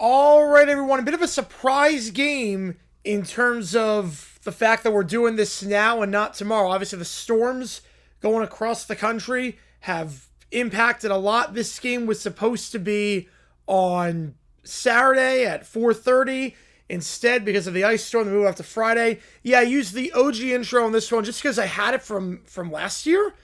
All right, everyone. A bit of a surprise game in terms of the fact that we're doing this now and not tomorrow. Obviously, the storms going across the country have impacted a lot. This game was supposed to be on Saturday at 4:30. Instead, because of the ice storm, they moved up to Friday. Yeah, I used the OG intro on this one just because I had it from last year.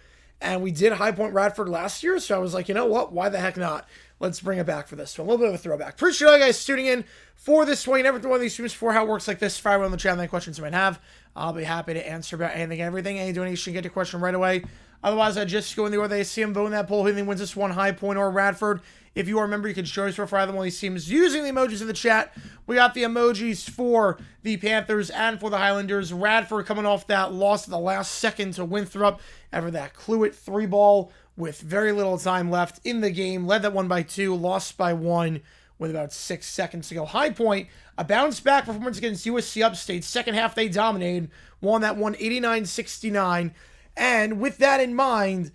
And we did High Point Radford last year, so I was like, you know what? Why the heck not? Let's bring it back for this one. A little bit of a throwback. Appreciate all you guys tuning in for this one. You never do one of these streams before how it works like this. Fire on the channel, any questions you might have. I'll be happy to answer about anything and everything. Any donation, get your question right away. Otherwise, I just go in the order they see them, vote in that poll. Who wins this one, High Point or Radford? If you are a member, you can show us for either one of these teams using the emojis in the chat. We got the emojis for the Panthers and for the Highlanders. Radford coming off that loss at the last second to Winthrop after that Cluett 3-ball with very little time left in the game. Led that one by 2, lost by 1 with about 6 seconds to go. High Point, a bounce-back performance against USC Upstate. Second half, they dominated. Won that one 89-69. And with that in mind,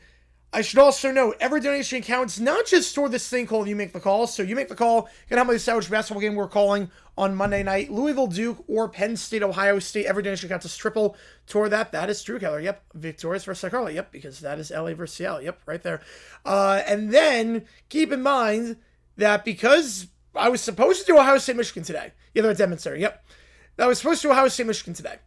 I should also note, every donation counts, not just toward this thing called You Make the Call. So you make the call, you can help me decide which basketball game we're calling on Monday night. Louisville, Duke, or Penn State, Ohio State. Every donation counts as triple toward that. That is true, Keller. Yep. Victorious versus Carly. Yep, because that is LA versus Seattle. Yep, right there. And then keep in mind that because I was supposed to do Ohio State, Michigan today. Yeah, they're at Dedmon Center. Yep. I was supposed to do Ohio State, Michigan today.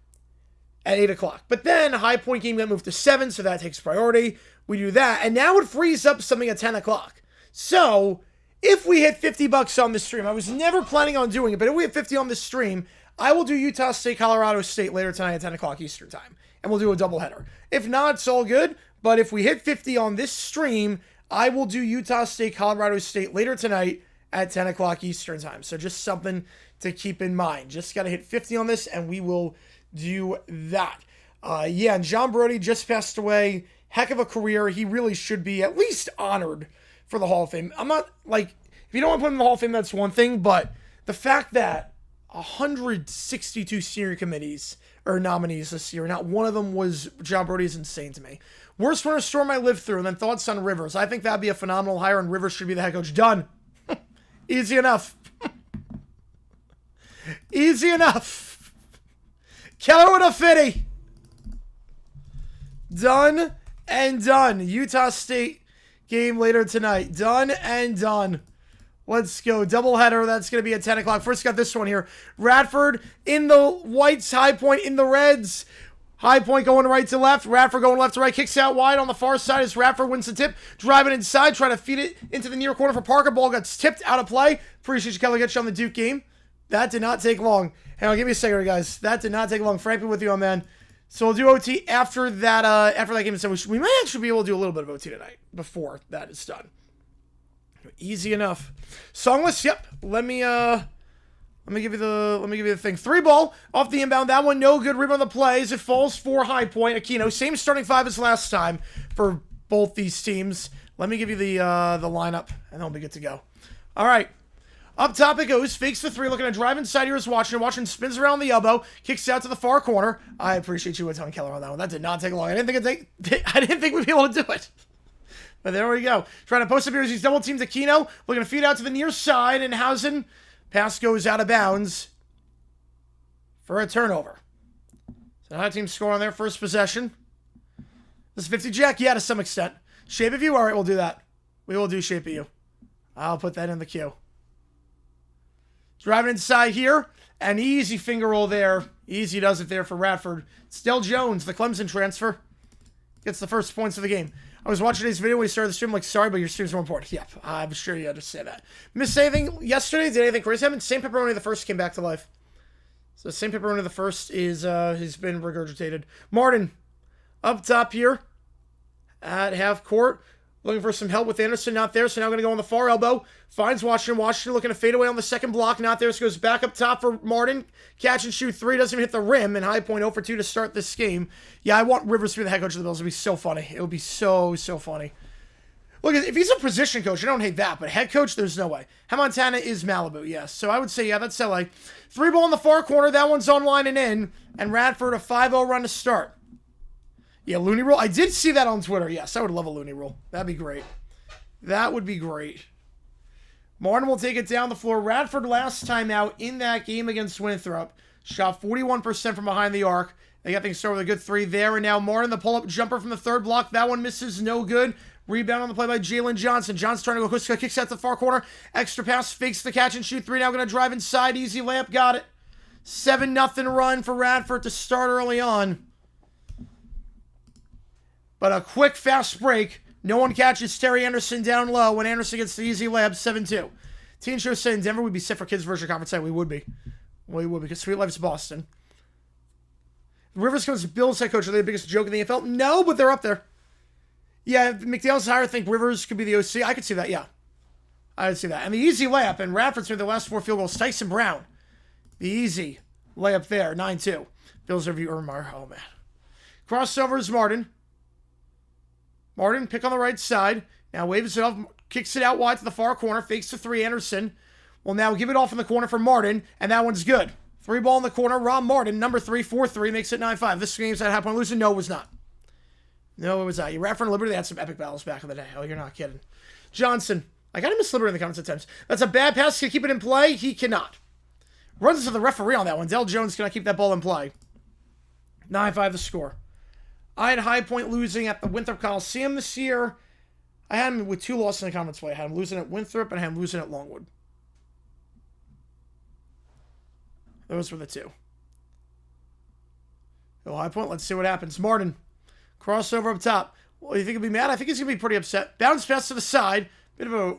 at 8 o'clock. But then a High Point game got moved to 7, so that takes priority. We do that, and now it frees up something at 10 o'clock. So if we hit $50 on this stream, I was never planning on doing it, but if we hit 50 on this stream, I will do Utah State, Colorado State later tonight at 10 o'clock Eastern time, and we'll do a doubleheader. If not, it's all good, but if we hit 50 on this stream, I will do Utah State, Colorado State later tonight at 10 o'clock Eastern time. So just something to keep in mind. Just got to hit 50 on this, and we will do that. Yeah, and John Brody just passed away. Heck of a career. He really should be at least honored for the Hall of Fame. I'm not, like, if you don't want to put him in the Hall of Fame, that's one thing, but the fact that 162 senior committees or nominees this year, not one of them was John Brody, is insane to me. Worst winter storm I lived through, and then thoughts on Rivers. I think that'd be a phenomenal hire, and Rivers should be the head coach. Done. Easy enough. Easy enough. Keller with a 50. Done and done. Utah State game later tonight. Done and done. Let's go. Doubleheader. That's going to be at 10 o'clock. First got this one here. Radford in the whites. High Point in the reds. High Point going right to left. Radford going left to right. Kicks out wide on the far side as Radford wins the tip. Driving inside. Trying to feed it into the near corner for Parker. Ball gets tipped out of play. Appreciate you, Kelly. Get you on the Duke game. That did not take long. Hang on. Give me a second, guys. That did not take long. Frank, be with you on, man. So we'll do OT after that game. So we might actually be able to do a little bit of OT tonight before that is done. Easy enough. Songless, yep. Let me give you the thing. 3 ball off the inbound. That one no good. Rebound on the play as it falls for High Point. Aquino, same starting 5 as last time for both these teams. Let me give you the lineup, and then we'll be good to go. All right. Up top it goes. Fakes the 3. Looking to drive inside here is Washington. Washington spins around the elbow. Kicks out to the far corner. I appreciate you, Tom Keller, on that one. That did not take long. I didn't think we'd be able to do it. But there we go. Trying to post up here as he's double teamed Aquino. Looking to feed out to the near side. And Hausen. Pass goes out of bounds for a turnover. So high team score on their first possession. This is 50 Jack. Yeah, to some extent. Shape of you. All right, we'll do that. We will do shape of you. I'll put that in the queue. Driving inside here. An easy finger roll there. Easy does it there for Radford. It's Del Jones, the Clemson transfer. Gets the first points of the game. I was watching today's video when we started the stream. I'm like, sorry, but your stream's more important. Yep, I'm sure you understand that. Missed anything yesterday? Did anything crazy happen? St. Pepperoni the First came back to life. So St. Pepperoni the First is has been regurgitated. Martin up top here at half court. Looking for some help with Anderson. Not there, so now going to go on the far elbow. Finds Washington. Washington looking to fade away on the second block. Not there, so goes back up top for Martin. Catch and shoot 3. Doesn't even hit the rim. And High Point 0 for 2 to start this game. Yeah, I want Rivers to be the head coach of the Bills. It would be so funny. It would be so funny. Look, if he's a position coach, I don't hate that. But head coach, there's no way. Montana is Malibu, yes. So I would say, yeah, that's LA. 3 ball in the far corner. That one's online and in. And Radford a 5-0 run to start. Yeah, Looney Rule. I did see that on Twitter. Yes, I would love a Looney Rule. That'd be great. That would be great. Martin will take it down the floor. Radford last time out in that game against Winthrop. Shot 41% from behind the arc. They got things started with a good 3 there. And now Martin, the pull-up jumper from the third block. That one misses. No good. Rebound on the play by Jalen Johnson. Johnson trying to go quick. Kicks out to the far corner. Extra pass. Fakes the catch and shoot 3. Now going to drive inside. Easy layup. Got it. 7-0 run for Radford to start early on. But a quick, fast break. No one catches Terry Anderson down low when Anderson gets the easy layup, 7-2. Teen Show said in Denver we'd be set for Kids Virtual Conference night. We would be. We would, because Sweet Life's Boston. Rivers comes to Bills head coach. Are they the biggest joke in the NFL? No, but they're up there. Yeah, if McDaniel's higher, I think Rivers could be the OC. I could see that, yeah. I would see that. And the easy layup, and Radford's made the last 4 field goals. Tyson Brown. The easy layup there, 9-2. Bills review Ermar. Oh, man. Crossover is Martin. Martin, pick on the right side. Now waves it off, kicks it out wide to the far corner, fakes the 3. Anderson will now give it off in the corner for Martin, and that one's good. 3 ball in the corner. Rob Martin, number 3, 4-3, makes it 9-5. This game's at half point losing. No, it was not. No, it was not. You Radford and Liberty, they had some epic battles back in the day. Oh, you're not kidding. Johnson. I got to miss Liberty in the comments at times. That's a bad pass. Can keep it in play? He cannot. Runs into the referee on that one. Del Jones cannot keep that ball in play. 9-5 the score. I had High Point losing at the Winthrop Coliseum this year. I had him with 2 losses in the conference play. I had him losing at Winthrop and I had him losing at Longwood. Those were the 2. Oh, high point. Let's see what happens. Martin. Crossover up top. Well, you think he'll be mad? I think he's going to be pretty upset. Bounce pass to the side. Bit of a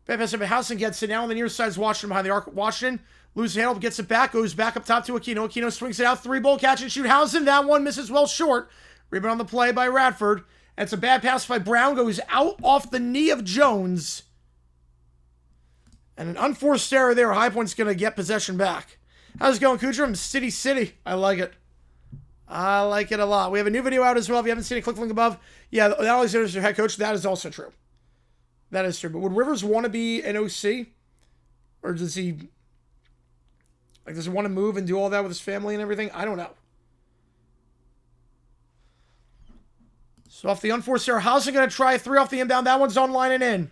bad pass up. Housen gets it. Now on the near side is Washington behind the arc. Washington loses the handle, gets it back. Goes back up top to Aquino. Aquino swings it out. 3-ball catch and shoot. Housen. That one misses well short. Rebound on the play by Radford. And it's a bad pass by Brown. Goes out off the knee of Jones. And an unforced error there. High Point's going to get possession back. How's it going, Kuchar? City. I like it. I like it a lot. We have a new video out as well. If you haven't seen it, click the link above. Yeah, Alexander's your head coach. That is also true. That is true. But would Rivers want to be an OC? Or does he... Like, does he want to move and do all that with his family and everything? I don't know. So off the unforced error, Housen going to try a 3 off the inbound. That one's on line and in.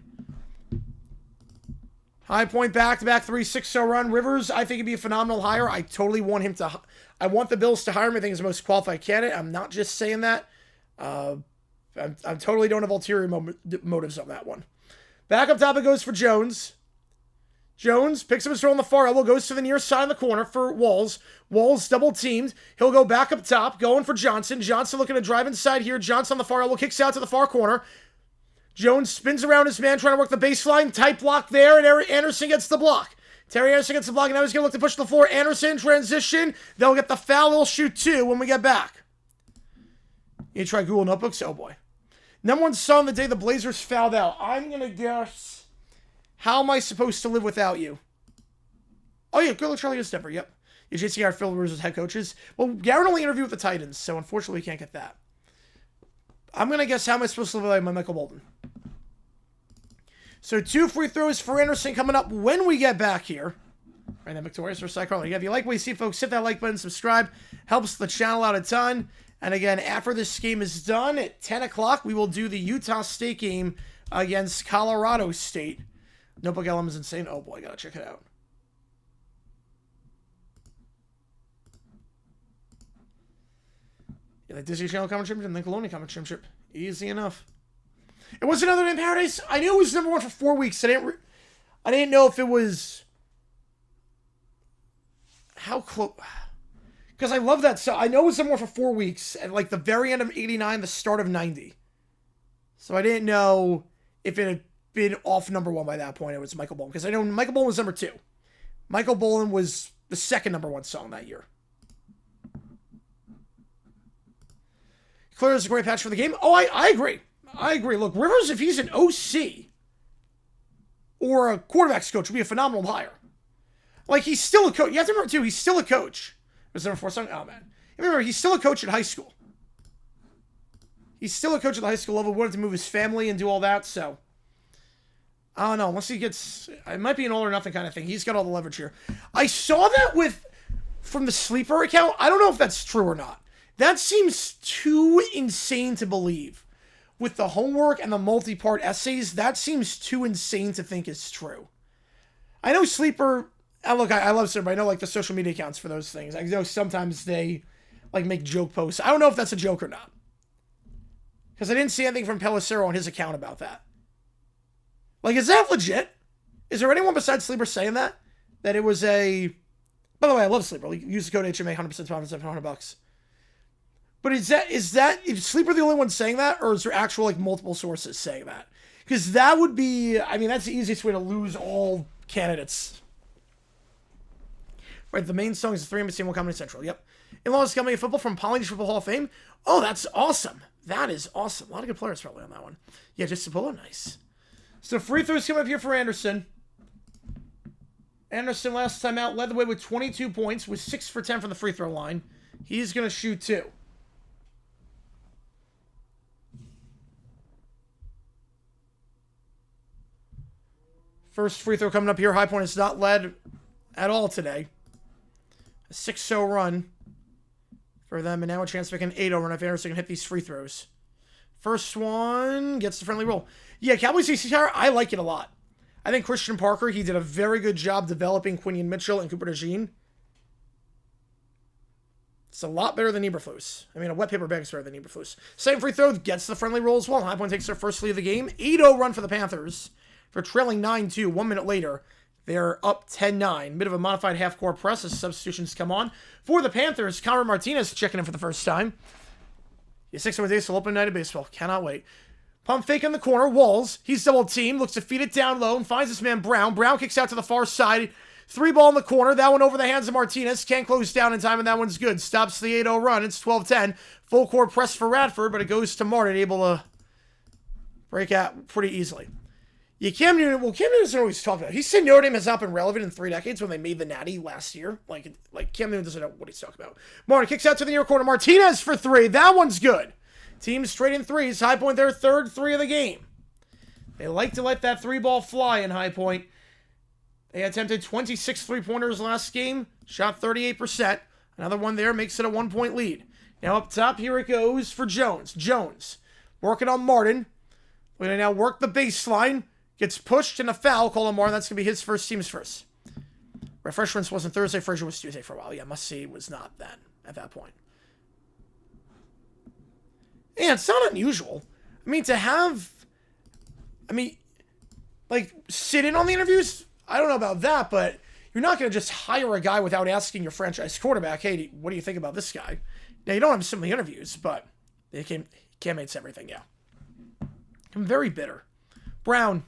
High Point back-to-back 3, 6-0 run. Rivers, I think, would be a phenomenal hire. I totally want him to... I want the Bills to hire him. I think he's the most qualified candidate. I'm not just saying that. I totally don't have ulterior motives on that one. Back up top, it goes for Jones. Jones picks up his throw on the far elbow, goes to the near side of the corner for Walls. Walls double-teamed. He'll go back up top, going for Johnson. Johnson looking to drive inside here. Johnson on the far elbow, kicks out to the far corner. Jones spins around his man, trying to work the baseline. Tight block there, and Anderson gets the block. Terry Anderson gets the block, and now he's going to look to push the floor. Anderson, transition. They'll get the foul. They'll shoot 2 when we get back. You try Google Notebooks? Oh, boy. Number one song the day the Blazers fouled out. I'm going to guess, how am I supposed to live without you? Oh, yeah, good luck, Charlie Denver. Yep. Yeah, JC Garrett, Phil Rivers as head coaches. Well, Garrett only interviewed with the Titans, so unfortunately we can't get that. I'm going to guess, how am I supposed to live without my Michael Bolton? So 2 free throws for Anderson coming up when we get back here. Right now, Victorious for Cyclone. If you like what you see, folks, hit that like button, subscribe. Helps the channel out a ton. And again, after this game is done at 10 o'clock, we will do the Utah State game against Colorado State. Notebook Element is insane. Oh boy, gotta check it out. Yeah, the Disney Channel Comic Championship and the Nickelodeon Comic Championship. Easy enough. It was Another Day in Paradise. I knew it was number 1 for 4 weeks. I didn't know if it was... How close... Because I love that song. I know it was number 1 for 4 weeks. At like the very end of 89, the start of 90. So I didn't know if it had been off number 1 by that point. It was Michael Bolton. Because I know Michael Bolton was number 2. Michael Bolton was the second number 1 song that year. Clear is a great patch for the game. Oh, I agree. I agree. Look, Rivers, if he's an OC or a quarterback's coach, would be a phenomenal hire. Like, he's still a coach. You have to remember, too, he's still a coach. Was number 4 song? Oh, man. Remember, he's still a coach at high school. He's still a coach at the high school level. Wanted to move his family and do all that, so... I don't know. Unless he gets... It might be an all or nothing kind of thing. He's got all the leverage here. I saw that from the Sleeper account. I don't know if that's true or not. That seems too insane to believe. With the homework and the multi-part essays, that seems too insane to think is true. I know Sleeper... Look, I love Sleeper. I know, like, the social media accounts for those things. I know sometimes they, like, make joke posts. I don't know if that's a joke or not. Because I didn't see anything from Pelissero on his account about that. Like, is that legit? Is there anyone besides Sleeper saying that? That it was a... By the way, I love Sleeper. Use the code HMA, 100% $500. But is Sleeper the only one saying that? Or is there actual, like, multiple sources saying that? Because that would be... I mean, that's the easiest way to lose all candidates. Right, the main song is 3 Embassy and Comedy Central. Yep. In-laws coming in football from Polynesian Football Hall of Fame. Oh, that's awesome. That is awesome. A lot of good players probably on that one. Yeah, just Sapolo, nice. So free throws coming up here for Anderson. Anderson last time out led the way with 22 points, with 6 for 10 from the free throw line. He's going to shoot 2. First free throw coming up here. High Point is not led at all today. A 6-0 run for them, and now a chance to make an 8-0 run if Anderson can hit these free throws. First one gets the friendly roll. Yeah, Cowboys CC Tower, I like it a lot. I think Christian Parker, he did a very good job developing Quinion Mitchell and Cooper DeJean. It's a lot better than Eberflus. I mean, a wet paper bag is better than Eberflus. Second free throw gets the friendly roll as well. High Point takes their first lead of the game. 8-0 run for the Panthers for trailing 9-2. 1 minute later, They're up 10-9. Bit of a modified half-court press as substitutions come on. For the Panthers, Conrad Martinez checking in for the first time. Your 6-1 days will open night of baseball. Cannot wait. Pump fake in the corner. Walls. He's double-teamed. Looks to feed it down low and finds this man Brown. Brown kicks out to the far side. 3-ball in the corner. That one over the hands of Martinez. Can't close down in time, and that one's good. Stops the 8-0 run. It's 12-10. Full court press for Radford, but it goes to Martin, able to break out pretty easily. Cam Newton doesn't always talk about it. He said Notre Dame has not been relevant in 3 decades when they made the Natty last year. Like Cam Newton doesn't know what he's talking about. Martin kicks out to the near corner. Martinez for 3. That one's good. Teams trading threes. High Point their third 3 of the game. They like to let that 3-ball fly in High Point. They attempted 26 3-pointers last game. Shot 38%. Another one there makes it a 1-point lead. Now up top, here it goes for Jones. Jones working on Martin. We're going to now work the baseline. Gets pushed and a foul called on Martin. That's going to be his first, team's first. Refreshments wasn't Thursday. Frazier was Tuesday for a while. Yeah, must see was not then at that point. Yeah, it's not unusual. I mean, sit in on the interviews? I don't know about that, but you're not going to just hire a guy without asking your franchise quarterback, hey, what do you think about this guy? Now, you don't have some of the interviews, but Cam hates everything, yeah. I'm very bitter. Brown.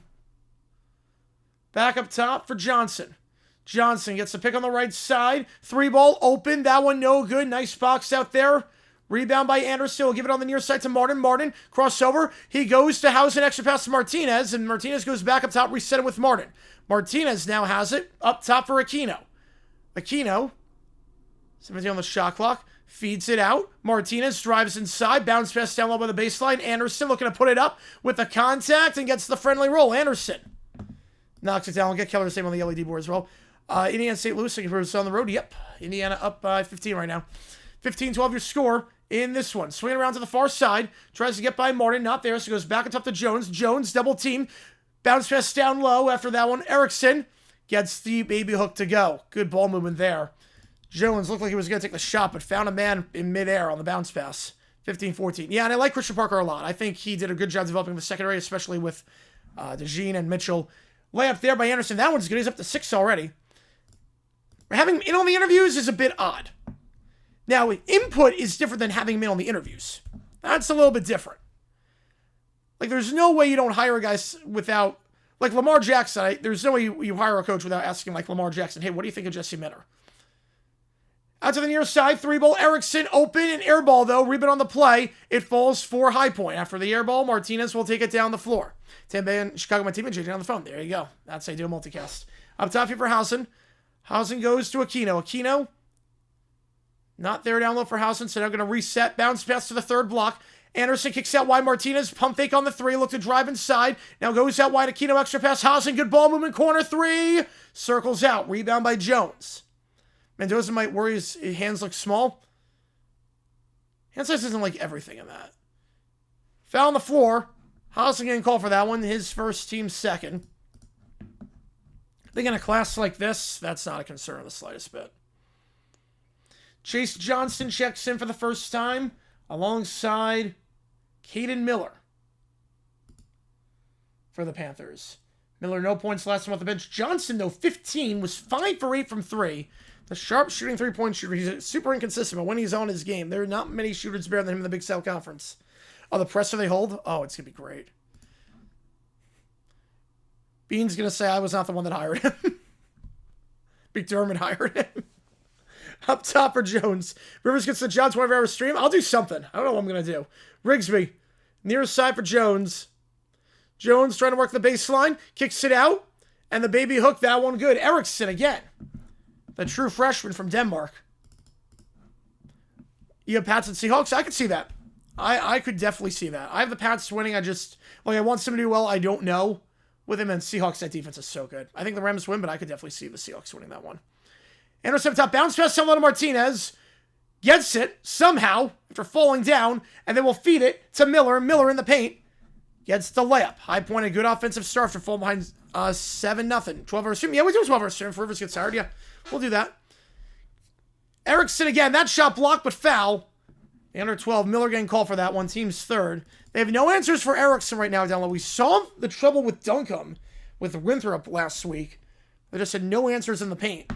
Back up top for Johnson. Johnson gets the pick on the right side. 3-ball open. That one no good. Nice box out there. Rebound by Anderson. Will give it on the near side to Martin. Martin, crossover. He goes to house an extra pass to Martinez, and Martinez goes back up top, reset it with Martin. Martinez now has it up top for Aquino. Aquino, 17 on the shot clock, feeds it out. Martinez drives inside, bounce pass down low by the baseline. Anderson looking to put it up with the contact and gets the friendly roll. Anderson knocks it down. We'll get Keller to save on the LED board as well. Indiana St. Louis is on the road. Yep, Indiana up by 15 right now. 15-12 your score in this one. Swinging around to the far side. Tries to get by Martin. Not there, so goes back and top to Jones. Jones double team. Bounce pass down low after that one. Erickson gets the baby hook to go. Good ball movement there. Jones looked like he was going to take the shot, but found a man in midair on the bounce pass. 15-14. Yeah, and I like Christian Parker a lot. I think he did a good job developing the secondary, especially with DeJean and Mitchell. Layup there by Anderson. That one's good. He's up to 6 already. Having him in on the interviews is a bit odd. Now, input is different than having him in on the interviews. That's a little bit different. Like, there's no way you don't hire a guy without... Like, Lamar Jackson, there's no way you hire a coach without asking, like, Lamar Jackson, hey, what do you think of Jesse Minter? Out to the near side, 3-ball. Erickson open and air ball, though. Rebound on the play. It falls for High Point. After the air ball, Martinez will take it down the floor. Tampa and Chicago, my team, and JJ on the phone. There you go. That's how you do a multicast. Up top here for Housen. Housen goes to Aquino. Aquino, not there down low for Housen, so now going to reset. Bounce pass to the third block. Anderson kicks out wide. Martinez, pump fake on the 3. Look to drive inside. Now goes out wide. Aquino, extra pass. Housen, good ball movement. Corner 3. Circles out. Rebound by Jones. Mendoza might worry his hands look small. Hand size isn't like everything in that. Foul on the floor. Housen getting called for that one. His first, team's second. I think in a class like this, that's not a concern in the slightest bit. Chase Johnston checks in for the first time alongside Caden Miller for the Panthers. Miller, no points last time off the bench. Johnson, though, 15, was 5 for 8 from 3. The sharp shooting 3-point shooter. He's super inconsistent, but when he's on his game, there are not many shooters better than him in the Big South Conference. Oh, the presser they hold? Oh, it's going to be great. Bean's going to say I was not the one that hired him. McDermott hired him. Up top for Jones. Rivers gets the job 24-hour stream. I'll do something. I don't know what I'm going to do. Rigsby. Near side for Jones. Jones trying to work the baseline. Kicks it out. And the baby hook, that one good. Erickson again. The true freshman from Denmark. You have Pats and Seahawks? I could see that. I could definitely see that. I have the Pats winning. I want them to do well. I don't know. With him and Seahawks, that defense is so good. I think the Rams win, but I could definitely see the Seahawks winning that one. Anderson top, bounce pass to Martinez. Gets it, somehow, after falling down, and then will feed it to Miller. Miller in the paint. Gets the layup. High Point, a good offensive start after fall behind 7-0. 12-hour stream. Yeah, we do 12-hour stream if Rivers gets tired. Yeah, we'll do that. Erickson again. That shot blocked, but foul. The under 12. Miller getting called for that one. Team's third. They have no answers for Erickson right now down low. We saw the trouble with Duncombe with Winthrop last week. They just had no answers in the paint.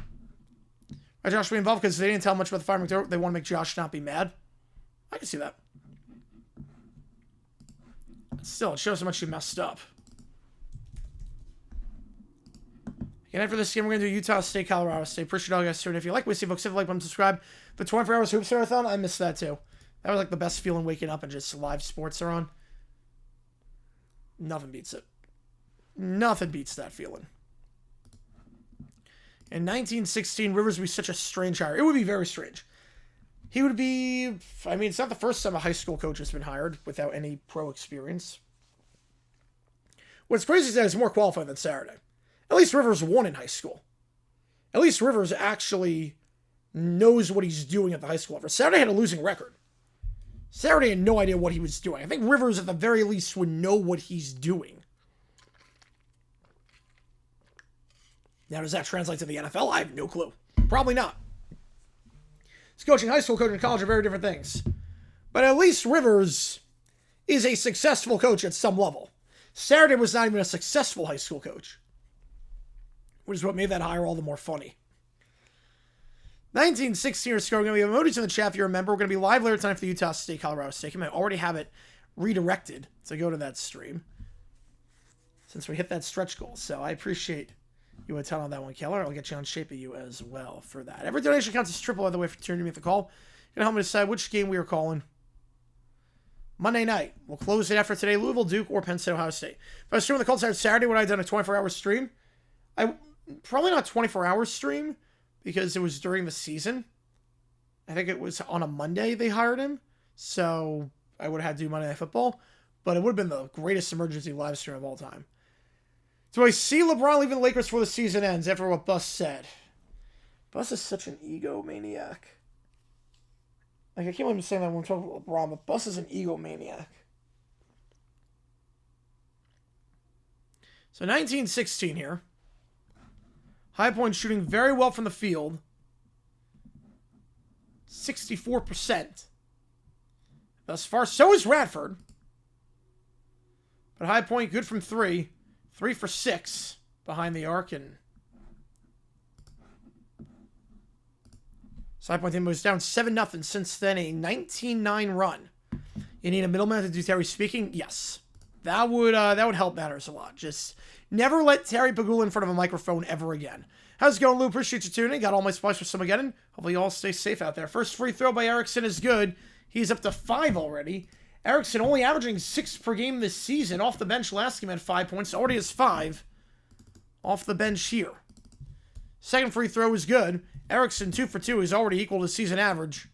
Why Josh be involved? Because they didn't tell much about the firing. They want to make Josh not be mad. I can see that. Still, it shows how much you messed up. And after this game, we're going to do Utah State, Colorado State. Appreciate all you guys tuning in. If you like what you see, folks, hit the like button, subscribe. The 24 Hours Hoops Marathon, I missed that too. That was like the best feeling waking up and just live sports are on. Nothing beats it. Nothing beats that feeling. In 1916, Rivers would be such a strange hire. It would be very strange. He would be, I mean, it's not the first time a high school coach has been hired without any pro experience. What's crazy is that he's more qualified than Saturday. At least Rivers won in high school. At least Rivers actually knows what he's doing at the high school level. Saturday had a losing record. Saturday had no idea what he was doing. I think Rivers, at the very least, would know what he's doing. Now, does that translate to the NFL? I have no clue. Probably not. He's coaching high school, coaching college are very different things. But at least Rivers is a successful coach at some level. Saturday was not even a successful high school coach, which is what made that hire all the more funny. 1916 or score. We're going to be emojis in the chat if you remember. We're going to be live later tonight for the Utah State, Colorado State game. I already have it redirected to go to that stream since we hit that stretch goal. So I appreciate you a ton on that one, Keller. I'll get you on shape of you as well for that. Every donation counts as triple, by the way, for tuning me at the call. Going to help me decide which game we are calling. Monday night. We'll close it after today. Louisville, Duke, or Penn State, Ohio State. If I was streaming the Colts started Saturday, would I have done a 24-hour stream? Probably not 24-hour stream because it was during the season. I think it was on a Monday they hired him. So I would have had to do Monday Night Football. But it would have been the greatest emergency live stream of all time. Do I see LeBron leaving the Lakers before the season ends after what Buss said? Buss is such an egomaniac. Like, I can't believe I'm saying that when I'm talking about LeBron, but Buss is an egomaniac. So 1916 here. High Point shooting very well from the field. 64% thus far. So is Radford. But High Point good from 3. 3 for 6 behind the arc. And so High Point team was down 7-0 since then. A 19-9 run. You need a middleman to do Terry speaking? Yes. That would help matters a lot. Just never let Terry Pagula in front of a microphone ever again. How's it going, Lou? Appreciate you tuning in. Got all my supplies for Summageddon. Hopefully you all stay safe out there. First free throw by Erickson is good. He's up to 5 already. Erickson only averaging 6 per game this season. Off the bench last game at 5 points. Already has 5 off the bench here. Second free throw is good. Erickson 2 for 2 is already equal to season average.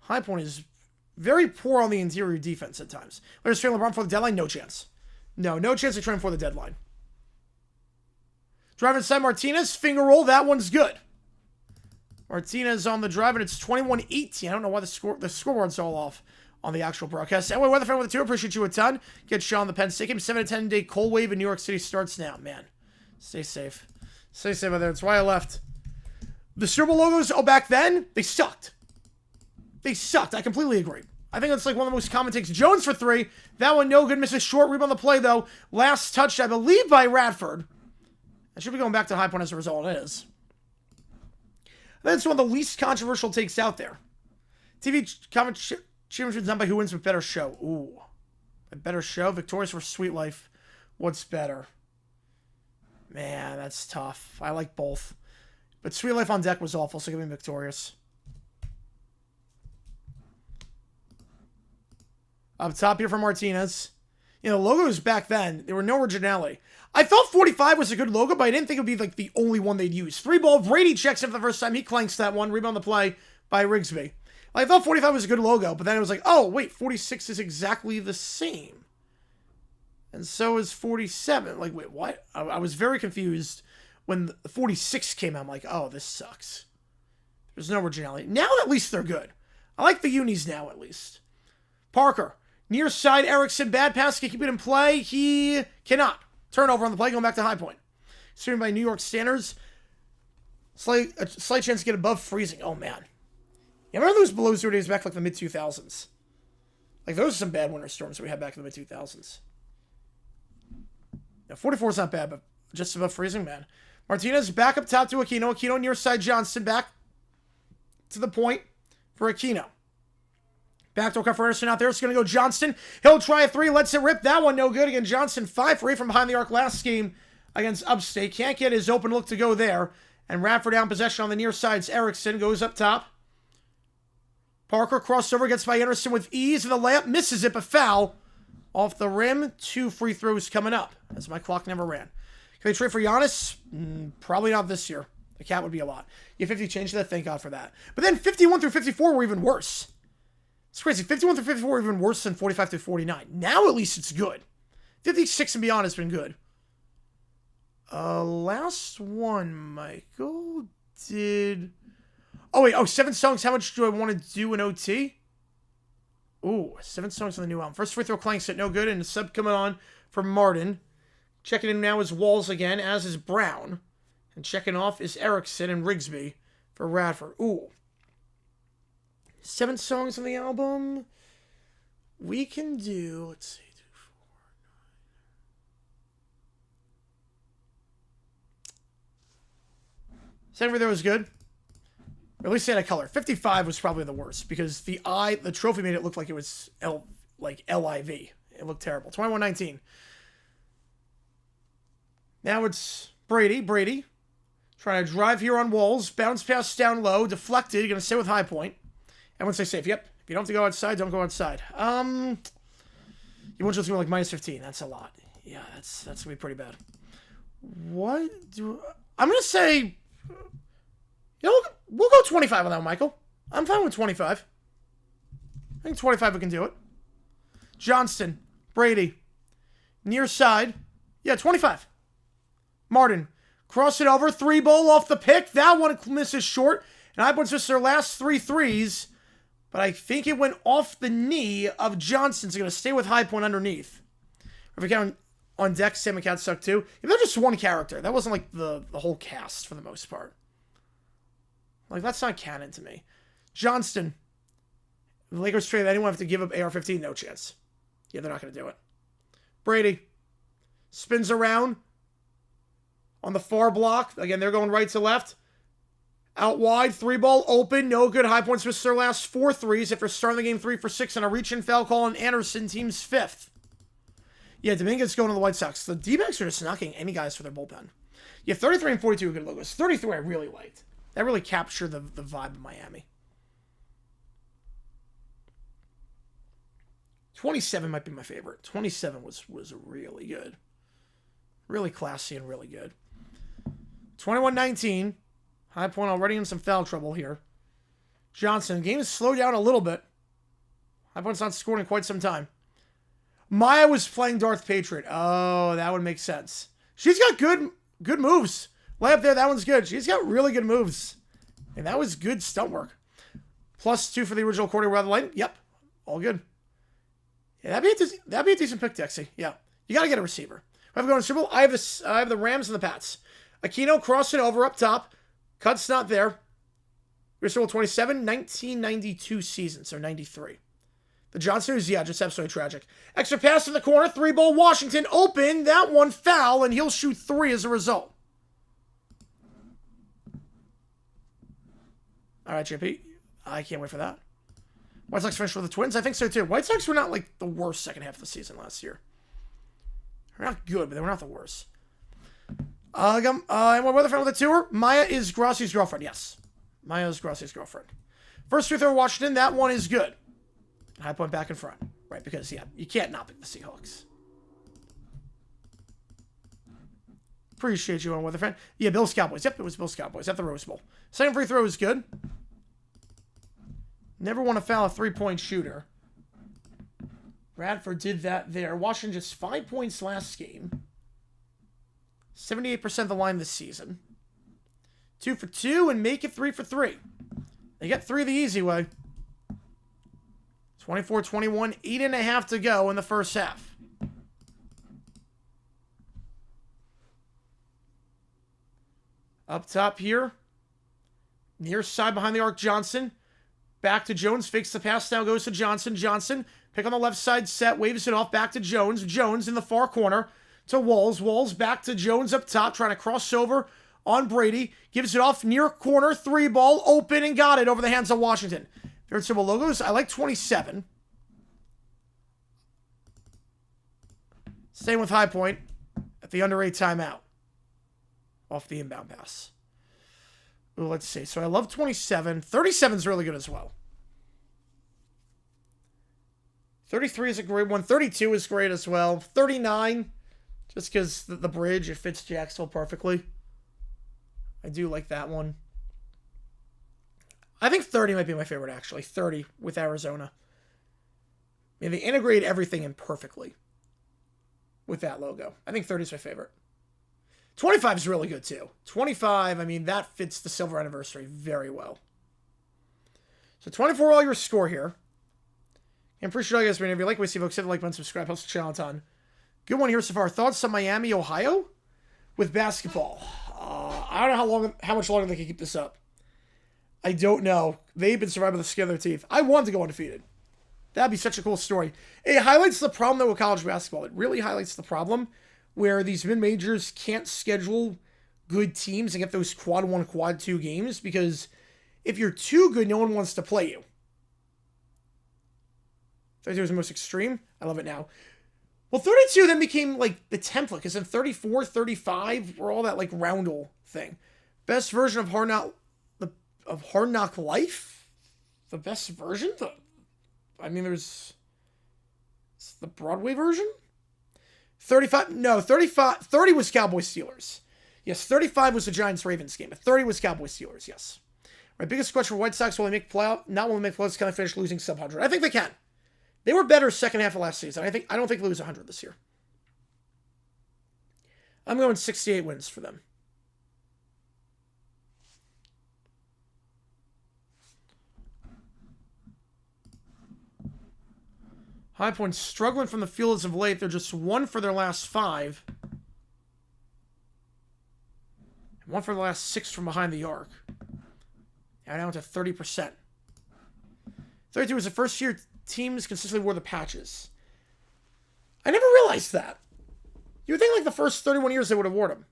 High Point is very poor on the interior defense at times. Let's train LeBron for the deadline? No chance. No chance of training for the deadline. Drive inside Martinez. Finger roll. That one's good. Martinez on the drive, and it's 21-18. I don't know why the scoreboard's all off on the actual broadcast. Anyway, Weather Fan with the 2. Appreciate you a ton. Get Sean the Penn State game. 7-10 day cold wave in New York City starts now. Man, stay safe. Stay safe out there. That's why I left. The Super Bowl logos, back then, they sucked. They sucked. I completely agree. I think that's like one of the most common takes. Jones for 3. That one no good. Misses short. Rebound on the play, though. Last touch, I believe, by Radford. I should be going back to High Point as a result. It is. That's one of the least controversial takes out there. TV comment championship done by who wins with better show. Ooh. A better show? Victorious for Sweet Life. What's better? Man, that's tough. I like both. But Sweet Life on Deck was awful, so give me Victorious. Up top here for Martinez. You know, logos back then, there were no originality. I thought 45 was a good logo, but I didn't think it would be like the only one they'd use. 3 ball, Brady checks in for the first time. He clanks that one. Rebound the play by Rigsby. I thought 45 was a good logo, but then it was like, oh, wait, 46 is exactly the same. And so is 47. Like, wait, what? I was very confused when the 46 came out. I'm like, oh, this sucks. There's no originality. Now at least they're good. I like the unis now at least. Parker. Near side, Erickson, bad pass, can keep it in play. He cannot. Turnover on the play, going back to High Point. Streamed by New York Standards. A slight chance to get above freezing. Oh, man. Yeah, remember those below 0 days back like the mid-2000s? Like, those are some bad winter storms that we had back in the mid-2000s. Now, 44 is not bad, but just above freezing, man. Martinez back up top to Aquino. Aquino near side Johnston. Back to the point for Aquino. Backdoor cut for Anderson out there. It's going to go Johnston. He'll try a three. Lets it rip. That one no good. Again, Johnston 5 for 8 from behind the arc last game against Upstate. Can't get his open look to go there. And Radford down possession on the near sides. Erickson goes up top. Parker crossover. Gets by Anderson with ease. And the layup misses it, but foul. Off the rim. 2 free throws coming up. As my clock never ran. Can they trade for Giannis? Probably not this year. The cap would be a lot. You 50 changed that. Thank God for that. But then 51 through 54 were even worse. It's crazy. 51 through 54 were even worse than 45 through 49. Now at least it's good. 56 and beyond has been good. Last one, Michael did... Oh, wait. Oh, 7 songs. How much do I want to do in OT? Ooh, 7 songs on the new album. First free throw clanks it. No good. And a sub coming on for Martin. Checking in now is Walls again, as is Brown. And checking off is Erickson and Rigsby for Radford. Ooh. 7 songs on the album. We can do, let's see, 2, 4, 9. 7 free throw was good. Or at least they had a color. 55 was probably the worst because the trophy made it look like it was LIV. It looked terrible. 21-19. Now it's Brady. Brady trying to drive here on Walls. Bounce pass down low. Deflected. Going to stay with High Point. Everyone say safe. Yep. If you don't have to go outside, don't go outside. You want to go like minus 15. That's a lot. Yeah, that's going to be pretty bad. What do... I'm going to say... You know, we'll go 25 on that, Michael. I'm fine with 25. I think 25 we can do it. Johnston. Brady. Near side. Yeah, 25. Martin. Cross it over. 3 ball off the pick. That one misses short. And High Point's just their last 3 threes. But I think it went off the knee of Johnston. So going to stay with High Point underneath. If we count on deck, Sam McCown sucked too. If they're just one character. That wasn't like the whole cast for the most part. Like, that's not canon to me. Johnston. The Lakers trade anyone have to give up AR-15? No chance. Yeah, they're not going to do it. Brady. Spins around. On the far block. Again, they're going right to left. Out wide. 3 ball open. No good. High Points missed their last 4 threes after starting the game 3 for 6 on a reach-in foul call on Anderson, team's 5th. Yeah, Dominguez going to the White Sox. The D-backs are just knocking any guys for their bullpen. Yeah, 33 and 42 are good logos. 33 I really liked. That really captured the vibe of Miami. 27 might be my favorite. 27 was really good. Really classy and really good. 21-19. High Point already in some foul trouble here. Johnson. Game has slowed down a little bit. High Point's not scoring in quite some time. Maya was playing Darth Patriot. Oh, that would make sense. She's got good moves. Layup there, that one's good. She's got really good moves. And that was good stunt work. +2 for the original Cordy Rather Light. Yep, all good. Yeah, that'd be a decent pick, Dexy. Yeah, you got to get a receiver. I have going to Super Bowl. I have the Rams and the Pats. Aquino crossing over up top. Cut's not there. Super Bowl 27, 1992 season, so 93. The Johnson news, yeah, just absolutely tragic. Extra pass in the corner, 3 ball Washington open. That one foul, and he'll shoot 3 as a result. All right, JP. I can't wait for that. White Sox finished with the Twins? I think so, too. White Sox were not, like, the worst second half of the season last year. They're not good, but they were not the worst. And what weather fan with the tour? Maya is Grassi's girlfriend. Yes. Maya is Grassi's girlfriend. First free throw, Washington. That one is good. High Point back in front. Right, because, yeah, you can't not pick the Seahawks. Appreciate you on weather fan. Yeah, Bills Cowboys. Yep, it was Bills Cowboys at the Rose Bowl. Second free throw is good. Never want to foul a 3-point shooter. Radford did that there. Washington just 5 points last game. 78% of the line this season. 2 for 2 and make it 3 for 3. They get 3 the easy way. 24-21, 8.5 to go in the first half. Up top here. Near side behind the arc, Johnson. Back to Jones. Fakes the pass. Now goes to Johnson. Johnson. Pick on the left side set. Waves it off. Back to Jones. Jones in the far corner to Walls. Walls back to Jones up top. Trying to cross over on Brady. Gives it off near corner. 3-ball. Open and got it over the hands of Washington. Favorite symbol logos. I like 27. Same with High Point at the under 8 timeout. Off the inbound pass. Ooh, let's see. So I love 27. 37 is really good as well. 33 is a great one. 32 is great as well. 39, just because the bridge, it fits Jacksonville perfectly. I do like that one. I think 30 might be my favorite, actually. 30 with Arizona. I mean, they integrate everything in perfectly with that logo. I think 30 is my favorite. 25 is really good, too. 25, I mean, that fits the silver anniversary very well. So 24, all your score here. And appreciate all you guys being here. If you like what we see, folks, hit the like button, subscribe, helps the channel a ton. Good one here so far. Thoughts on Miami, Ohio with basketball? I don't know how much longer they can keep this up. I don't know. They've been surviving with the skin of their teeth. I want to go undefeated. That'd be such a cool story. It highlights the problem, though, with college basketball. It really highlights the problem where these mid-majors can't schedule good teams and get those quad 1, quad 2 games, because if you're too good, no one wants to play you. 32 was the most extreme. I love it now. Well, 32 then became like the template, because in 34, 35 were all that like roundel thing. Best version of Hard Knock Life? The best version? There's the Broadway version? 35, no, 35, 30 was Cowboys Steelers. Yes, 35 was the Giants-Ravens game. 30 was Cowboys Steelers, yes. My biggest question for White Sox, will they make playoff? Not will they make playoffs, can they finish losing sub 100? I think they can. They were better second half of last season. I don't think they'll lose 100 this year. I'm going 68 wins for them. High Point struggling from the field as of late. They're just 1 for their last 5. And 1 for the last 6 from behind the arc. Now down to 30%. 32 was the first year teams consistently wore the patches. I never realized that. You would think like the first 31 years they would have worn them.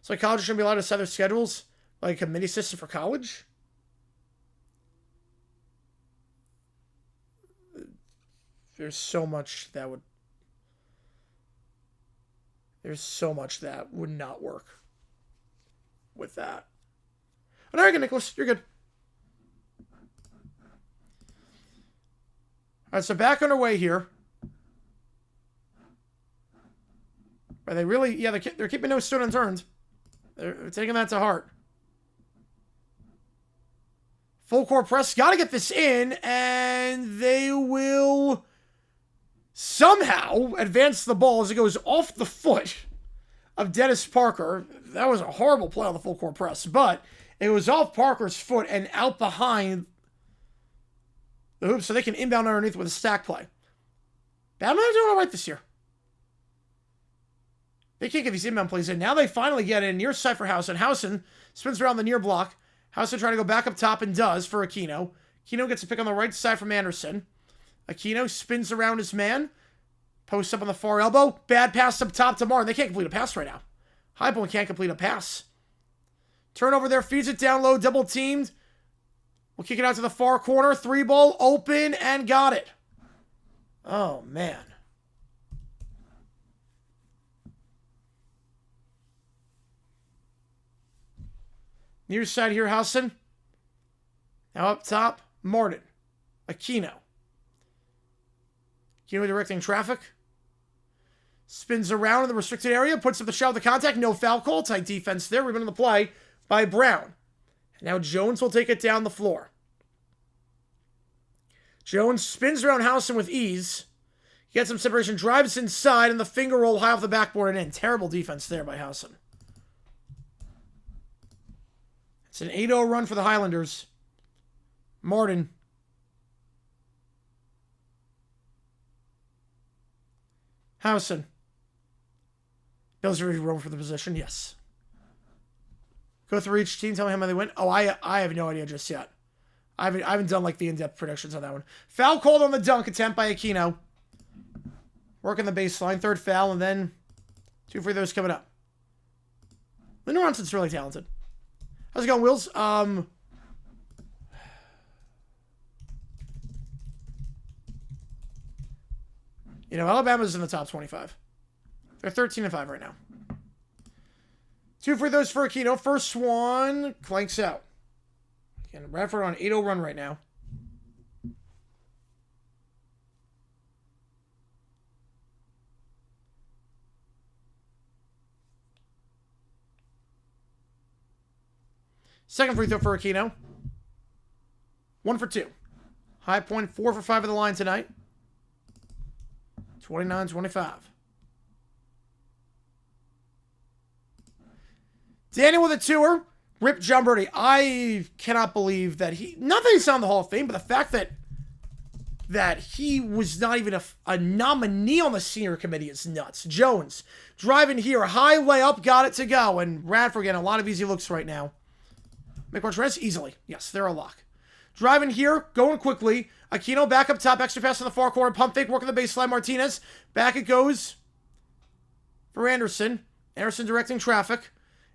So like colleges shouldn't be allowed to set their schedules like a mini system for college. There's so much that would not work with that. But all right, Nicholas, you're good. All right, so back underway here. Are they really? Yeah, they're keeping no stone unturned. They're taking that to heart. Full court press. Got to get this in, and they will somehow advance the ball as it goes off the foot of Dennis Parker. That was a horrible play on the full court press, but it was off Parker's foot and out behind the hoop, so they can inbound underneath with a stack play. Badman are doing all right this year. They can't get these inbound plays in. Now they finally get in near side for Housen. Housen spins around the near block. Housen trying to go back up top and does for Aquino. Aquino gets a pick on the right side from Anderson. Aquino spins around his man. Posts up on the far elbow. Bad pass up top to Martin. They can't complete a pass right now. High Point can't complete a pass. Turnover there. Feeds it down low. Double teamed. We'll kick it out to the far corner. 3-ball. Open and got it. Oh, man. Near side here, Housen. Now up top, Martin. Aquino. Aquino directing traffic. Spins around in the restricted area. Puts up the shot with the contact. No foul call. Tight defense there. Rebound on the play by Brown. And now Jones will take it down the floor. Jones spins around Housen with ease. Gets some separation. Drives inside. And the finger roll high off the backboard and in. Terrible defense there by Housen. It's an 8-0 run for the Highlanders. Martin. Housen. Bills are room for the position. Yes. Go through each team. Tell me how many they win. Oh, I have no idea just yet. I haven't done like the in-depth predictions on that one. Foul called on the dunk attempt by Aquino. Working the baseline. Third foul, and then 2 free throws coming up. Lyndon Ronson's really talented. How's it going, Wheels? You know, Alabama's in the top 25. They're 13-5 right now. 2 free throws for Aquino. First one clanks out. Again, Radford on 8-0 run right now. Second free throw for Aquino. 1 for 2. High Point 4 for 5 of the line tonight. 29-25. Daniel with a 2er. Rip John Brody. I cannot believe that not that he's not in the Hall of Fame, but the fact that he was not even a nominee on the senior committee is nuts. Jones driving here. High layup. Got it to go. And Radford getting a lot of easy looks right now. Make Martinez easily. Yes, they're a lock. Driving here. Going quickly. Aquino back up top. Extra pass in the far corner. Pump fake. Working the baseline. Martinez. Back it goes for Anderson. Anderson directing traffic.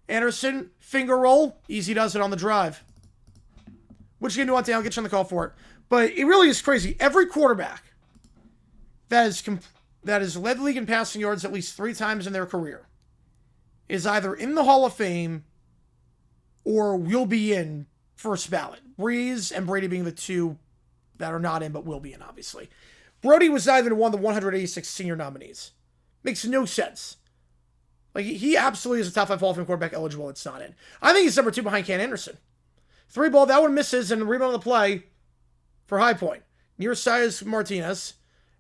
Anderson, finger roll. Easy does it on the drive. Which you can do on I'll get you on the call for it. But it really is crazy. Every quarterback that has led the league in passing yards at least 3 times in their career is either in the Hall of Fame or will be in first ballot. Breeze and Brady being the 2 that are not in but will be in, obviously. Brody was not even one of the 186 senior nominees. Makes no sense. Like, he absolutely is a top 5 Hall of Fame quarterback eligible. It's not in. I think he's number 2 behind Ken Anderson. 3 ball, that one misses, and rebound on the play for High Point. Near side is Martinez.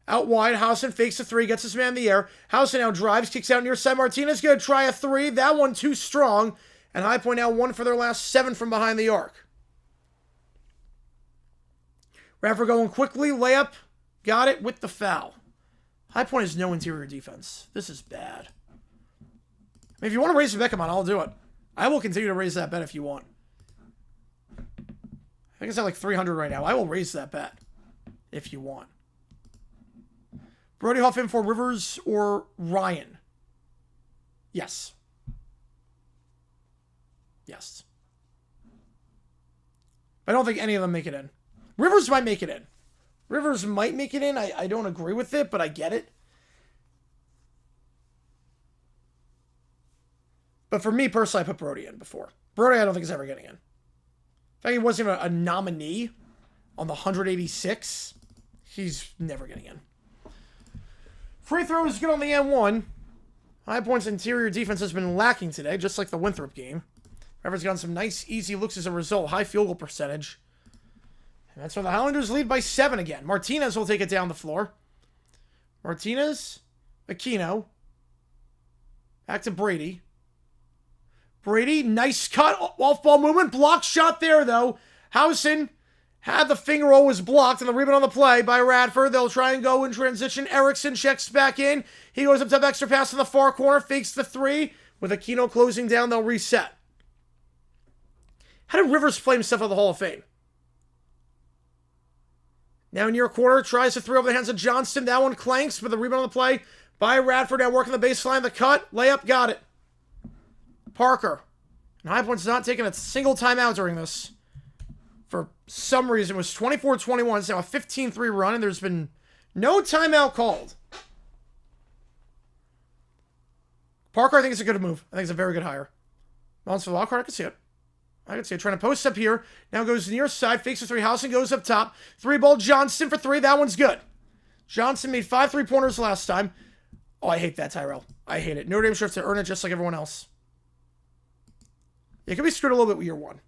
Out wide, Housen fakes a 3, gets his man in the air. Housen now drives, kicks out near side. Martinez going to try a 3. That one too strong. And High Point now 1 for their last 7 from behind the arc. Radford going quickly, layup. Got it with the foul. High Point has no interior defense. This is bad. I mean, if you want to raise the bet, come on, I'll do it. I will continue to raise that bet if you want. I think it's at like 300 right now. I will raise that bet if you want. Brody Huff in for Rivers or Ryan? Yes. Yes. I don't think any of them make it in. Rivers might make it in. Rivers might make it in. I don't agree with it, but I get it. But for me personally, I put Brody in before. Brody, I don't think is ever getting in. In fact, he wasn't even a nominee on the 186. He's never getting in. Free throws good on the N1. High Point's interior defense has been lacking today, just like the Winthrop game. Redford's gotten some nice, easy looks as a result. High field goal percentage. And that's where the Highlanders lead by 7 again. Martinez will take it down the floor. Martinez, Aquino. Back to Brady. Brady, nice cut, off-ball movement, blocked shot there, though. Housen had the finger roll, was blocked, and the rebound on the play by Radford. They'll try and go in transition. Erickson checks back in. He goes up top, extra pass in the far corner, fakes the 3. With Aquino closing down, they'll reset. How did Rivers play himself out of the Hall of Fame? Now near corner, tries to 3 over the hands of Johnston. That one clanks, but the rebound on the play by Radford. Now working the baseline, the cut, layup, got it. Parker. And High Point's not taking a single timeout during this. For some reason, it was 24-21. It's now a 15-3 run, and there's been no timeout called. Parker, I think it's a good move. I think it's a very good hire. Mounts for the wild card, I can see it. I can see it. Trying to post up here. Now goes near side, fakes a 3. Housen goes up top. 3 ball, Johnston for 3. That one's good. Johnson made 5 3-pointers last time. Oh, I hate that, Tyrell. I hate it. Notre Dame should have to earn it just like everyone else. It could be screwed a little bit with year 1.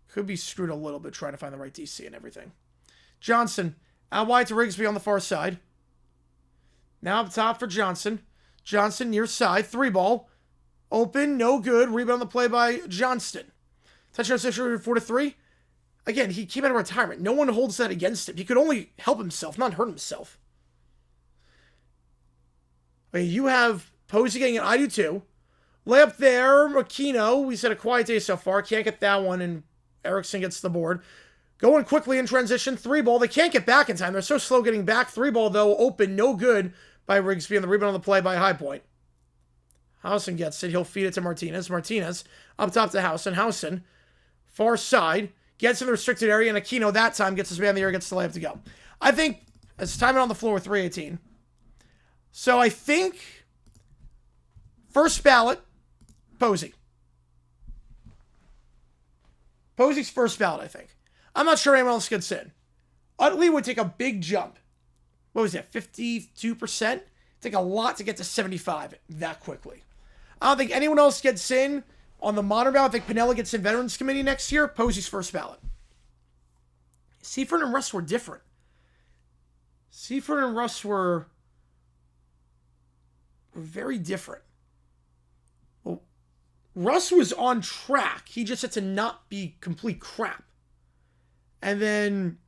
Could be screwed a little bit trying to find the right DC and everything. Johnson, out wide to Rigsby on the far side. Now up top for Johnson. Johnson near side, 3 ball. Open, no good. Rebound on the play by Johnston. Touchdown situation 4-3. Again, he came out of retirement. No one holds that against him. He could only help himself, not hurt himself. I mean, you have Posey getting an I do too. Layup there, Aquino. We said a quiet day so far. Can't get that one, and Erickson gets the board. Going quickly in transition. 3 ball. They can't get back in time. They're so slow getting back. 3 ball, though, open. No good by Rigsby, and the rebound on the play by High Point. Housen gets it. He'll feed it to Martinez. Martinez up top to Housen. Housen, far side, gets in the restricted area, and Aquino that time gets his man in the air, gets the layup to go. I think it's timing on the floor with 3:18. So I think first ballot, Posey. Posey's first ballot, I think. I'm not sure anyone else gets in. Utley would take a big jump. What was that, 52%? Take a lot to get to 75 that quickly. I don't think anyone else gets in on the modern ballot. I think Pinella gets in Veterans Committee next year. Posey's first ballot. Seifert and Russ were different. Seifert and Russ were very different. Well, Russ was on track. He just had to not be complete crap. And then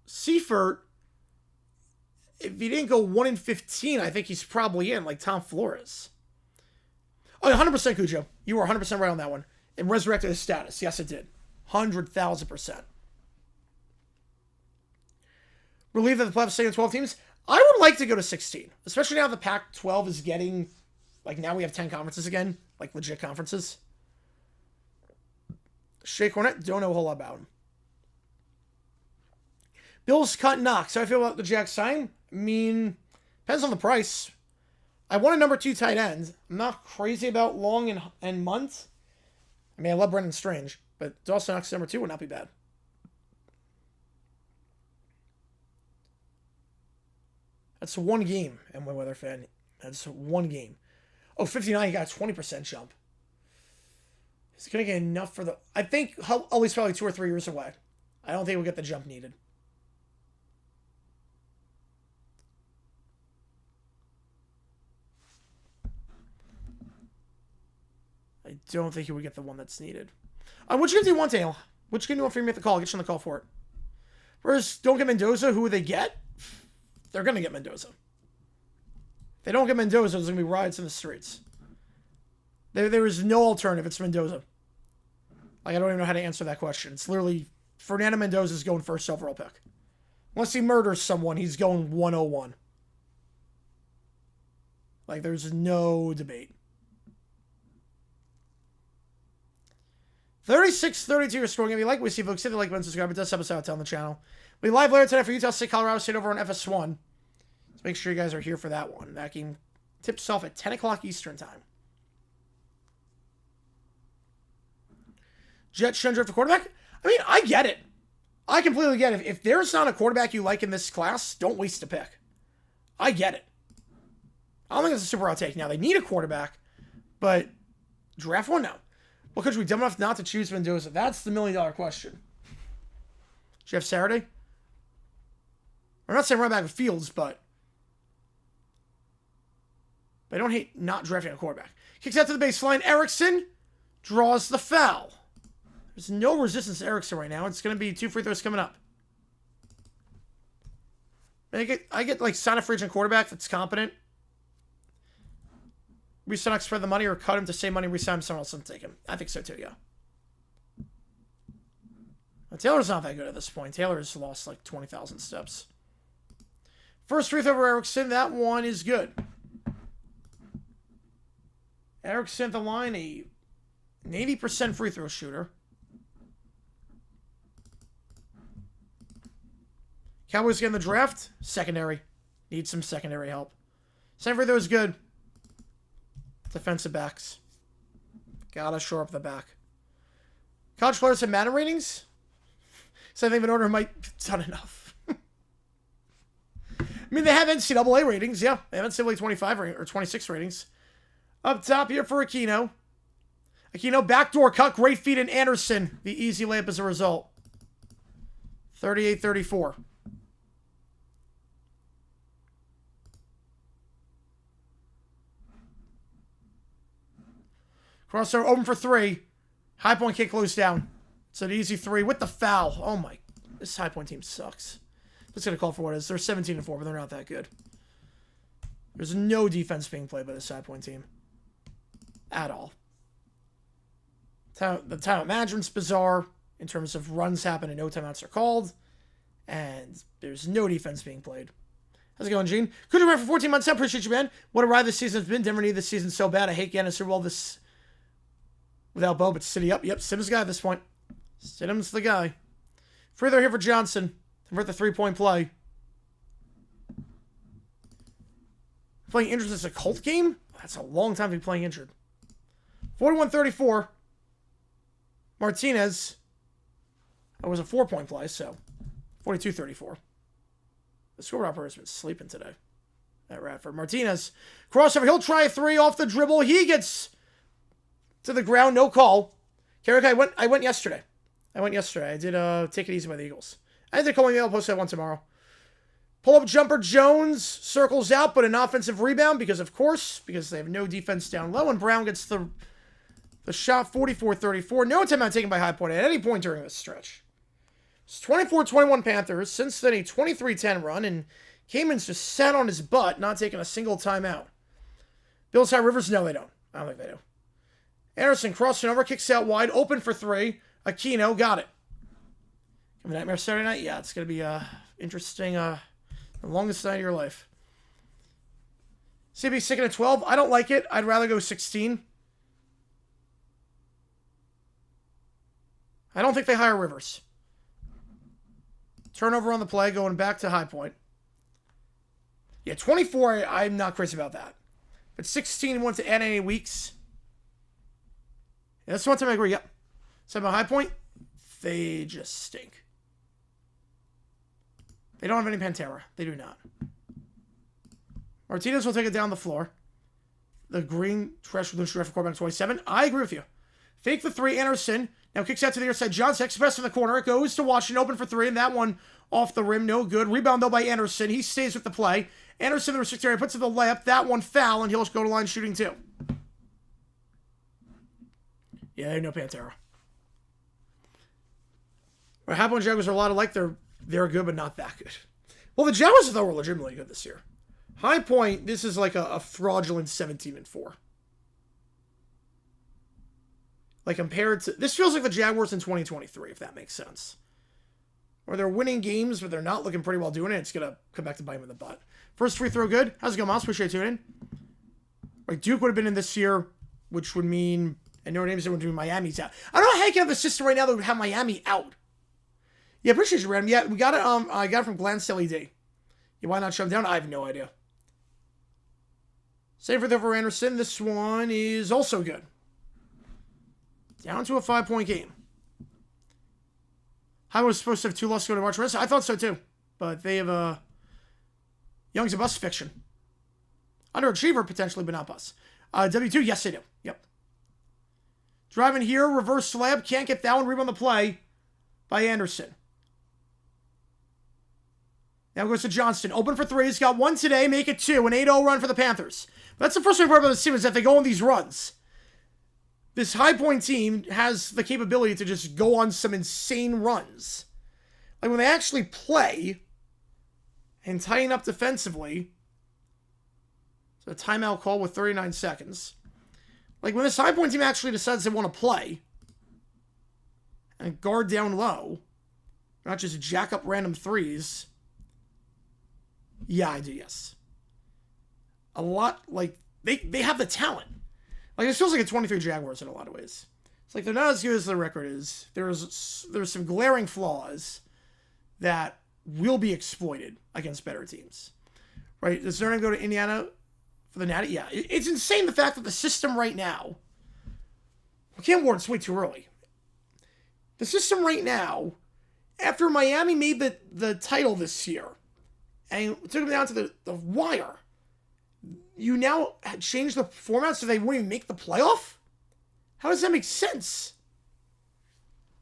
Seifert, if he didn't go 1-15, I think he's probably in, like Tom Flores. Oh, 100% Cujo. You were 100% right on that one. It resurrected his status. Yes, it did. 100,000%. Relieved that the playoffs stay in 12 teams. I would like to go to 16, especially now the Pac-12 is getting, like, now we have 10 conferences again, like legit conferences. Shea Cornett, don't know a whole lot about him. Bills cut Knox. How I feel about the Jacks sign? I mean, depends on the price. I want a number 2 tight end. I'm not crazy about Long and Munt. I mean, I love Brendan Strange, but Dawson Knox number 2 would not be bad. That's one game, and my weather fan. That's one game. Oh, 59, he got a 20% jump. Is he going to get enough for the... I think Utley's probably 2 or 3 years away. I don't think we'll get the jump needed. I don't think he would get the one that's needed. Which game do you want, Dale? Which game do you want for me to make the call? Get you on the call for it. Whereas, don't get Mendoza. Who would they get? They're going to get Mendoza. If they don't get Mendoza, there's going to be riots in the streets. There is no alternative. It's Mendoza. Like, I don't even know how to answer that question. It's literally, Fernando Mendoza's going first overall pick. Unless he murders someone, he's going 101. Like, there's no debate. 36-32 your scoring. If you like what we see, folks, hit the like button, subscribe. It does help us out on the channel. We live later today for Utah State, Colorado State over on FS1. So make sure you guys are here for that one. That game tips off at 10 o'clock Eastern time. Jet Shundra for quarterback? I mean, I get it. I completely get it. If there's not a quarterback you like in this class, don't waste a pick. I get it. I don't think it's a super hot take. Now, they need a quarterback, but draft one now. Well, could we be dumb enough not to choose Mendoza? That's the million-dollar question. Jeff Saturday? I'm not saying right back with Fields, but I don't hate not drafting a quarterback. Kicks out to the baseline. Erickson draws the foul. There's no resistance to Erickson right now. It's going to be 2 free throws coming up. I get like sign a free agent quarterback that's competent. Resign X for the money or cut him to save money, resign him, someone else and take him. I think so too, yeah. Well, Taylor's not that good at this point. Taylor has lost like 20,000 steps. First free throw over Erickson. That one is good. Erickson at the line, an 80% free throw shooter. Cowboys get in the draft. Secondary. Need some secondary help. Second free throw is good. Defensive backs. Gotta shore up the back. College players have Madden ratings? So I think an order might be done enough. I mean, they have NCAA ratings. Yeah, they have NCAA 25 or 26 ratings. Up top here for Aquino. Aquino, backdoor cut. Great feed in Anderson. The easy layup as a result. 38-34. Crossover open for 3. High Point kick loose down. It's an easy 3 with the foul. Oh my. This High Point team sucks. Just going to call for what it is. They're 17-4, but they're not that good. There's no defense being played by this High Point team. At all. The timeout management's bizarre in terms of runs happen and no timeouts are called. And there's no defense being played. How's it going, Gene? Could you run for 14 months? I appreciate you, man. What a ride this season has been. Denver needed this season so bad. I hate getting a Super Bowl this without Bo, but City up. Yep, Stidham's the guy at this point. Stidham's the guy. Free throw here for Johnson. Convert the three-point play. Playing injured since a Colt game? That's a long time to be playing injured. 41-34. Martinez. That was a 4-point play, so 42-34. The score operator has been sleeping today at Radford. Martinez. Crossover. He'll try a three off the dribble. He gets to the ground. No call. Carrick, I went yesterday. I did Take It Easy by the Eagles. I did calling the I'll post that one tomorrow. Pull-up jumper. Jones circles out, but an offensive rebound because they have no defense down low, and Brown gets the shot. 44-34. No timeout taken by High Point at any point during this stretch. It's 24-21 Panthers. Since then, a 23-10 run, and Cayman's just sat on his butt, not taking a single timeout. Bills have Rivers? No, they don't. I don't think they do. Anderson crossing over, kicks out wide, open for three. Aquino got it. Nightmare Saturday night? Yeah, it's going to be interesting. The longest night of your life. CB sticking at 12. I don't like it. I'd rather go 16. I don't think they hire Rivers. Turnover on the play, going back to High Point. Yeah, 24, I'm not crazy about that. But 16 wants to add any weeks. Yeah, that's one time I agree, yep. So about High Point, they just stink. They don't have any Pantera. They do not. Martinez will take it down the floor. The green trash with the quarterback 27. I agree with you. Fake the three, Anderson. Now kicks out to the other side. Johnson, express in the corner. It goes to Washington, open for three, and that one off the rim, no good. Rebound, though, by Anderson. He stays with the play. Anderson, the restricted area, puts in the layup. That one foul, and he'll go to line shooting, too. Yeah, no Pantera. Well, High Point Jaguars are a lot alike. They're good, but not that good. Well, the Jaguars, though, were legitimately good this year. High Point, this is like a fraudulent 17-4. Like, compared to... This feels like the Jaguars in 2023, if that makes sense. Where they're winning games, but they're not looking pretty well doing it. It's going to come back to bite them in the butt. First free throw good. How's it going, Miles? Appreciate you tuning in. Like, Duke would have been in this year, which would mean... And Notre Dame's doing Miami's out. I don't know how you can have the system right now that would have Miami out. Yeah, appreciate you, Random. Yeah, we got it. I got it from Glance LED. Yeah, why not shut them down? I have no idea. Save for the over Anderson. This one is also good. Down to a 5-point game. I was supposed to have 2 losses go to March Madness. I thought so too. But they have Young's a bust fiction. Underachiever, potentially, but not bust. W2, yes, they do. Yep. Driving here, reverse slab. Can't get that one. Rebound the play by Anderson. Now goes to Johnston. Open for 3. He's got 1 today. Make it 2. An 8-0 run for the Panthers. But that's the first thing about this team is that they go on these runs. This High Point team has the capability to just go on some insane runs. Like when they actually play and tighten up defensively. So a timeout call with 39 seconds. Like when this High Point team actually decides they want to play and guard down low, not just jack up random threes. Yeah, I do, yes. A lot, like, they have the talent. Like, it feels like a 23 Jaguars in a lot of ways. It's like they're not as good as their record is. There's some glaring flaws that will be exploited against better teams. Right? Does Notre Dame go to Indiana for the Natty? Yeah. It's insane the fact that the system right now... We can't warn, it's way too early. The system right now, after Miami made the title this year, and took them down to the wire, you now change the format so they won't even make the playoff? How does that make sense?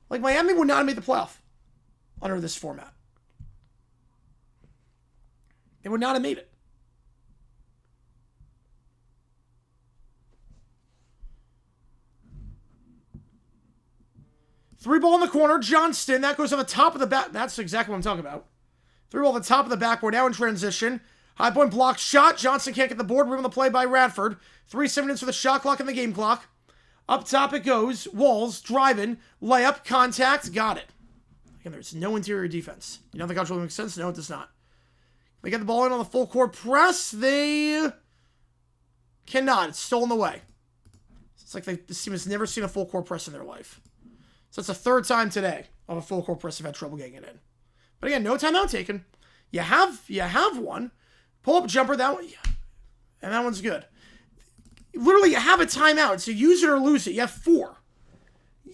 Like, Miami would not have made the playoff under this format. They would not have made it. Three ball in the corner. Johnston. That goes on the top of the back. That's exactly what I'm talking about. Three ball on the top of the backboard. Now in transition. High Point blocked shot. Johnson can't get the board. Rebound the play by Radford. 3 minutes for the shot clock and the game clock. Up top it goes. Walls. Driving. Layup. Contact. Got it. Again, there's no interior defense. You don't think Control makes sense? No, it does not. They get the ball in on the full court press. They cannot. It's stolen away. It's like this team has never seen a full court press in their life. So it's the third time today of a full court press they've had trouble getting it in. But again, no timeout taken. You have one. Pull up jumper, that one, and that one's good. Literally, you have a timeout, so use it or lose it. You have 4.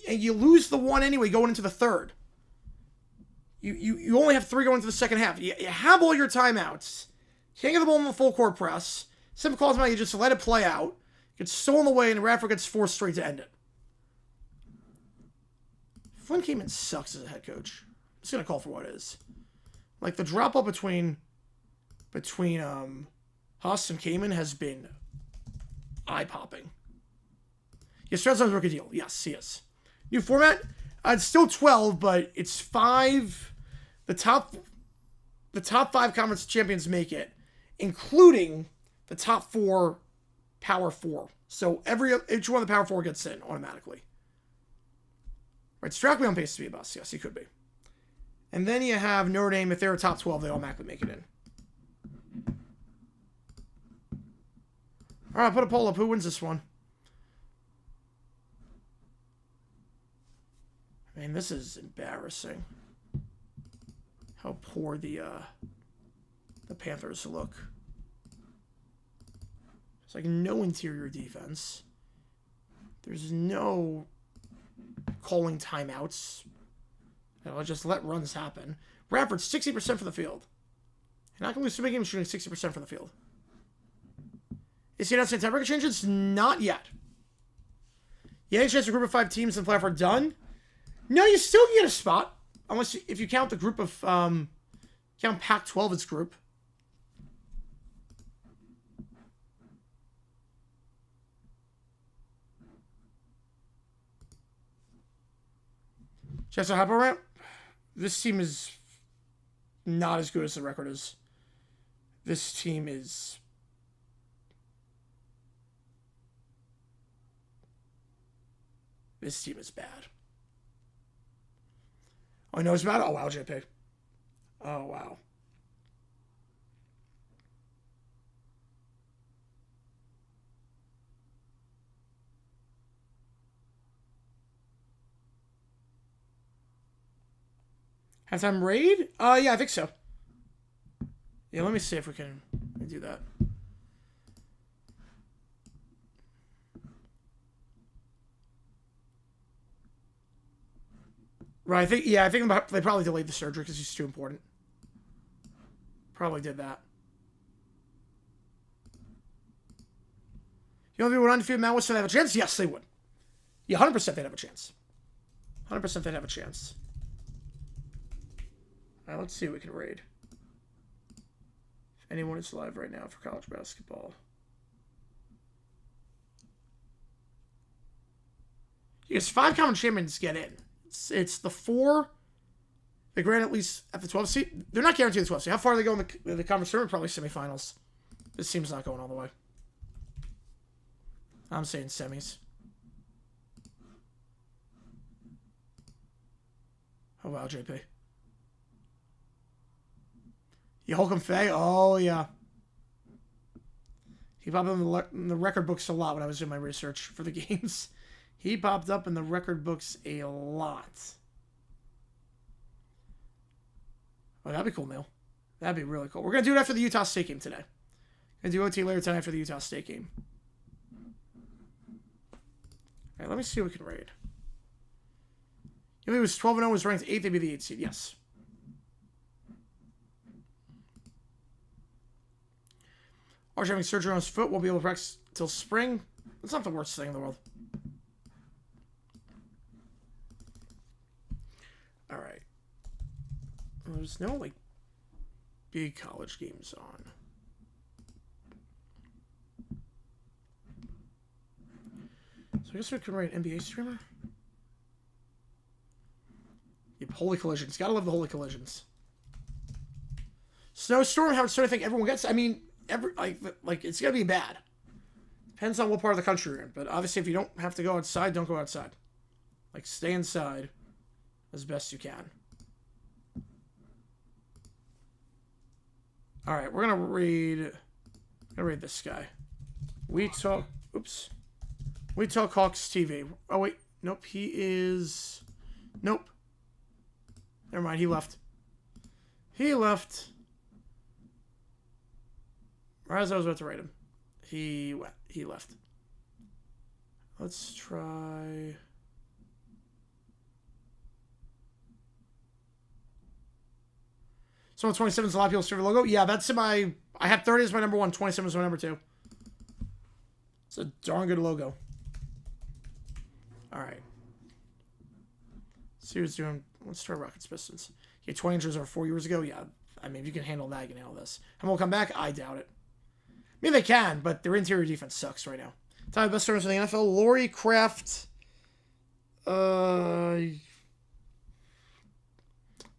And you lose the one anyway going into the third. You only have 3 going into the second half. You have all your timeouts. Can't get the ball in the full court press. Simple calls out, you just let it play out. Gets stolen away, and Radford gets forced straight to end it. Flynn Kamen sucks as a head coach. I'm just going to call for what it is. Like, the drop-off between Haas and Kamen has been eye-popping. Yes, Strad's rookie deal. Yes, he is. New format? It's still 12, but it's 5. The top 5 conference champions make it, including the top 4 Power 4. So each one of the Power 4 gets in automatically. Right, Stroud on pace to be a bust. Yes, he could be. And then you have Notre Dame. If they're a top 12, they automatically make it in. All right, put a poll up. Who wins this one? I mean, this is embarrassing. How poor the Panthers look. It's like no interior defense. There's no calling timeouts. I'll just let runs happen. Radford, 60% from the field. You're not going to lose too many games shooting 60% from the field. Is he not saying tiebreaker changes? Not yet. You have a chance to group of 5 teams and playoff are done? No, you still get a spot. If you count the group of, count Pac-12 as group. Chester Hyper Ramp. This team is not as good as the record is. This team is... This team is bad. Oh, he knows about it? Oh, wow, JP. Oh, wow. Halftime raid? Yeah, I think so. Yeah, let me see if we can do that. Right, I think they probably delayed the surgery because he's too important. Probably did that. You know if you would undefeated Mount Western have a chance? Yes, they would. Yeah, 100% they'd have a chance. 100% they'd have a chance. Alright, let's see what we can raid. If anyone is live right now for college basketball. Because 5 common champions get in. It's the 4. They grant at least at the 12th seed. They're not guaranteed the 12th seed. How far are they going in the conference tournament? Probably semifinals. This team's not going all the way. I'm saying semis. Oh, wow, JP. You Holcomb Faye? Oh, yeah. He popped up in the record books a lot when I was doing my research for the games. He popped up in the record books a lot. Oh, that'd be cool, Neil. That'd be really cool. We're going to do it after the Utah State game today. Going to do OT later tonight after the Utah State game. All right, let me see what we can raid. If it was 12-0, was ranked 8th, they'd be the 8th seed. Yes. Arch having surgery on his foot, won't be able to practice until spring. That's not the worst thing in the world. All right. Well, there's no, like, big college games on. So I guess we can write an NBA streamer. Yep, Holy Collisions. Gotta love the Holy Collisions. Snowstorm, how much do I think everyone gets? I mean, like it's gonna be bad. Depends on what part of the country you're in. But obviously, if you don't have to go outside, don't go outside. Like, stay inside as best you can. All right, we're gonna read this guy. We talk. Oops. We talk Hawks TV. Oh wait, nope. He is. Nope. Never mind. He left. He left. Right as I was about to write him, he went. He left. Let's try. So 27 is a lot of people's favorite logo. Yeah, that's my. I have 30 as my number 1. 27 is my number 2. It's a darn good logo. All right. See who's doing. Let's try Rockets Pistons. Yeah, 20 inches over 4 years ago. Yeah, I mean, if you can handle that, you can handle this. And we'll come back. I doubt it. I mean, they can, but their interior defense sucks right now. Top of the best stars in the NFL. Laurie Kraft. Those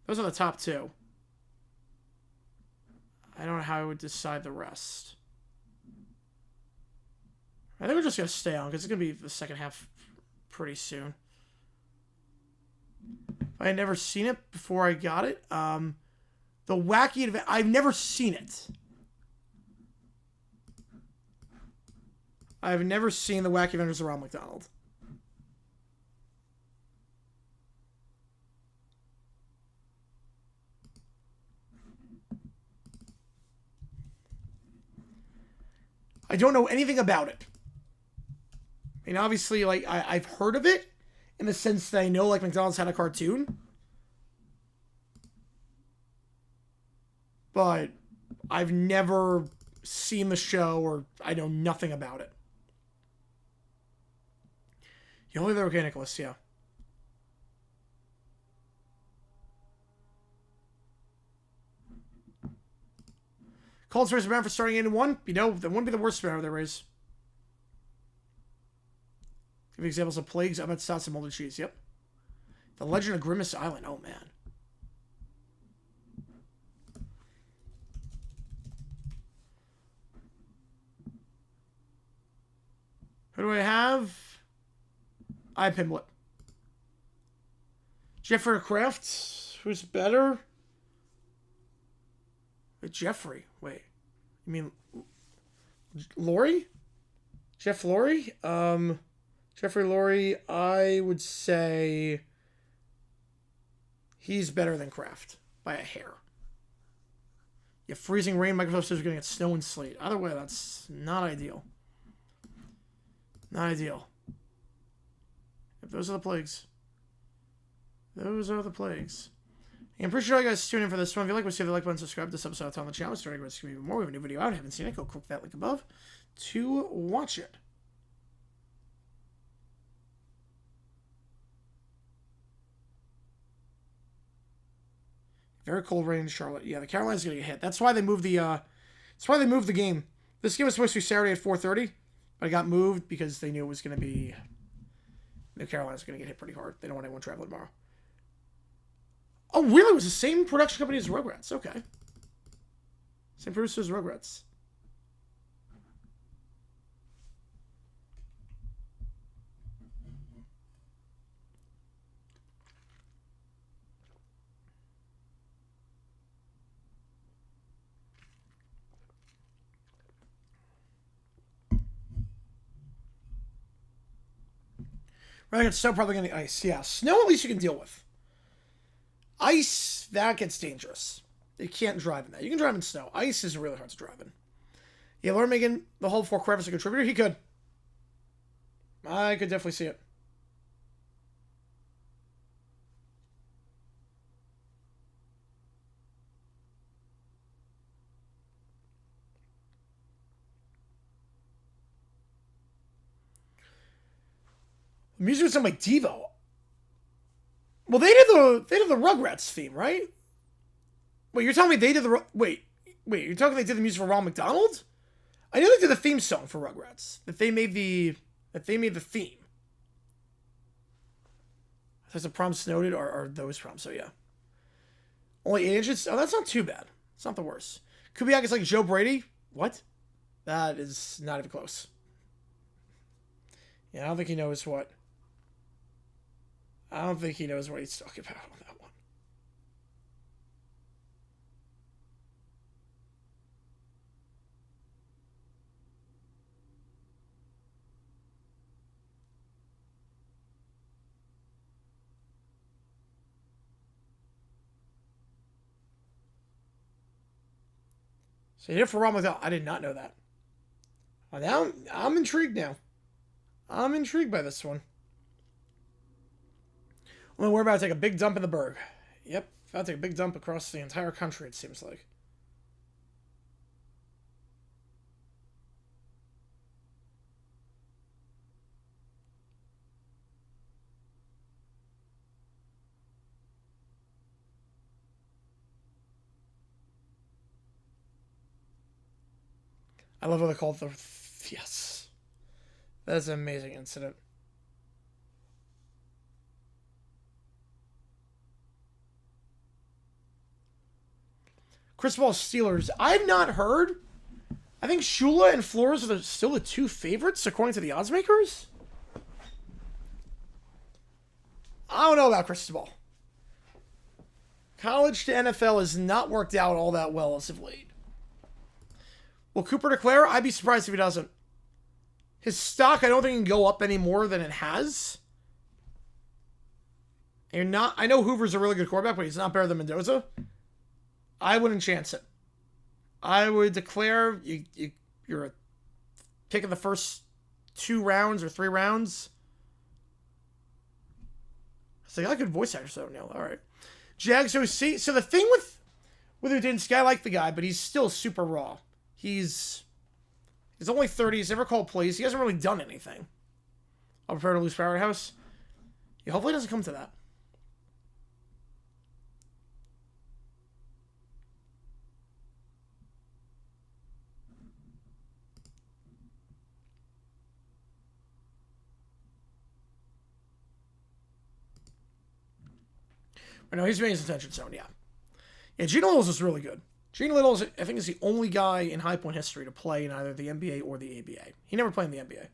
are the top 2. I don't know how I would decide the rest. I think we're just going to stay on because it's going to be the second half pretty soon. I had never seen it before I got it. The Wacky Adventure. I've never seen it. I've never seen the Wacky Adventures of Ronald McDonald. I don't know anything about it. I mean, obviously, like, I've heard of it in the sense that I know, like, McDonald's had a cartoon. But I've never seen the show or I know nothing about it. You only there, okay, Nicholas, yeah. Colts raise a ban for starting 8-1. You know, that wouldn't be the worst banner they raise. Give examples of plagues. I bet stats and molded cheese. Yep. The Legend of Grimace Island. Oh, man. Who do I have? I have Pimlet. Jeffrey Kraft. Who's better? Wait, Jeffrey. Wait. You mean Laurie? Jeff Laurie? Jeffrey Laurie, I would say he's better than Kraft by a hair. Yeah, freezing rain, Microsoft says we're going to get snow and sleet. Either way, that's not ideal. Not ideal. If those are the plagues. Those are the plagues. I appreciate all you guys tuning in for this one. If you like what you see, the like button, subscribe to this episode on the channel. Starting with even more. We have a new video out. Haven't seen it? Go click that link above to watch it. Very cold rain in Charlotte. Yeah, the Carolinas gonna get hit. That's why they moved the. That's why they moved the game. This game was supposed to be Saturday at 4:30, but it got moved because they knew it was gonna be. The Carolinas gonna get hit pretty hard. They don't want anyone traveling tomorrow. Oh, really? It was the same production company as Rugrats. Okay. Same producer as Rugrats. Right, it's snow, probably going to ice. Yeah, snow at least you can deal with. Ice, that gets dangerous. You can't drive in that. You can drive in snow. Ice is really hard to drive in. Yeah, Lord Megan, the whole for Kraft as a contributor, he could. I could definitely see it. The music was something like Devo. Well, they did the Rugrats theme, right? Wait, you're telling me they did the wait, you're talking they did the music for Ronald McDonald? I know they did the theme song for Rugrats. That they made the theme. There's a prom snowed or those proms, so yeah. Only 8 inches? Oh, that's not too bad. It's not the worst. Kubiak is like Joe Brady? What? That is not even close. Yeah, I don't think he knows what. I don't think he knows what he's talking about on that one. So here for Ron McDowell. I did not know that. Well, now I'm intrigued now. I'm intrigued by this one. Well, we're about to take a big dump in the Berg. Yep, about to take a big dump across the entire country, it seems like. I love what they call it the... Yes. That's an amazing incident. Cristobal Steelers. I've not heard. I think Shula and Flores are still the two favorites, according to the odds makers. I don't know about Cristobal. College to NFL has not worked out all that well as of late. Will Cooper declare? I'd be surprised if he doesn't. His stock, I don't think, can go up any more than it has. You're not. I know Hoover's a really good quarterback, but he's not better than Mendoza. I wouldn't chance it. I would declare you're a pick in the first 2 rounds or 3 rounds. It's like I could voice actor, so no. All right. Jags OC. So the thing with Udinski, I like the guy, but he's still super raw. He's only 30. He's never called plays. He hasn't really done anything. I'll prepare to lose Powerhouse. Yeah, hopefully it doesn't come to that. I know he's made his attention zone, yeah. Yeah, Gene Littles is really good. Gene Littles, I think, is the only guy in High Point history to play in either the NBA or the ABA. He never played in the NBA.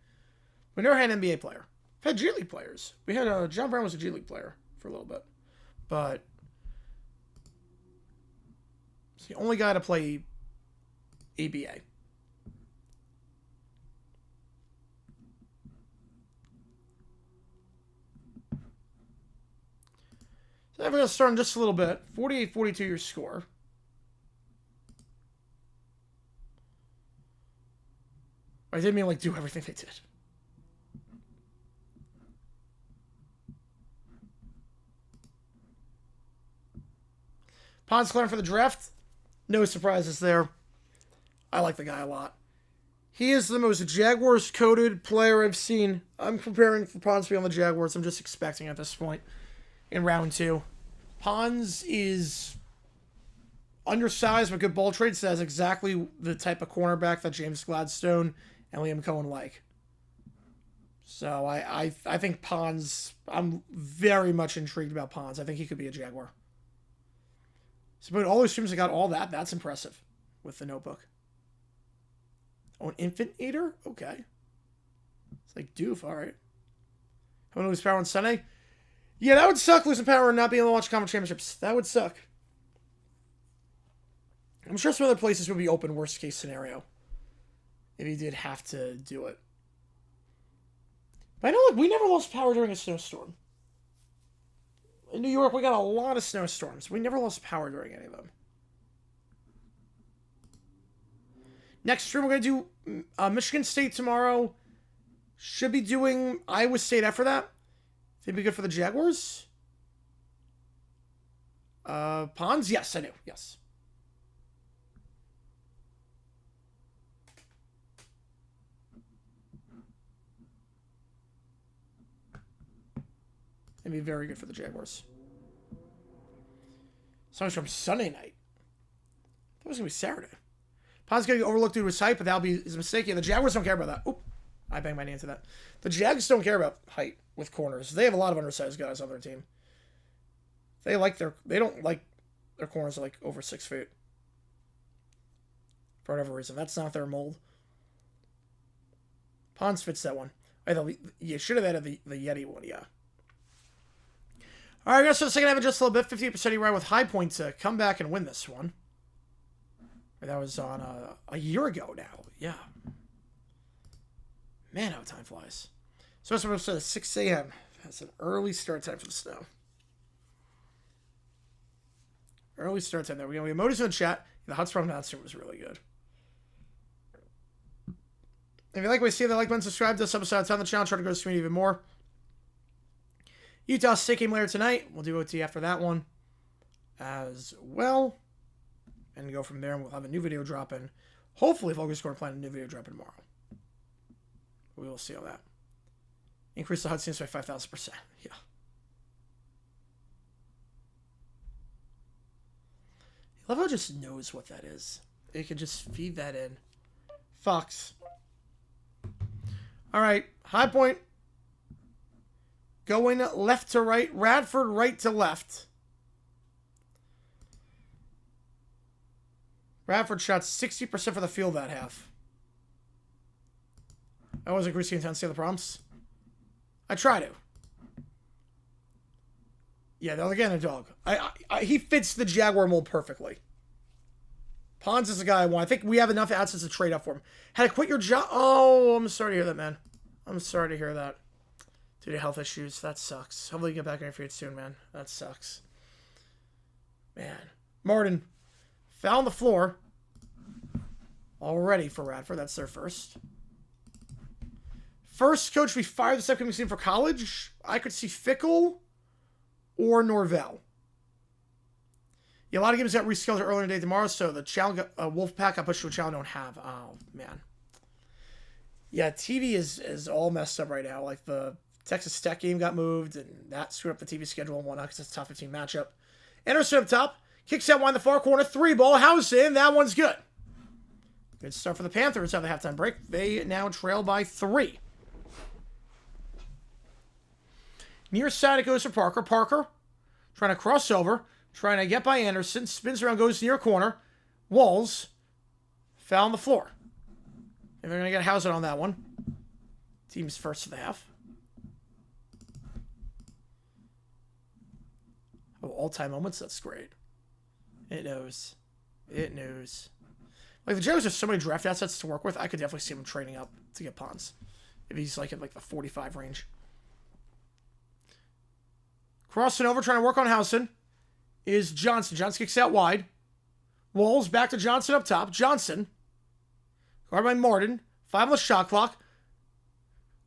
We never had an NBA player. We've had G League players. We had John Brown was a G League player for a little bit. But he's the only guy to play ABA. So we're going to start in just a little bit. 48-42 your score. I didn't mean like do everything they did. Ponce clearing for the draft. No surprises there. I like the guy a lot. He is the most Jaguars-coded player I've seen. I'm preparing for Ponce to be on the Jaguars. I'm just expecting at this point. In round 2. Pons is undersized but good ball trade. Says exactly the type of cornerback that James Gladstone and Liam Cohen like. So I think Pons, I'm very much intrigued about Pons. I think he could be a Jaguar. So but all those streams that got all that, that's impressive with the notebook. Oh, an infant eater? Okay. It's like doof, alright. How to lose power on Sunday? Yeah, that would suck, losing power and not being able to watch conference championships. That would suck. I'm sure some other places would be open, worst case scenario. If you did have to do it. But I know, like, we never lost power during a snowstorm. In New York, we got a lot of snowstorms. We never lost power during any of them. Next stream, we're going to do Michigan State tomorrow. Should be doing Iowa State after that. Think be good for the Jaguars? Pons? Yes, I do. Yes. It'd be very good for the Jaguars. Songs from Sunday night. That was going to be Saturday. Pons going to get overlooked due to his height, but that'll be his mistake. Yeah, the Jaguars don't care about that. Oop. I banged my knee into that. The Jags don't care about height with corners. They have a lot of undersized guys on their team. They don't like their corners are like over 6 feet. For whatever reason. That's not their mold. Pons fits that one. You should have added the Yeti one, yeah. Alright, guys, so the second half in just a little bit. 58% ride with High Point to come back and win this one. That was on a year ago now. Yeah. Man, how time flies. So it's supposed to 6 a.m. That's an early start time for the snow. Early start time there. We're going to be emojis in the chat. The Hot Sprung announcement was really good. If you like what you see, the like button, subscribe to this episode. On the channel, try to grow the community even more. Utah State game later tonight. We'll do OT after that one as well. And go from there, and we'll have a new video dropping. Hopefully, Focus Score plan a new video dropping tomorrow. We will see all that. Increase the HUD scenes by 5,000%. Yeah. I love how it just knows what that is. It can just feed that in. Fox. All right. High point. Going left to right. Radford right to left. Radford shot 60% for the field that half. I wasn't greasy intensity of the prompts. I try to. Yeah, they're again a dog. He fits the Jaguar mold perfectly. Pons is the guy I want. I think we have enough assets to trade up for him. Had to quit your job. Oh, I'm sorry to hear that, man. I'm sorry to hear that. Due to health issues. That sucks. Hopefully you get back on your feet soon, man. That sucks. Man. Martin. Foul on the floor. Already for Radford. That's their first. First coach we fired this upcoming season for college. I could see Fickle or Norvell. Yeah, a lot of games got rescheduled earlier in the day tomorrow, so the challenge, Wolfpack got pushed to a challenge don't have. Oh, man. Yeah, TV is all messed up right now. Like, the Texas Tech game got moved, and that screwed up the TV schedule and whatnot because it's a top 15 matchup. Anderson up top. Kicks out wide in the far corner. 3-ball. House in. That one's good. Good start for the Panthers at the halftime break. They now trail by 3. Near side it goes for Parker. Parker trying to cross over. Trying to get by Anderson. Spins around, goes near corner. Walls. Foul on the floor. And they're going to get Hauser on that one. Team's first for the half. Oh, all-time moments? That's great. It knows. It knows. Like, the Jaguars have so many draft assets to work with. I could definitely see him trading up to get Pons. If he's, like, at, like, the 45 range. Crossing over, trying to work on Housen, is Johnson. Johnson kicks out wide. Walls back to Johnson up top. Johnson. Guarded by Martin. 5 on the shot clock.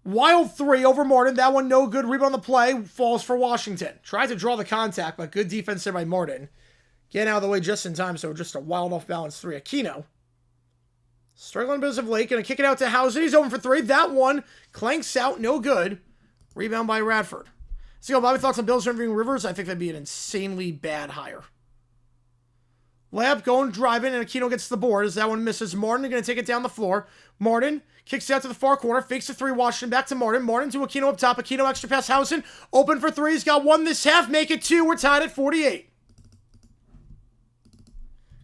Wild 3 over Martin. That one no good. Rebound on the play. Falls for Washington. Tried to draw the contact, but good defense there by Martin. Getting out of the way just in time, so just a wild off-balance 3. Aquino. Struggling because of Lake. Going to kick it out to Hausen. He's open for 3. That one clanks out. No good. Rebound by Radford. So, Bobby, thoughts on Bills interviewing Rivers? I think that'd be an insanely bad hire. Layup going, driving, and Aquino gets the board as that one misses. Martin going to take it down the floor. Martin kicks it out to the far corner, fakes the 3, Washington back to Martin. Martin to Aquino up top. Aquino extra pass Housen. Open for 3. He's got 1 this half. Make it 2. We're tied at 48.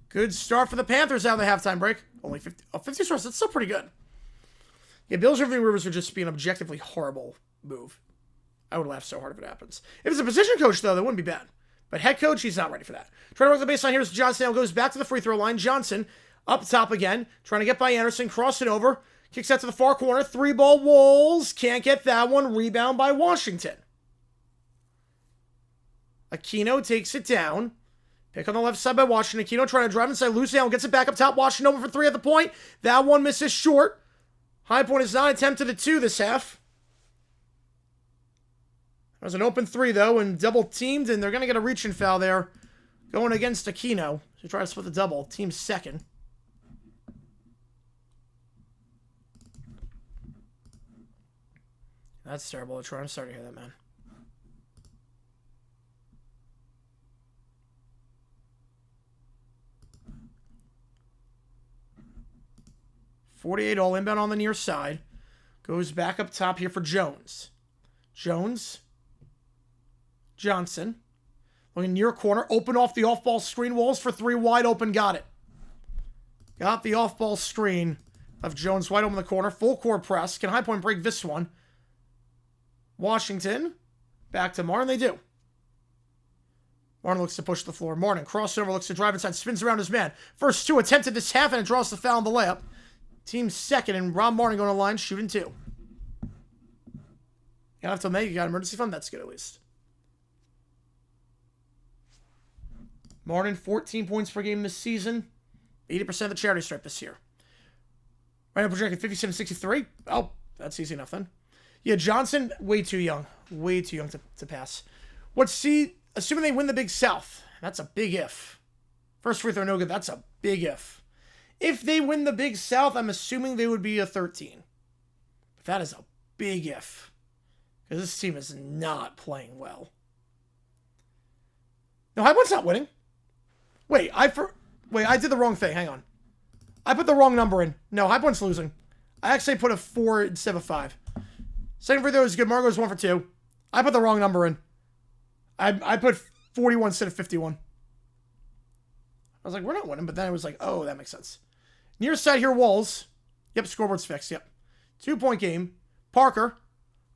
Good start for the Panthers out of the halftime break. Only 50 starts. That's still pretty good. Yeah, Bills interviewing Rivers would just be an objectively horrible move. I would laugh so hard if it happens. If it's a position coach, though, that wouldn't be bad. But head coach, he's not ready for that. Trying to work the baseline here is Johnson. Now goes back to the free throw line. Johnson up top again. Trying to get by Anderson. Cross it over. Kicks out to the far corner. 3-ball Wolves. Can't get that one. Rebound by Washington. Aquino takes it down. Pick on the left side by Washington. Aquino trying to drive inside. Loose down. Gets it back up top. Washington over for 3 at the point. That one misses short. High point is not attempted at 2 this half. That was an open 3, though, and double teamed, and they're going to get a reach and foul there going against Aquino to try to split the double. Team's second. That's terrible, Troy. I'm sorry to hear that, man. .48 all inbound on the near side. Goes back up top here for Jones. Jones. Johnson. Looking near corner. Open off the off-ball screen. Walls for 3. Wide open. Got it. Got the off-ball screen of Jones wide open in the corner. Full court press. Can High Point break this one? Washington. Back to Martin. They do. Martin looks to push the floor. Martin crossover. Looks to drive inside. Spins around his man. First 2 attempted this half, and it draws the foul on the layup. Team's second, and Rob Martin going to line, shooting 2. You don't have to make. You got emergency fund. That's good at least. Martin, 14 points per game this season. 80% of the charity stripe this year. Right now projected 57-63. Oh, that's easy enough then. Yeah, Johnson, way too young. Way too young to pass. What's C? Assuming they win the Big South. That's a big if. First free throw, no good. That's a big if. If they win the Big South, I'm assuming they would be a 13. But that is a big if. Because this team is not playing well. No, High Point's not winning. Wait, I did the wrong thing. Hang on. I put the wrong number in. No, High Point's losing. I actually put a 4 instead of a 5. Second free throw is good. Margo's 1 for 2. I put the wrong number in. I put 41 instead of 51. I was like, we're not winning, but then I was like, oh, that makes sense. Near side here, Walls. Yep, scoreboard's fixed. Yep. 2-point game. Parker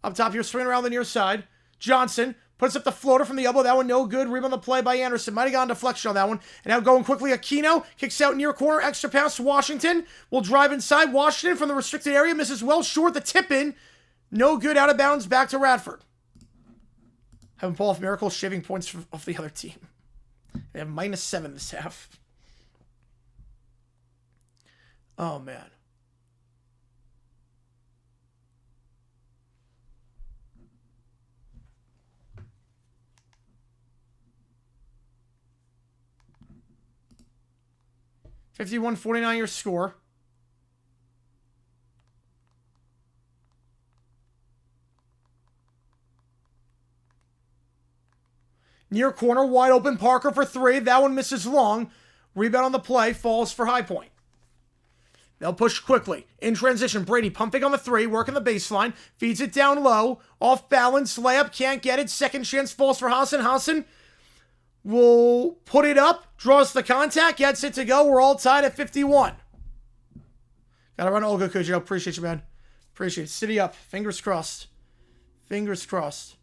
up top here, swinging around the near side. Johnson puts up the floater from the elbow. That one no good. Rebound the play by Anderson. Might have gone deflection on that one. And now going quickly, Aquino kicks out near corner. Extra pass to Washington. Will drive inside. Washington from the restricted area. Misses well short. The tip in. No good. Out of bounds. Back to Radford. Having pull off miracle, shaving points off the other team. They have -7 this half. Oh, man. $51-49 your score. Near corner, wide open, Parker for 3. That one misses long. Rebound on the play, falls for High Point. They'll push quickly. In transition, Brady pumping on the 3, working the baseline, feeds it down low, off balance, layup, can't get it. Second chance falls for Hassan. Hassan will put it up, draws the contact, gets it to go. We're all tied at 51. Gotta run Olga Cujo. Appreciate you, man. Appreciate it. City up. Fingers crossed. Fingers crossed.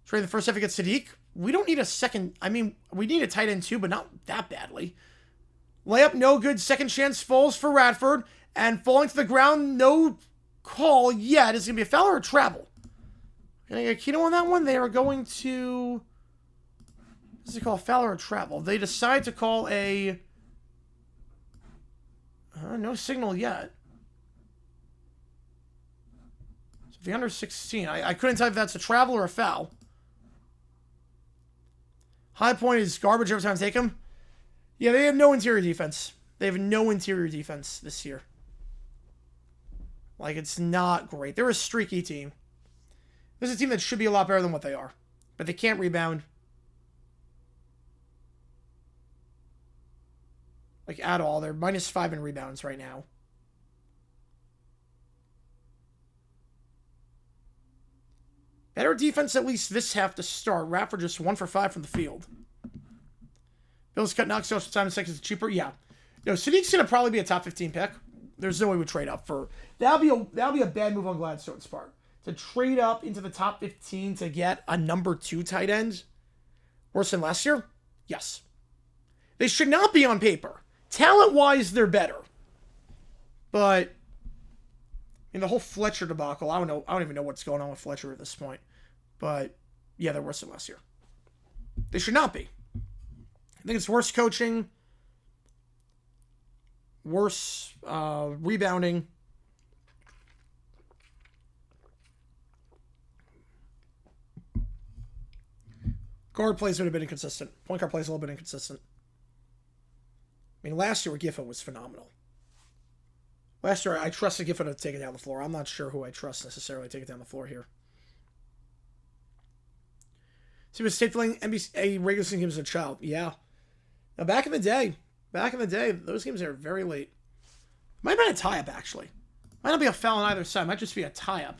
Trade the first half against Sadiq. We don't need a second. I mean, we need a tight end too, but not that badly. Layup, no good. Second chance falls for Radford. And falling to the ground, no call yet. Is it going to be a foul or a travel? Going to get Keno on that one? They are going to... What does it call? A foul or a travel? They decide to call a... no signal yet. So the under 16. I couldn't tell if that's a travel or a foul. High Point is garbage every time I take him. Yeah, they have no interior defense. They have no interior defense this year. Like, it's not great. They're a streaky team. This is a team that should be a lot better than what they are. But they can't rebound. Like, at all. They're -5 in rebounds right now. Better defense at least this half to start. Radford just 1 for 5 from the field. Bills cut knocks off time in seconds cheaper. Yeah. No, Sadiq's going to probably be a top 15 pick. There's no way we trade up for... That'll be a bad move on Gladstone's part. To trade up into the top 15 to get a number 2 tight end. Worse than last year? Yes. They should not be on paper. Talent-wise, they're better. But... I mean, the whole Fletcher debacle, I don't even know what's going on with Fletcher at this point. But, yeah, they're worse than last year. They should not be. I think it's worse coaching, worse rebounding. Guard plays would have been inconsistent. Point guard plays a little bit inconsistent. I mean, last year with Giffen was phenomenal. Last year, I trusted Giffen to take it down the floor. I'm not sure who I trust necessarily to take it down the floor here. So he was stapling NBA regular season games as a child. Yeah. Now, back in the day, those games are very late. Might have been a tie-up, actually. Might not be a foul on either side. Might just be a tie-up.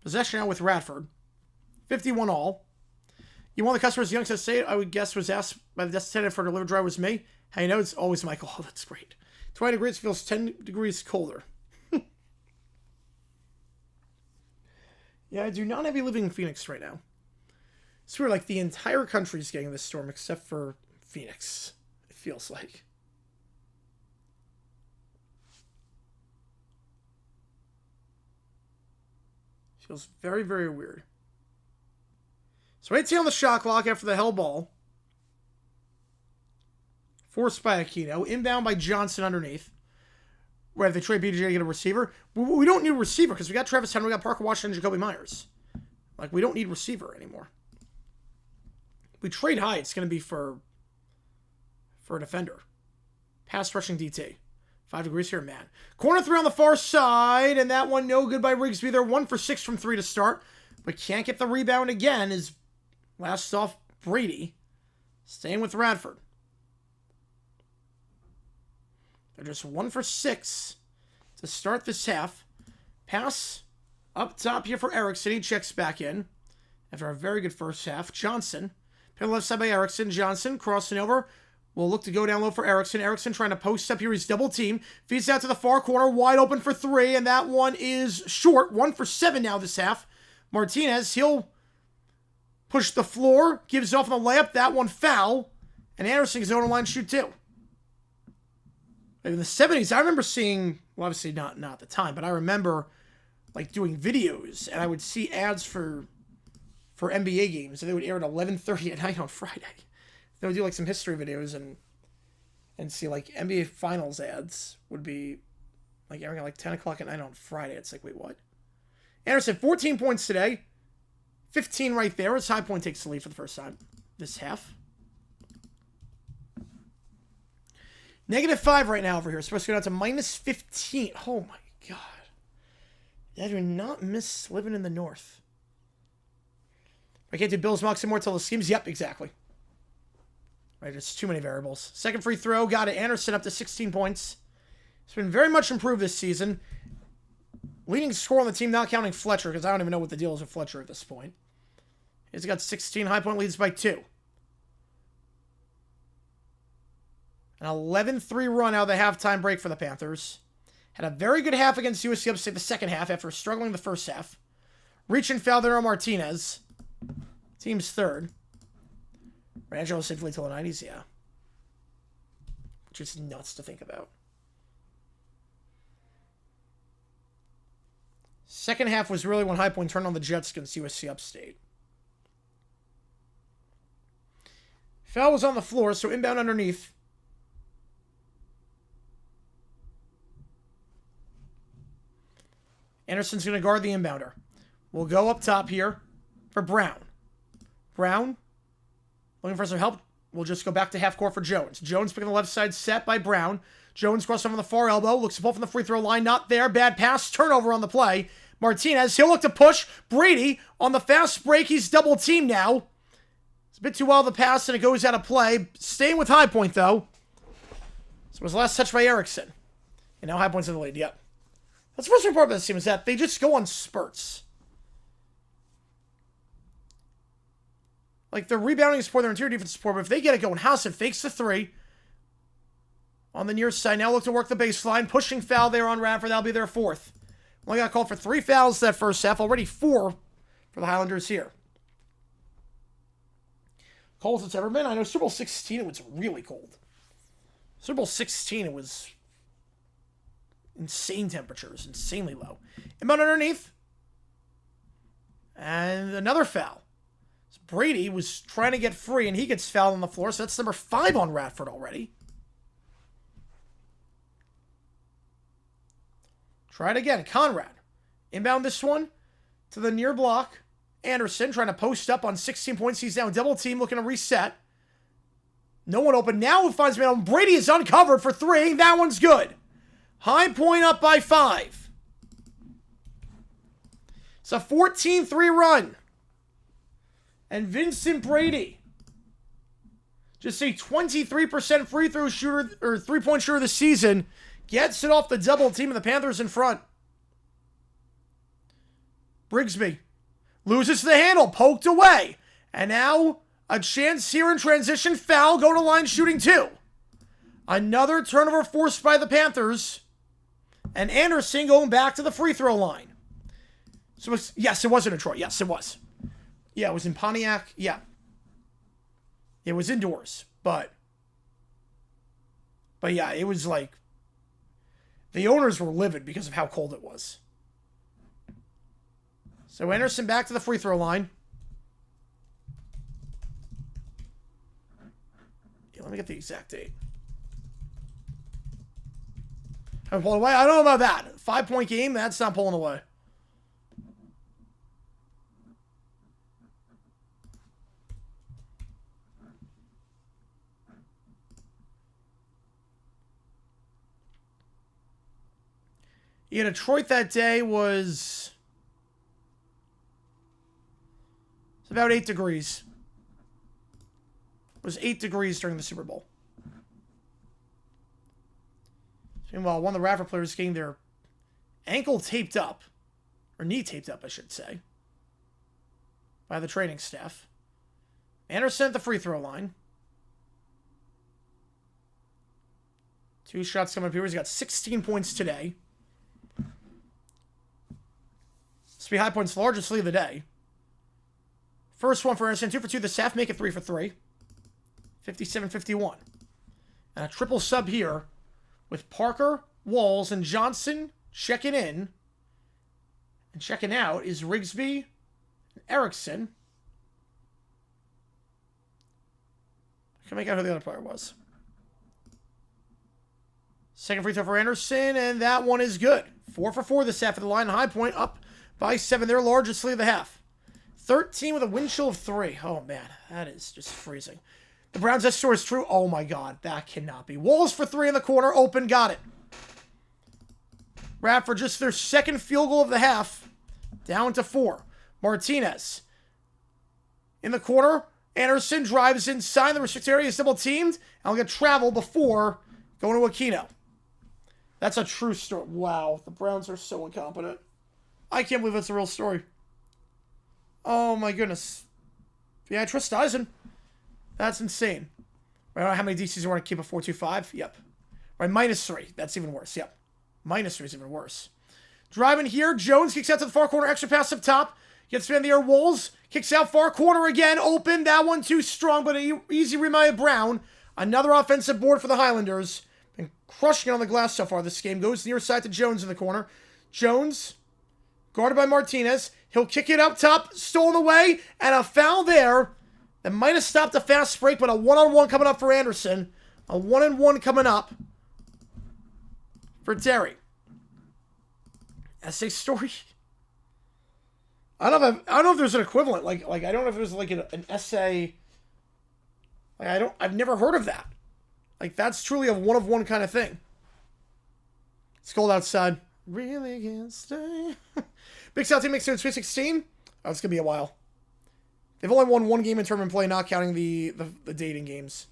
Possession now with Radford. 51 all. You want the customer's young to say it, I would guess was asked by the desk attendant for a delivery driver was me. How you know it's always Michael. Oh, that's great. 20 degrees feels 10 degrees colder. Yeah, I do not have you living in Phoenix right now. It's weird, like the entire country is getting this storm except for Phoenix, it feels like. Feels very, very weird. So 18 on the shot clock after the hell ball. Forced by Aquino. Inbound by Johnson underneath. Where if they trade BJ to get a receiver, we don't need a receiver because we got Travis Henry, we got Parker Washington, Jacoby Myers. Like, we don't need receiver anymore. We trade high, it's going to be for a defender. Pass rushing DT. 5 degrees here, man. Corner 3 on the far side, and that one no good by Rigsby. They're 1 for 6 from 3 to start, but can't get the rebound again as last off Brady. Staying with Radford. They're just 1 for 6 to start this half. Pass up top here for Erickson. He checks back in after a very good first half. Johnson. Pick on the left side by Erickson. Johnson crossing over. Will look to go down low for Erickson. Erickson trying to post up here. He's double team. Feeds out to the far corner. Wide open for 3. And that one is short. 1 for 7 now this half. Martinez. He'll push the floor. Gives off on the layup. That one foul. And Anderson is on the line to shoot 2. In the 70s, I remember seeing, well, obviously not at the time, but I remember like doing videos and I would see ads for NBA games and they would air at 11:30 at night on Friday. They would do like some history videos and see like NBA Finals ads would be like airing at like 10 o'clock at night on Friday. It's like, wait, what? Anderson, 14 points today. 15 right there as High Point takes the lead for the first time this half. -5 right now over here. It's supposed to go down to -15. Oh my God. I do not miss living in the north. I can't do Bills, Moxie, more till the schemes. Yep, exactly. Right, it's too many variables. Second free throw, got it. Anderson up to 16 points. It's been very much improved this season. Leading scorer on the team, not counting Fletcher, because I don't even know what the deal is with Fletcher at this point. He's got 16. High Point leads by 2. An 11-3 run out of the halftime break for the Panthers. Had a very good half against USC Upstate the second half after struggling the first half. Reach and foul there on Martinez. Team's third. Rangel safely till the 90s, yeah. Which is nuts to think about. Second half was really when High Point turned on the Jets against USC Upstate. Foul was on the floor, so inbound underneath. Anderson's going to guard the inbounder. We'll go up top here for Brown. Brown, looking for some help. We'll just go back to half court for Jones. Jones picking the left side set by Brown. Jones crossing over the far elbow. Looks to pull from the free throw line. Not there. Bad pass. Turnover on the play. Martinez, he'll look to push. Brady on the fast break. He's double teamed now. It's a bit too wild the pass and it goes out of play. Staying with High Point though. So it was the last touch by Erickson. And now High Point's in the lead. Yep. That's the first part about this team is that they just go on spurts. Like, their rebounding is poor, their interior defense is poor, but if they get it going, Housen fakes the 3. On the near side, now look to work the baseline. Pushing foul there on Radford, that'll be their 4th. Only got called for 3 fouls that first half, already 4 for the Highlanders here. Cold as it's ever been. I know Super Bowl 16, it was really cold. Super Bowl 16, it was insane temperatures, insanely low. Inbound underneath. And another foul. So Brady was trying to get free, and he gets fouled on the floor, so that's number 5 on Radford already. Try it again. Conrad. Inbound this one to the near block. Anderson trying to post up on 16 points. He's down double team, looking to reset. No one open. Now he finds man. Brady is uncovered for 3. That one's good. High Point up by 5. It's a 14-3 run. And Vincent Brady, just a 23% free throw shooter, or 3-point shooter this season, gets it off the double team and the Panthers in front. Brigsby loses the handle, poked away. And now a chance here in transition. Foul, go to line shooting 2. Another turnover forced by the Panthers. And Anderson going back to the free throw line. So, yes, it was in Detroit. Yes, it was. Yeah, it was in Pontiac. Yeah. It was indoors. But yeah, it was like, the owners were livid because of how cold it was. So Anderson back to the free throw line. Yeah, let me get the exact date. I'm pulling away. I don't know about that. 5-point game, that's not pulling away. Yeah, Detroit that day was about 8 degrees. It was 8 degrees during the Super Bowl. Meanwhile, one of the Radford players getting their ankle taped up, or knee taped up, I should say, by the training staff. Anderson at the free throw line. 2 shots coming up here. He's got 16 points today. This will be High Point's largest lead of the day. First one for Anderson. 2 for 2. The staff make it 3 for 3. 57-51. And a triple sub here with Parker, Walls, and Johnson checking in. And checking out is Rigsby and Erickson. I can make out who the other player was. Second free throw for Anderson, and that one is good. 4 for 4 this half at the line. High Point up by 7. Their largest lead of the half. 13 with a wind chill of 3. Oh, man. That is just freezing. The Browns' S score is true. Oh, my God. That cannot be. Walls for 3 in the corner. Open. Got it. Radford just their second field goal of the half. Down to 4. Martinez. In the corner. Anderson drives inside the restricted area. Is double teamed. And will get travel before going to Aquino. That's a true story. Wow. The Browns are so incompetent. I can't believe that's a real story. Oh, my goodness. Yeah, I trust Eisen. That's insane. Right, how many DCs you want to keep a 4-2-5? Yep. Right, -3. That's even worse. Yep. -3 is even worse. Driving here. Jones kicks out to the far corner. Extra pass up top. Gets in the air. Wolves. Kicks out far corner again. Open. That one too strong, but an easy remind of Brown. Another offensive board for the Highlanders. Been crushing it on the glass so far this game. Goes near side to Jones in the corner. Jones. Guarded by Martinez. He'll kick it up top. Stolen away. And a foul there. That might have stopped a fast break, but a one-on-one coming up for Anderson. A 1-and-1 coming up for Terry. Essay story. I don't know if there's an equivalent. Like I don't know if there's like an essay. Like I've never heard of that. Like that's truly a one-of-one kind of thing. It's cold outside. Really can't stay. Big South team makes it in Sweet 16. Oh, it's gonna be a while. They've only won 1 game in tournament play, not counting the dating games.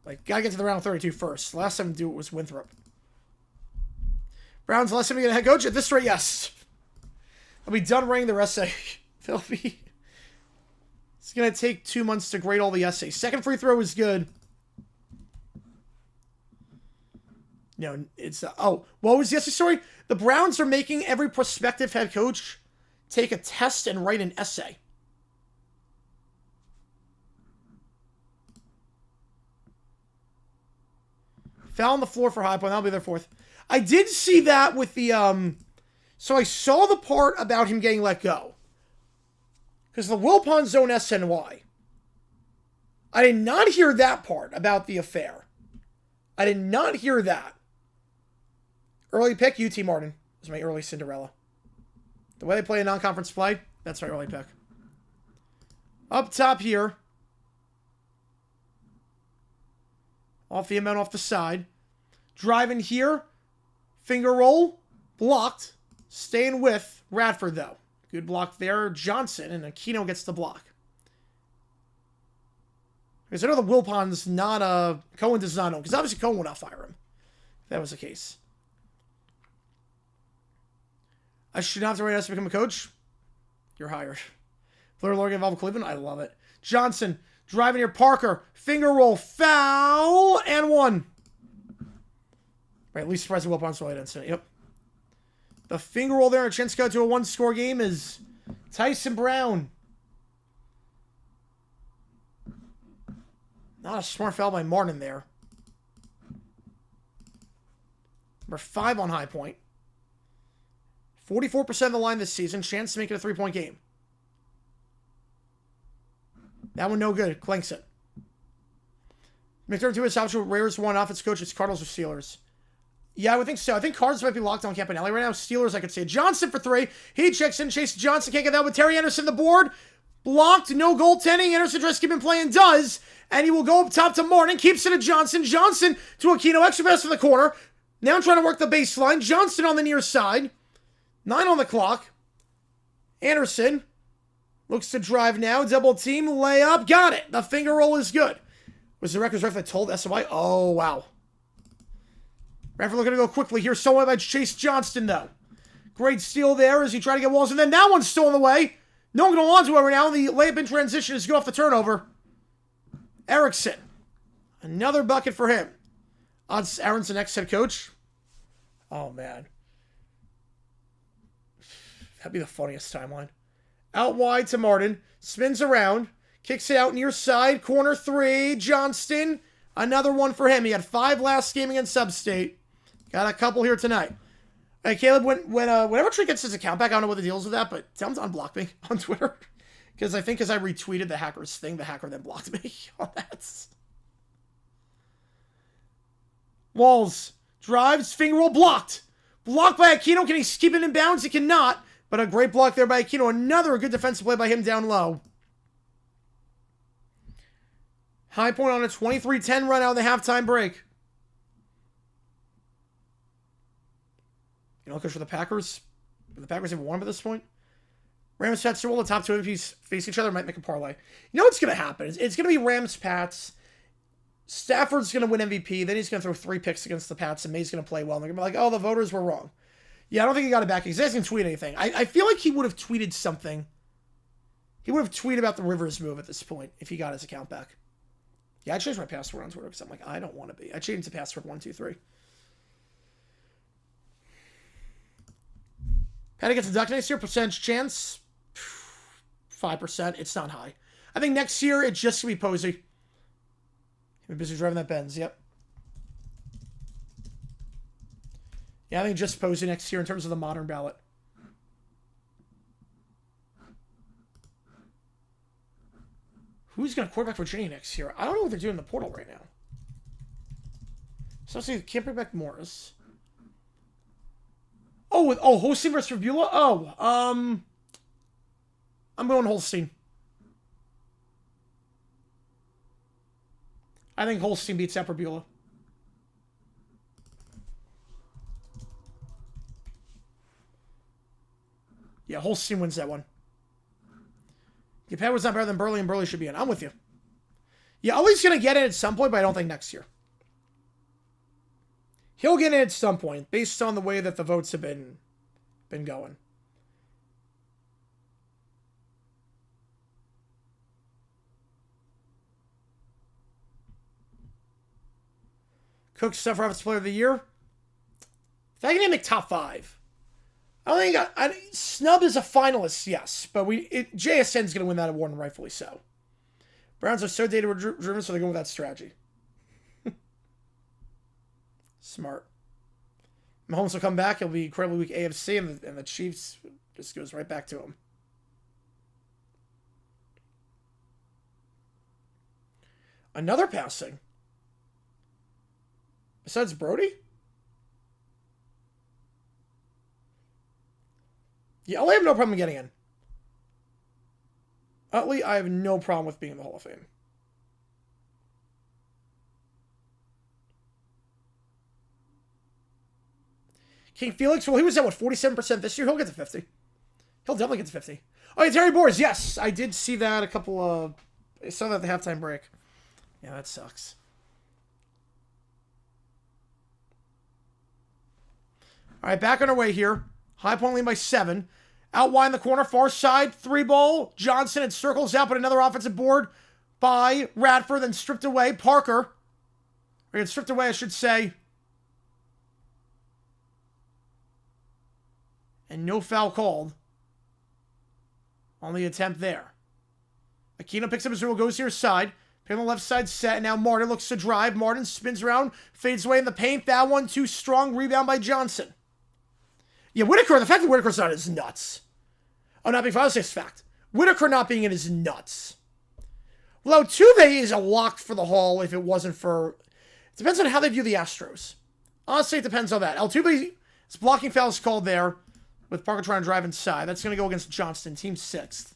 Like, gotta get to the round 32 first. Last time to do it was Winthrop. Browns, last time to get a head coach? At this rate, yes. They'll be done writing their essay. They'll be... It's gonna take 2 months to grade all the essays. Second free throw is good. No, it's... oh, what was the essay story? The Browns are making every prospective head coach take a test and write an essay. Foul on the floor for High Point. That'll be their 4th. I did see that with the, so I saw the part about him getting let go. Because the Wilpon Zone SNY. I did not hear that part about the affair. I did not hear that. Early pick, UT Martin. Is my early Cinderella. The way they play a non-conference play, that's my early pick. Up top here. Off the amount off the side. Driving here. Finger roll. Blocked. Staying with Radford, though. Good block there. Johnson, and Aquino gets the block. Because I know the Wilpon's not a... Cohen does not know. Because obviously Cohen would not fire him. If that was the case. I should not have to write us to become a coach. You're hired. Blair Logan involved with Cleveland. I love it. Johnson. Driving here, Parker. Finger roll, foul, and 1. Right, least surprised the Wilpon saw it incident. Yep. The finger roll there, a chance to go to a 1-score game is Tyson Brown. Not a smart foul by Martin there. Number 5 on High Point. 44% of the line this season. Chance to make it a 3-point game. That one no good. Clanks it. McDermott to his house. Rares 1 offense coach. It's Cardinals or Steelers. Yeah, I would think so. I think Cards might be locked on Campanelli right now. Steelers, I could say. Johnson for 3. He checks in. Chase Johnson can't get that with Terry Anderson the board. Blocked. No goaltending. Anderson just keep him playing. Does. And he will go up top to Martin. Keeps it to Johnson. Johnson to Aquino. Extra pass for the corner. Now trying to work the baseline. Johnson on the near side. 9 on the clock. Anderson looks to drive now. Double team. Layup. Got it. The finger roll is good. Was the records ref that told SOI? Oh, wow. Radford looking to go quickly here. Stolen by Chase Johnston, though. Great steal there as he tried to get walls. And then that one's stolen away. No one going on to it right now. The layup in transition is good off the turnover. Erickson. Another bucket for him. Odds Aaron's the next head coach. Oh, man. That'd be the funniest timeline. Out wide to Martin. Spins around. Kicks it out near side. Corner 3. Johnston. Another one for him. He had 5 last game against Sub-State. Got a couple here tonight. Hey, Caleb, whenever Trey gets his account back, I don't know what the deal is with that, but tell him to unblock me on Twitter. Because I think as I retweeted the hacker's thing, the hacker then blocked me on that. Walls. Drives. Finger roll. Blocked. Blocked by Aquino. Can he keep it in bounds? He cannot. But a great block there by Aquino. Another good defensive play by him down low. High Point on a 23-10 run out of the halftime break. You know, because for the Packers, the Packers have won at this point. Rams, Pats, Super Bowl, the top 2 MVPs face each other, might make a parlay. You know what's going to happen? It's going to be Rams, Pats. Stafford's going to win MVP. Then he's going to throw 3 picks against the Pats, and May's going to play well. And they're going to be like, oh, the voters were wrong. Yeah, I don't think he got it back. He doesn't tweet anything. I feel like he would have tweeted something. He would have tweeted about the Rivers move at this point if he got his account back. Yeah, I changed my password on Twitter because I'm like, I don't want to be. I changed the password 123. Patty gets inducted next year. Percentage chance? 5%. It's not high. I think next year it's just going to be Posey. He's busy driving that Benz. Yep. Yeah, I think just Posey next year in terms of the modern ballot. Who's going to quarterback Virginia next year? I don't know what they're doing in the portal right now. So they can't bring back Morris. Oh, Holstein versus Fabula? I'm going Holstein. I think Holstein beats out Fabula. Yeah, Holstein wins that one. If Edwards not better than Burley, and Burley should be in. I'm with you. Yeah, Ollie's going to get it at some point, but I don't think next year. He'll get it at some point, based on the way that the votes have been going. Cook stuff for Offensive Player of the Year. If I can make top 5. I don't think Snub is a finalist, yes, but JSN's going to win that award, and rightfully so. Browns are so data-driven, so they're going with that strategy. Smart. Mahomes will come back. He'll be incredibly weak AFC, and the Chiefs just goes right back to him. Another passing. Besides Brody? Yeah, I have no problem getting in. Utley, I have no problem with being in the Hall of Fame. King Felix, well, he was at, 47% this year? He'll get to 50. He'll definitely get to 50. Oh, yeah, Terry Boers, yes. I did see that I saw that at the halftime break. Yeah, that sucks. All right, back on our way here. High Point lead by 7. Out wide in the corner, far side, 3-ball. Johnson, it circles out, but another offensive board by Radford, then stripped away. Parker. Or it's stripped away, I should say. And no foul called on the attempt there. Aquino picks up his dribble, goes to your side. Pick on the left side set, and now Martin looks to drive. Martin spins around, fades away in the paint. That one too strong. Rebound by Johnson. Yeah, Whitaker, the fact that Whitaker's not is nuts. Oh, not being fouled, is fact. Whitaker not being in is nuts. Well, Altuve is a lock for the Hall if it wasn't for... It depends on how they view the Astros. Honestly, it depends on that. Altuve's blocking foul is called there with Parker trying to drive inside. That's going to go against Johnston, team 6th.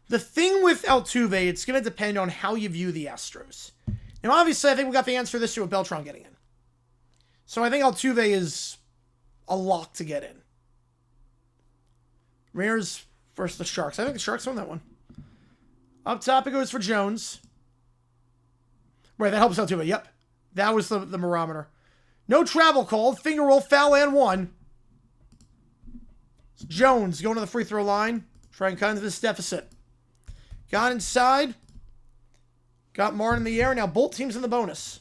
The thing with Altuve, it's going to depend on how you view the Astros. Now, obviously, I think we got the answer to this year with Beltran getting in. So I think Altuve is a lock to get in. Rares versus the Sharks. I think the Sharks won that one. Up top, it goes for Jones. Right, that helps Altuve. Yep. That was the barometer. No travel called. Finger roll, foul, and 1. Jones going to the free throw line. Try and cut into this deficit. Got inside. Got Martin in the air. Now both teams in the bonus.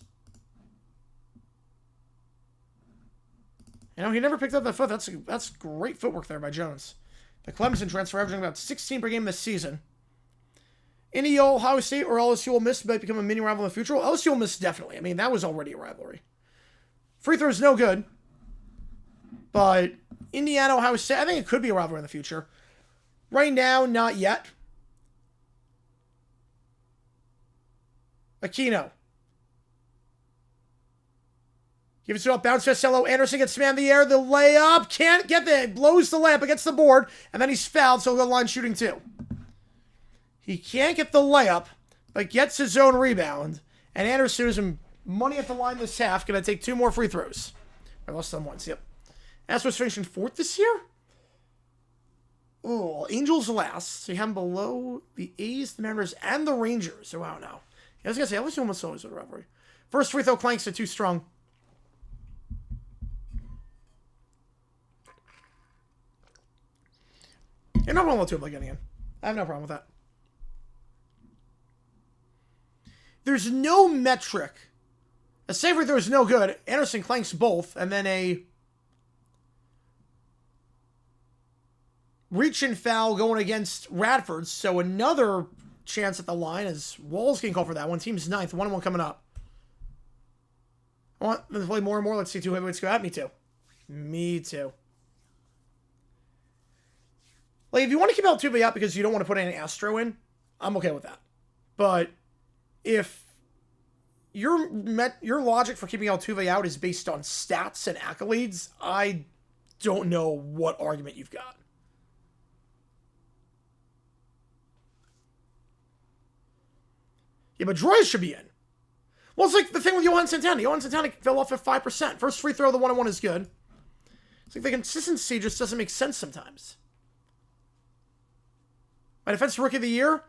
You know, he never picked up that foot. That's great footwork there by Jones. The Clemson transfer averaging about 16 per game this season. Any Ohio State or LSU will miss might become a mini rival in the future. Well, LSU will miss definitely. I mean, that was already a rivalry. Free throw is no good. But Indiana, Ohio State, I think it could be a rivalry in the future. Right now, not yet. Aquino. Gives it up, bounce to Cello. Anderson gets man in the air. The layup. Can't get the... Blows the layup against the board. And then he's fouled, so he'll go line shooting 2. He can't get the layup, but gets his own rebound. And Anderson is money at the line this half. Going to take 2 more free throws. Or less than once, yep. Astros finishing 4th this year? Oh, Angels last. So you have them below the A's, the Mariners, and the Rangers. So wow, now. I was going to say, LSU almost always a rivalry. First free throw clanks are too strong. You're not wrong with Altuve getting in. I have no problem with that. There's no metric. A save free throw is no good. Anderson clanks both, and then a reach and foul going against Radford. So another chance at the line as Walls getting called for that one. Team's 9th. 1-1 coming up. I want them to play more and more. Let's see 2 heavyweights go out. Me too. Me too. Like, if you want to keep Altuve out because you don't want to put any Astro in, I'm okay with that. But if your logic for keeping Altuve out is based on stats and accolades, I don't know what argument you've got. Yeah, but Droy should be in. Well, it's like the thing with Johan Santana. Johan Santana fell off at 5%. First free throw, the 1-on-1 is good. It's like the consistency just doesn't make sense sometimes. My defensive rookie of the year,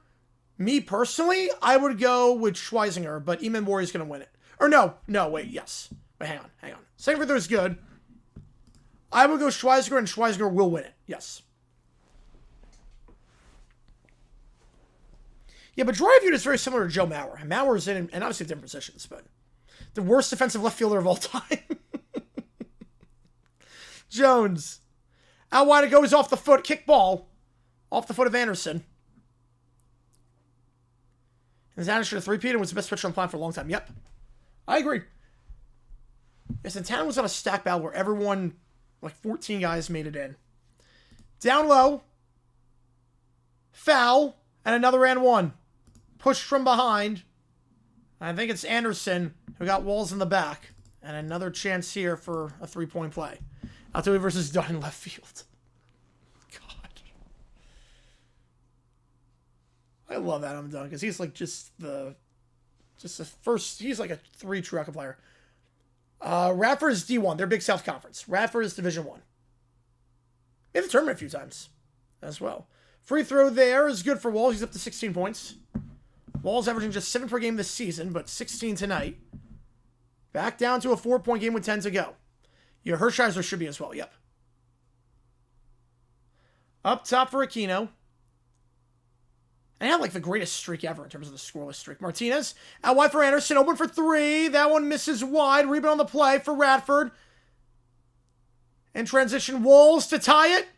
me personally, I would go with Schweisinger, but Eamon Mori is going to win it. Or no, wait, yes. Wait, hang on. Second free throw is good. I would go Schweisinger, and Schweisinger will win it. Yes. Yeah, but Droy viewed is very similar to Joe Mauer. Mauer is in, and obviously different positions, but the worst defensive left fielder of all time. Jones. Out wide, it goes off the foot. Kick ball. Off the foot of Anderson. And Anderson should have 3-peated and was the best pitcher on the planet for a long time. Yep. I agree. Yeah, Santana was on a stack battle where everyone, like 14 guys, made it in. Down low. Foul. And another and 1. Pushed from behind. I think it's Anderson who got Walls in the back. And another chance here for a 3-point play. Altuve versus Dunn in left field. God. I love Adam Dunn because he's like just the first. He's like a 3 true record player. Radford is D1. They're Big South Conference. Radford is Division 1. Made the tournament a few times as well. Free throw there is good for Walls. He's up to 16 points. Walls averaging just 7 per game this season, but 16 tonight. Back down to a 4-point game with 10 to go. Yeah, Hershiser should be as well. Yep. Up top for Aquino. And had like the greatest streak ever in terms of the scoreless streak. Martinez out wide for Anderson. Open for 3. That one misses wide. Rebound on the play for Radford. And transition Walls to tie it.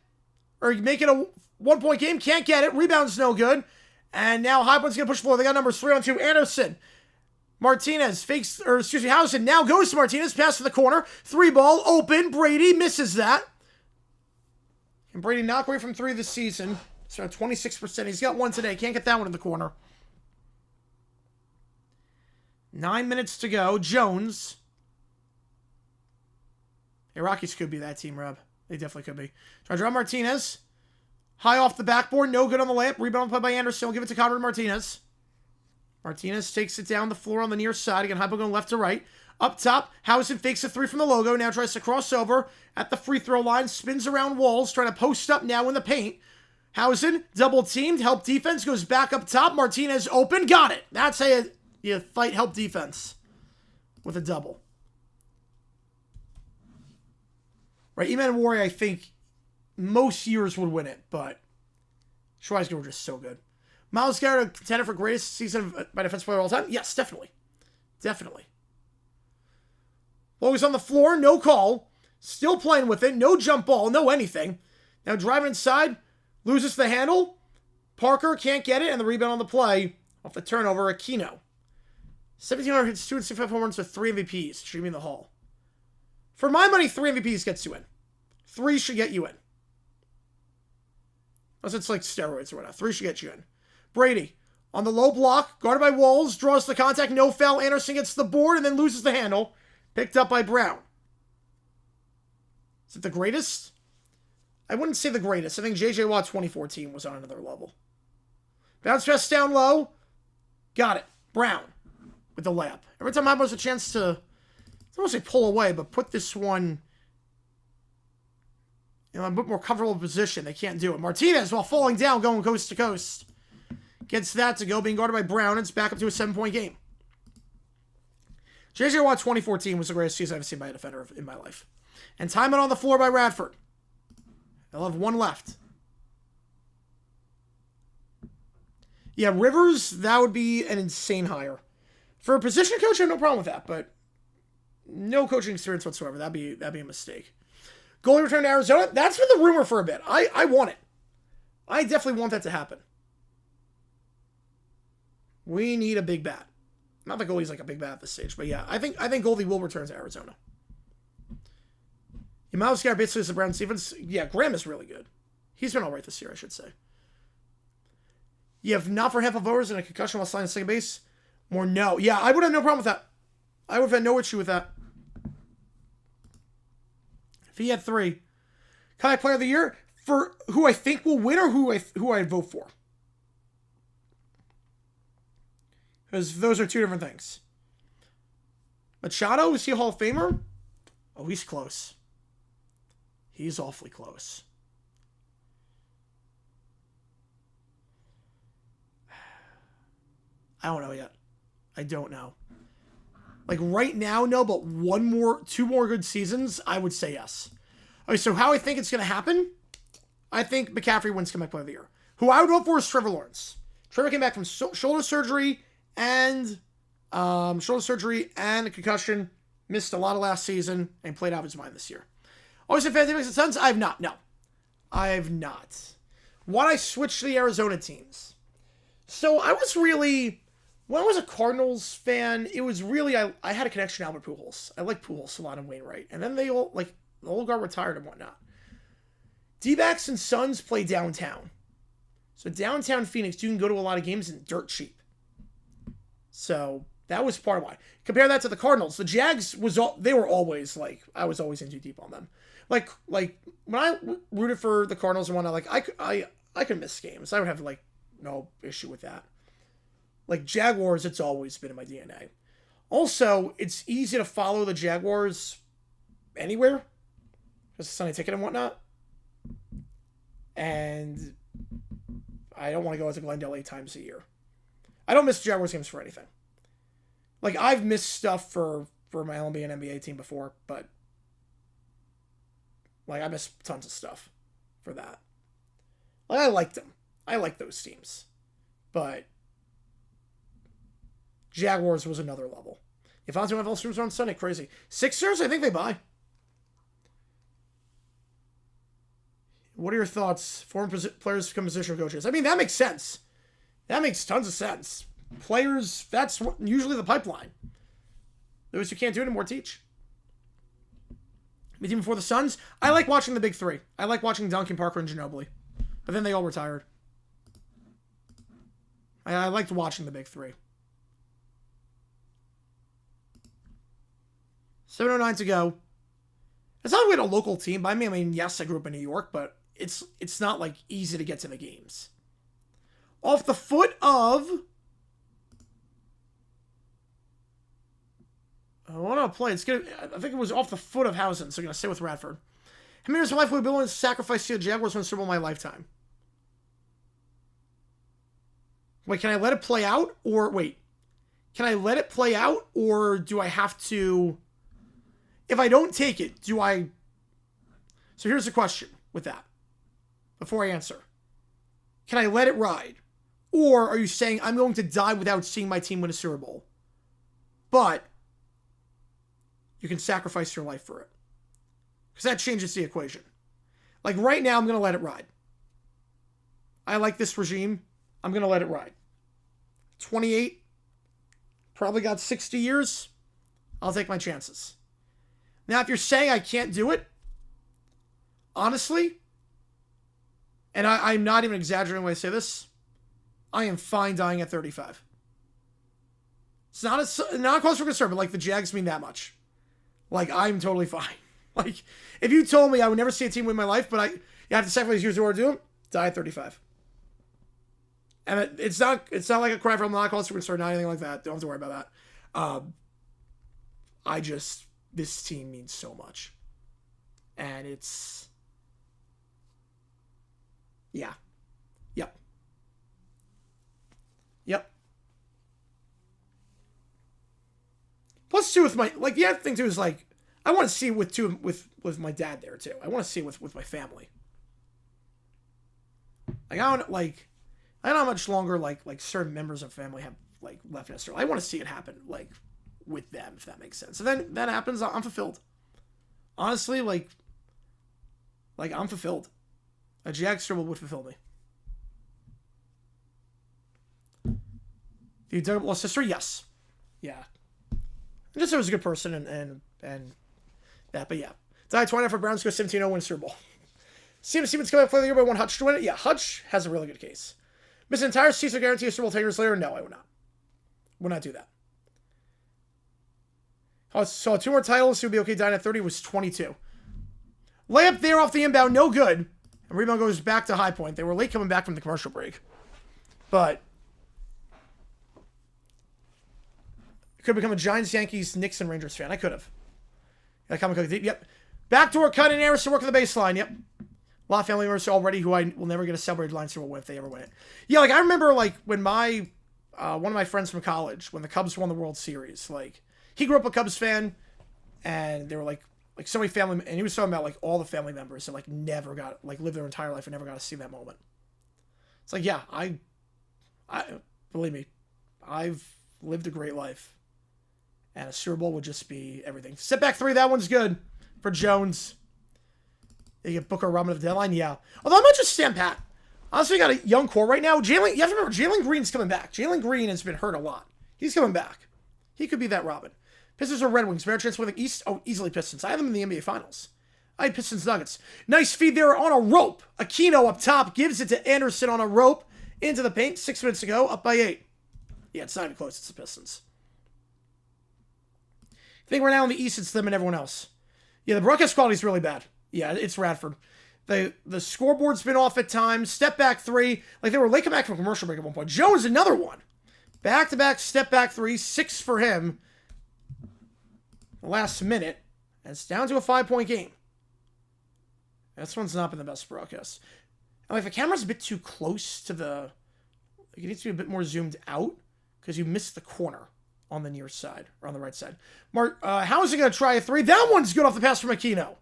Or make it a 1-point game. Can't get it. Rebound's no good. And now Highland's going to push forward. They got numbers 3 on 2. Anderson. Martinez fakes, Housen now goes to Martinez. Pass to the corner. 3 ball. Open. Brady misses that. And Brady knocked away from 3 this season. It's around 26%. He's got 1 today. Can't get that one in the corner. 9 minutes to go. Jones. Hey, Rockies could be that team, Rob. They definitely could be. Try to draw Martinez. High off the backboard. No good on the layup. Rebound on play by Anderson. We'll give it to Conrad Martinez. Martinez takes it down the floor on the near side. Again, Hypo going left to right. Up top, Housen fakes a 3 from the logo. Now tries to cross over at the free throw line. Spins around walls. Trying to post up now in the paint. Housen, double teamed. Help defense. Goes back up top. Martinez open. Got it. That's how you fight help defense. With a double. Right, Eman Warrior, I think most years would win it, but Schweizer were just so good. Miles Garrett, a contender for greatest season by defensive player of all time? Yes, definitely. Definitely. Always on the floor, no call. Still playing with it, no jump ball, no anything. Now driving inside, loses the handle. Parker can't get it, and the rebound on the play off the turnover, Aquino. 1,700 hits, 265 home runs with 3 MVPs. Should be in the Hall. For my money, 3 MVPs gets you in. 3 should get you in. Unless it's like steroids or whatnot. 3 should get you in. Brady, on the low block, guarded by Walls, draws the contact, no foul. Anderson gets the board and then loses the handle. Picked up by Brown. Is it the greatest? I wouldn't say the greatest. I think J.J. Watt 2014 was on another level. Bounce pass down low. Got it. Brown with the layup. Every time I has a chance to, I don't want to say pull away, but put this one in a bit more comfortable position. They can't do it. Martinez, while falling down, going coast to coast. Gets that to go, being guarded by Brown. It's back up to a 7-point game. J.J. Watt 2014 was the greatest season I've seen by a defender in my life. And time it on the floor by Radford. They'll have 1 left. Yeah, Rivers, that would be an insane hire. For a position coach, I have no problem with that, but no coaching experience whatsoever. That'd be a mistake. Goalie return to Arizona. That's been the rumor for a bit. I want it. I definitely want that to happen. We need a big bat. Not that goalie's like a big bat at this stage, but yeah, I think Goldie will return to Arizona. Miles Garrett basically is the Brown Stevens. Yeah, Graham is really good. He's been all right this year, I should say. You have not for half of voters and a concussion while sliding second base. More no. Yeah, I would have no problem with that. I would have had no issue with that. If he had 3. Kayak Player of the Year for who I think will win or who I'd vote for. Because those are 2 different things. Machado, is he a Hall of Famer? Oh, he's close. He's awfully close. I don't know yet. I don't know. Like right now, no, but 2 more good seasons, I would say yes. Okay, so how I think it's going to happen? I think McCaffrey wins Comeback Player of the Year. Who I would vote for is Trevor Lawrence. Trevor came back from shoulder surgery and a concussion. Missed a lot of last season and played out of his mind this year. Always a fan of the Suns? I have not. No. I have not. Why I switched to the Arizona teams? So I was really, when I was a Cardinals fan, it was really, I had a connection to Albert Pujols. I like Pujols a lot and Wainwright. And then they all, the old guard retired and whatnot. D-backs and Suns play downtown. So downtown Phoenix, you can go to a lot of games and dirt cheap. So that was part of why. Compare that to the Cardinals. The Jags they were always I was always in too deep on them. Like when I rooted for the Cardinals and whatnot, I could miss games. I would have no issue with that. Jaguars, it's always been in my DNA. Also, it's easy to follow the Jaguars anywhere. There's a Sunday ticket and whatnot. And I don't want to go to Glendale 8 times a year. I don't miss Jaguars games for anything. I've missed stuff for my LNB and NBA team before, but I missed tons of stuff for that. I liked them. I like those teams. But Jaguars was another level. If I was doing NFL streams on Sunday, crazy. Sixers, I think they buy. What are your thoughts? Foreign players become positional coaches. I mean, that makes sense. That makes tons of sense. Players, that's usually the pipeline. Those who can't do it anymore teach. Even before the Suns, I like watching the big 3. I like watching Duncan, Parker, and Ginobili. But then they all retired. I liked watching the big 3. 7:09 to go. It's not really a local team. But I mean, yes, I grew up in New York, but it's not like easy to get to the games. Off the foot of... I want to play. I think it was off the foot of Housen, so I'm going to stay with Radford. How many years of my life would be willing to sacrifice to the Jaguars when Super Bowl my lifetime? Wait, can I let it play out? Or, wait. Can I let it play out? Or do I have to... If I don't take it, do I... So here's the question with that. Before I answer. Can I let it ride? Or are you saying I'm going to die without seeing my team win a Super Bowl? But... you can sacrifice your life for it. Because that changes the equation. Like right now, I'm going to let it ride. I like this regime. I'm going to let it ride. 28. Probably got 60 years. I'll take my chances. Now, if you're saying I can't do it, honestly, and I'm not even exaggerating when I say this, I am fine dying at 35. It's not a cause for concern, but like the Jags mean that much. Like, I'm totally fine. Like, if you told me I would never see a team win my life, but you have to sacrifice years in order to do it, die at 35. And it's not like a cry for not cause for concern, not anything like that. Don't have to worry about that. This team means so much. And it's... yeah. Yep. Yep. Plus, too, with my... like, the other thing, too, is, like, I want to see with my dad there, too. I want to see with my family. Like, I don't know how much longer, like certain members of family have, like, left necessarily. I want to see it happen, like, with them, if that makes sense. And then that happens, I'm fulfilled. Honestly, like, I'm fulfilled. A Jags Super Bowl would fulfill me. The adorable sister, yes. Yeah. Just was a good person and that, but yeah. Died 29 for Browns, go 17-0, win Super Bowl. Siemens coming up for the year, but I want Hutch to win it. Yeah, Hutch has a really good case. Miss an entire season guarantee a Super Bowl 10 years later? No, I would not. Would not do that. I saw 2 more titles. He would be okay. Dying at 30 was 22. Layup there off the inbound, no good. And rebound goes back to High Point. They were late coming back from the commercial break. But I could become a Giants, Yankees, Knicks, and Rangers fan. I could have. Yep. Backdoor cut in Harrison working the baseline. Yep. A lot of family members already who I will never get a celebrated line Super Bowl if they ever win it. Yeah, like I remember like when my one of my friends from college, when the Cubs won the World Series, like he grew up a Cubs fan, and they were like so many family, and he was talking about like all the family members that like never got lived their entire life and never got to see that moment. It's like, yeah, I believe me, I've lived a great life, and a Super Bowl would just be everything. Step back 3, that one's good for Jones. They get Booker Robin of the deadline, yeah. Although I might just stand pat. Honestly, we got a young core right now. You have to remember, Jalen Green's coming back. Jalen Green has been hurt a lot. He's coming back. He could be that Robin. Pistons or Red Wings. Fair chance winning East. Oh, easily Pistons. I have them in the NBA Finals. I had Pistons Nuggets. Nice feed there on a rope. Aquino up top. Gives it to Anderson on a rope. Into the paint. 6 minutes ago. Up by 8. Yeah, it's not even close. It's the Pistons. I think we're now in the East. It's them and everyone else. Yeah, the broadcast quality is really bad. Yeah, it's Radford. The scoreboard's been off at times. Step back 3. Like, they were late coming back from commercial break at one point. Jones, another one. Back-to-back step back 3. 6 for him. The last minute. And it's down to a 5-point game. This one's not been the best broadcast. And like, the camera's a bit too close to the... Like, it needs to be a bit more zoomed out. Because you missed the corner on the near side. Or on the right side. Mark, how is he going to try a 3? That one's good off the pass from Aquino.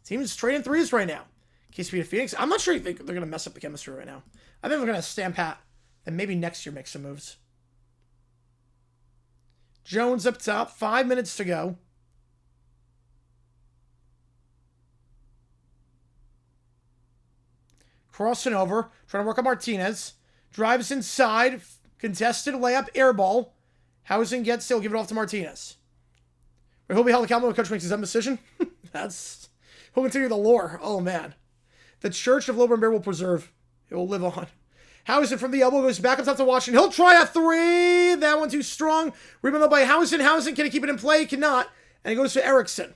Team's trading 3s right now. KCP to Phoenix. I'm not sure you think they're going to mess up the chemistry right now. I think they're going to stand pat. And maybe next year make some moves. Jones up top. 5 minutes to go. Crossing over. Trying to work on Martinez. Drives inside. Contested layup. Air ball. Housen gets still. Give it off to Martinez. He'll be held accountable when the coach makes his own decision. He'll continue the lore. Oh, man. The Church of Lober and Bear will preserve. It will live on. Housen from the elbow goes back up top to Washington. He'll try a 3. That one too strong. Rebound by Housen. Housen, can he keep it in play? He cannot. And he goes to Erickson.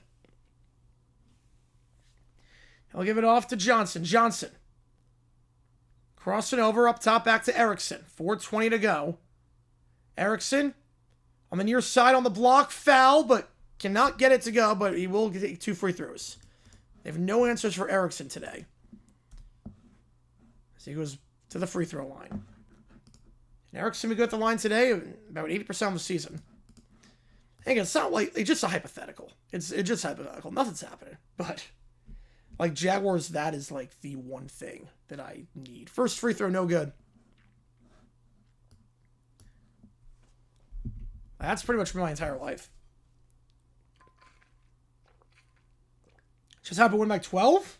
He'll give it off to Johnson. Johnson. Crossing over, up top, back to Erickson. 4:20 to go. Erickson on the near side on the block. Foul, but cannot get it to go, but he will get 2 free throws. They have no answers for Erickson today. So he goes to the free throw line. And Erickson will go at the line today about 80% of the season. Again, it's not like, it's just a hypothetical. It's just hypothetical. Nothing's happening. But, like, Jaguars, that is, like, the one thing that I need. First free throw, no good. That's pretty much my entire life. Just happened to win by 12?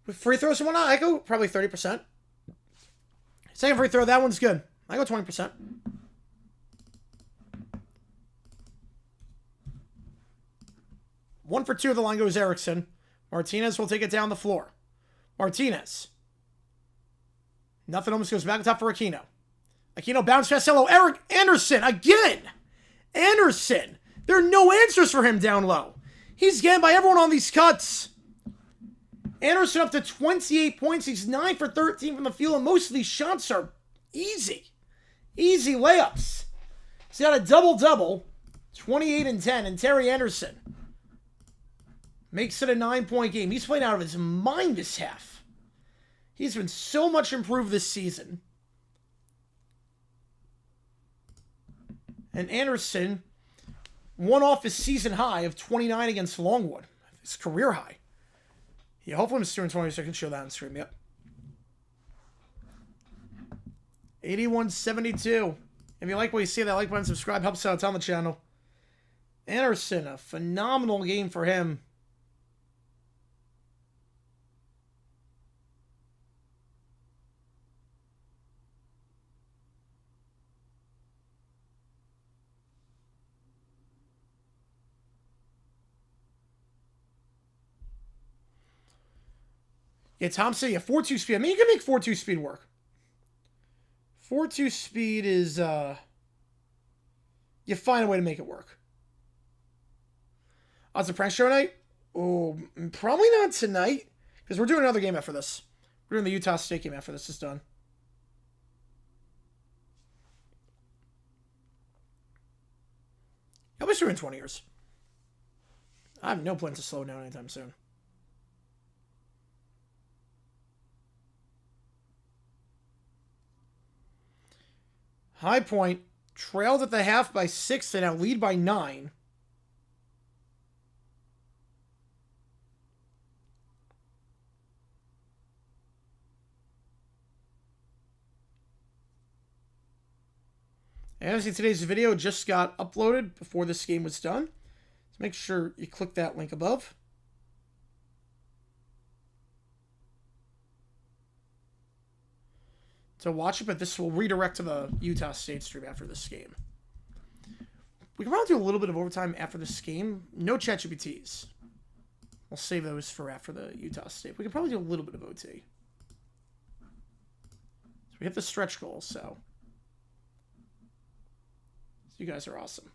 With free throws and whatnot, I go probably 30%. Second free throw, that one's good. I go 20%. One for 2 of the line goes Erickson. Martinez will take it down the floor. Martinez. Nothing, almost goes back on top for Aquino. Aquino bounce pass, hello, Eric Anderson again. Anderson. There are no answers for him down low. He's getting by everyone on these cuts. Anderson up to 28 points. He's 9 for 13 from the field, and most of these shots are easy. Easy layups. He's got a double-double, 28 and 10, and Terry Anderson makes it a 9-point game. He's playing out of his mind this half. He's been so much improved this season. And Anderson won off his season high of 29 against Longwood. His career high. Yeah, hopefully I'm doing 20 so I can show that on stream. Yep. 81-72. If you like what you see, that like button, subscribe, helps out on the channel. Anderson, a phenomenal game for him. Yeah, Thompson, yeah, 4.2 speed. I mean, you can make 4.2 speed work. 4.2 speed is, you find a way to make it work. Oh, it's a prank show night? Oh, probably not tonight. Because we're doing another game after this. We're doing the Utah State game after this is done. I'll be sure in 20 years. I have no plans to slow down anytime soon. High Point trailed at the half by 6. They now lead by 9. And obviously today's video just got uploaded before this game was done. So make sure you click that link above. To watch it, but this will redirect to the Utah State stream after this game. We can probably do a little bit of overtime after this game. No ChatGPTs. We'll save those for after the Utah State. We can probably do a little bit of OT. So we hit the stretch goal, so you guys are awesome.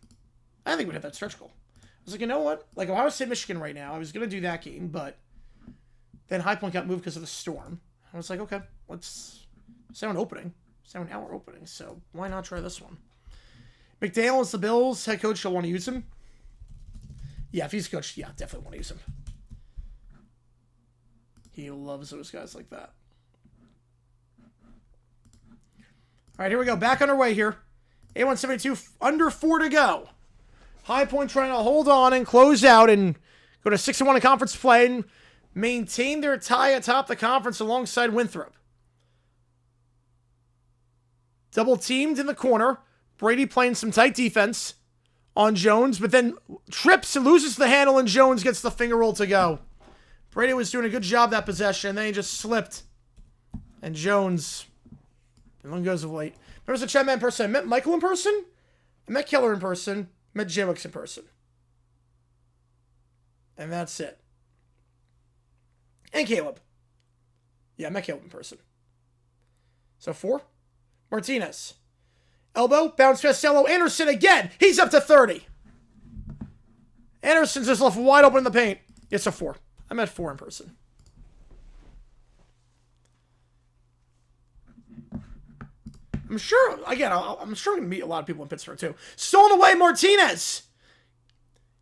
I think we'd hit that stretch goal. I was like, you know what? Like, Ohio State, Michigan right now, I was going to do that game, but then High Point got moved because of the storm. I was like, okay, let's... 7-hour opening, so why not try this one? McDaniel is the Bills head coach. You'll want to use him. Yeah, if he's coach, yeah, definitely want to use him. He loves those guys like that. All right, here we go. Back underway here. 81-72, under 4 to go. High Point trying to hold on and close out and go to 6-1 in conference play and maintain their tie atop the conference alongside Winthrop. Double teamed in the corner. Brady playing some tight defense on Jones, but then trips and loses the handle, and Jones gets the finger roll to go. Brady was doing a good job that possession, and then he just slipped. And Jones, and one goes of late. Remember the chat man in person? I met Michael in person. I met Keller in person. I met J-Wix in person. And that's it. And Caleb. Yeah, I met Caleb in person. So 4. Martinez. Elbow, bounce pass, Cello, Anderson again. He's up to 30. Anderson's just left wide open in the paint. It's a 4. I'm at 4 in person. I'm sure, again, I'm sure I'm going to meet a lot of people in Pittsburgh, too. Stolen away, Martinez.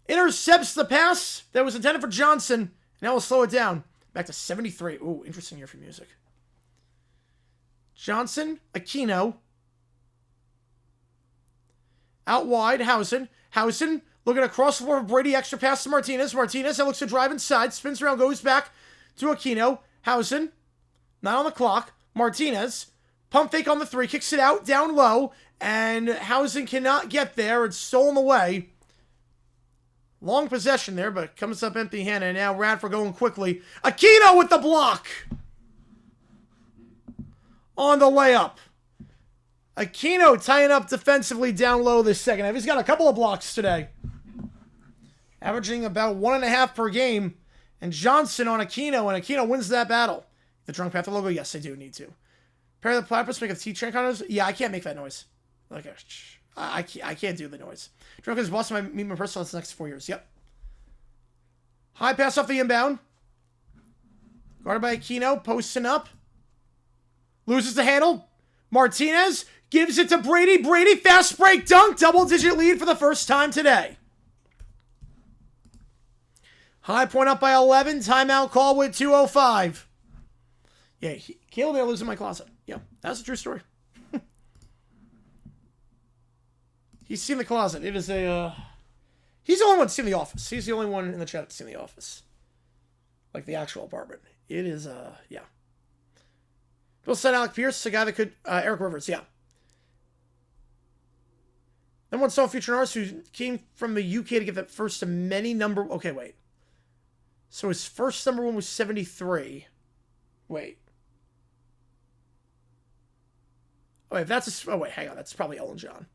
Intercepts the pass that was intended for Johnson. Now we'll slow it down. Back to 73. Ooh, interesting year for music. Johnson, Aquino. Out wide, Housen. Housen looking across the floor of Brady. Extra pass to Martinez. Martinez that looks to drive inside. Spins around, goes back to Aquino. Housen, not on the clock. Martinez. Pump fake on the 3, kicks it out, down low, and Housen cannot get there. It's stolen away. Long possession there, but comes up empty-handed, and now Radford going quickly. Aquino with the block! On the layup. Aquino tying up defensively down low this second half. He's got a couple of blocks today. Averaging about 1.5 per game. And Johnson on Aquino, and Aquino wins that battle. The Drunk Panther logo? Yes, they do need to. Pair the platypus, make a T-train counters? Yeah, I can't make that noise. Like, I can't do the noise. Drunk is boss of my personal the next 4 years. Yep. High pass off the inbound. Guarded by Aquino, posting up. Loses the handle. Martinez gives it to Brady. Brady, fast break dunk. Double-digit lead for the first time today. High point up by 11. Timeout call with 2:05. Yeah, Caleb and I lives in my closet. Yeah, that's a true story. He's seen the closet. It is a... he's the only one that's seen The Office. He's the only one in the chat that's seen The Office. Like the actual apartment. It is, yeah. Bill said Alec Pierce, the guy that could... Eric Rivers, yeah. Then one saw future artist who came from the UK to get that first of many number... Okay, wait. So his first number 1 was 73. Wait. Oh, wait, that's a... Oh, wait, hang on. That's probably Elton John.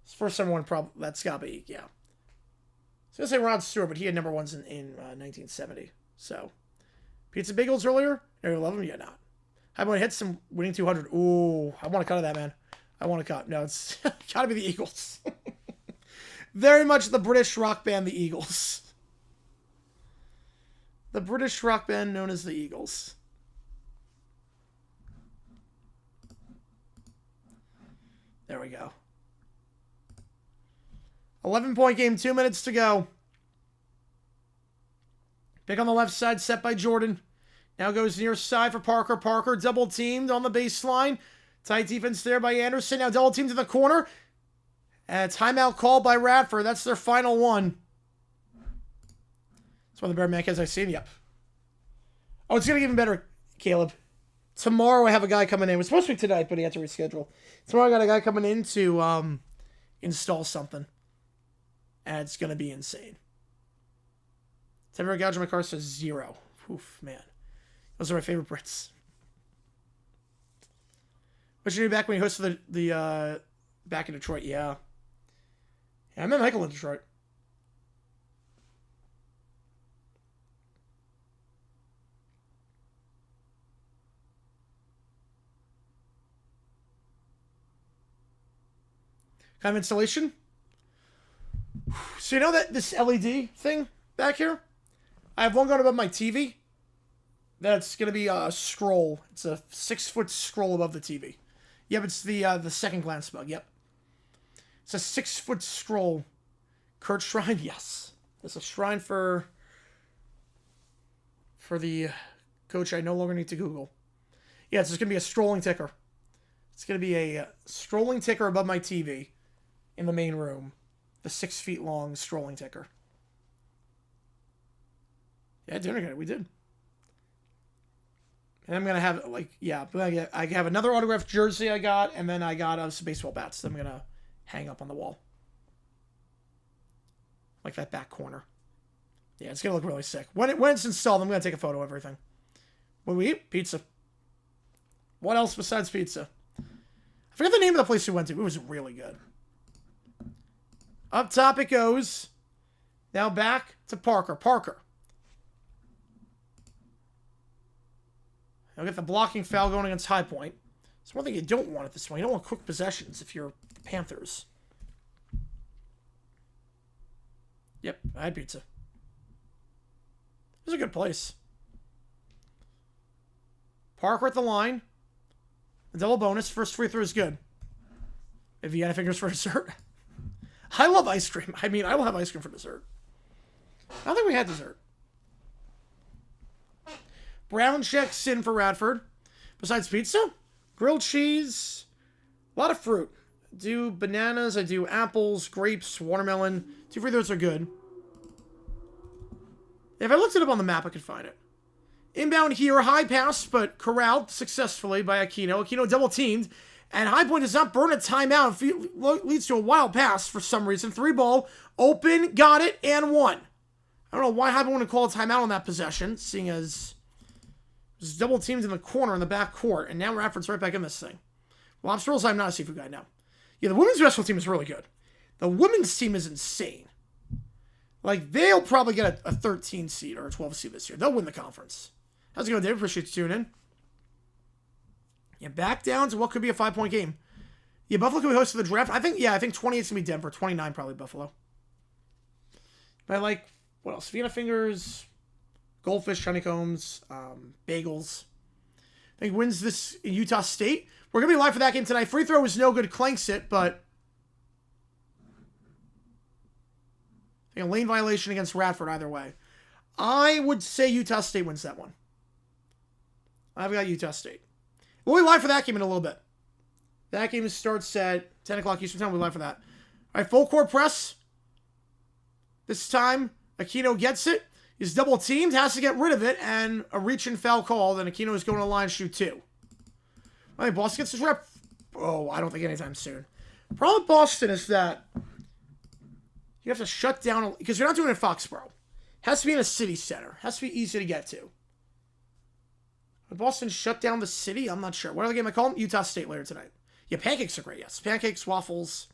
His first number 1, probably... That's gotta be, yeah. I was going to say Rod Stewart, but he had number 1s in 1970. So, Pizza Bagels earlier? Area 11? Yeah, not. How about hits some winning 200? Ooh, I want to cut of that, man. I want to cut. No, it's gotta be the Eagles. Very much the British rock band, the Eagles. The British rock band known as the Eagles. There we go. 11-point game, 2 minutes to go. Pick on the left side, set by Jordan. Now goes near side for Parker. Parker double teamed on the baseline. Tight defense there by Anderson. Now double teamed to the corner. And timeout called by Radford. That's their final one. That's one of the better Mancas I've seen. Yep. Oh, it's going to get even better, Caleb. Tomorrow I have a guy coming in. It was supposed to be tonight, but he had to reschedule. Tomorrow I got a guy coming in to install something. And it's going to be insane. Temporary gouge on my car says 0. Oof, man. Those are my favorite Brits. What's your new back when you hosted the back in Detroit? Yeah. Yeah, I met Michael in Detroit. Kind of installation. So you know that this LED thing back here? I have one going above my TV. That's going to be a scroll. It's a 6-foot scroll above the TV. Yep, it's the second glance bug. Yep. It's a 6-foot scroll. Kurt Shrine, yes. It's a shrine for the coach I no longer need to Google. Yeah, it's just going to be a scrolling ticker. It's going to be a scrolling ticker above my TV in the main room. The 6 feet long scrolling ticker. Yeah, dinner good. We did. And I'm going to have, like, yeah, I have another autographed jersey I got, and then I got some baseball bats that I'm going to hang up on the wall. Like that back corner. Yeah, it's going to look really sick. When it's installed, I'm going to take a photo of everything. What do we eat? Pizza. What else besides pizza? I forget the name of the place we went to. It was really good. Up top it goes. Now back to Parker. Parker. Now get the blocking foul going against High Point. It's one thing you don't want at this point. You don't want quick possessions if you're the Panthers. Yep, I had pizza. It was a good place. Parker at the line. The double bonus. First free throw is good. If you had fingers for dessert. I love ice cream. I mean, I will have ice cream for dessert. I don't think we had dessert. Brown checks in for Radford. Besides pizza, grilled cheese, a lot of fruit. I do bananas, I do apples, grapes, watermelon. 2 free throws are good. If I looked it up on the map, I could find it. Inbound here, high pass, but corralled successfully by Aquino. Aquino double teamed, and High Point does not burn a timeout. Leads to a wild pass for some reason. 3 ball, open, got it, and 1. I don't know why High Point want to call a timeout on that possession, seeing as it was double teamed in the corner in the back court, and now Radford's right back in this thing. Lobster rolls, I'm not a seafood guy now. Yeah, the women's basketball team is really good. The women's team is insane. Like, they'll probably get a 13 seed or a 12 seed this year. They'll win the conference. How's it going, Dave? Appreciate you tuning in. Yeah, back down to what could be a 5-point game. Yeah, Buffalo could be host of the draft. I think 28's going to be Denver. 29 probably Buffalo. But I like, what else? Vienna Fingers, Goldfish, Honeycombs, Bagels. I think wins this in Utah State. We're going to be live for that game tonight. Free throw is no good. Clanks it, but I think a lane violation against Radford either way. I would say Utah State wins that one. I've got Utah State. We'll be live for that game in a little bit. That game starts at 10 o'clock Eastern Time. We'll be live for that. All right, full court press. This time, Aquino gets it. He's double teamed, has to get rid of it, and a reach and foul call. Then Aquino is going to line shoot 2. I think Boston gets his rep. Oh, I don't think anytime soon. Problem with Boston is that you have to shut down, because you're not doing it in Foxborough. It has to be in a city center. It has to be easy to get to. Would Boston shut down the city? I'm not sure. What other game I call them? Utah State later tonight. Yeah, pancakes are great, yes. Pancakes, waffles.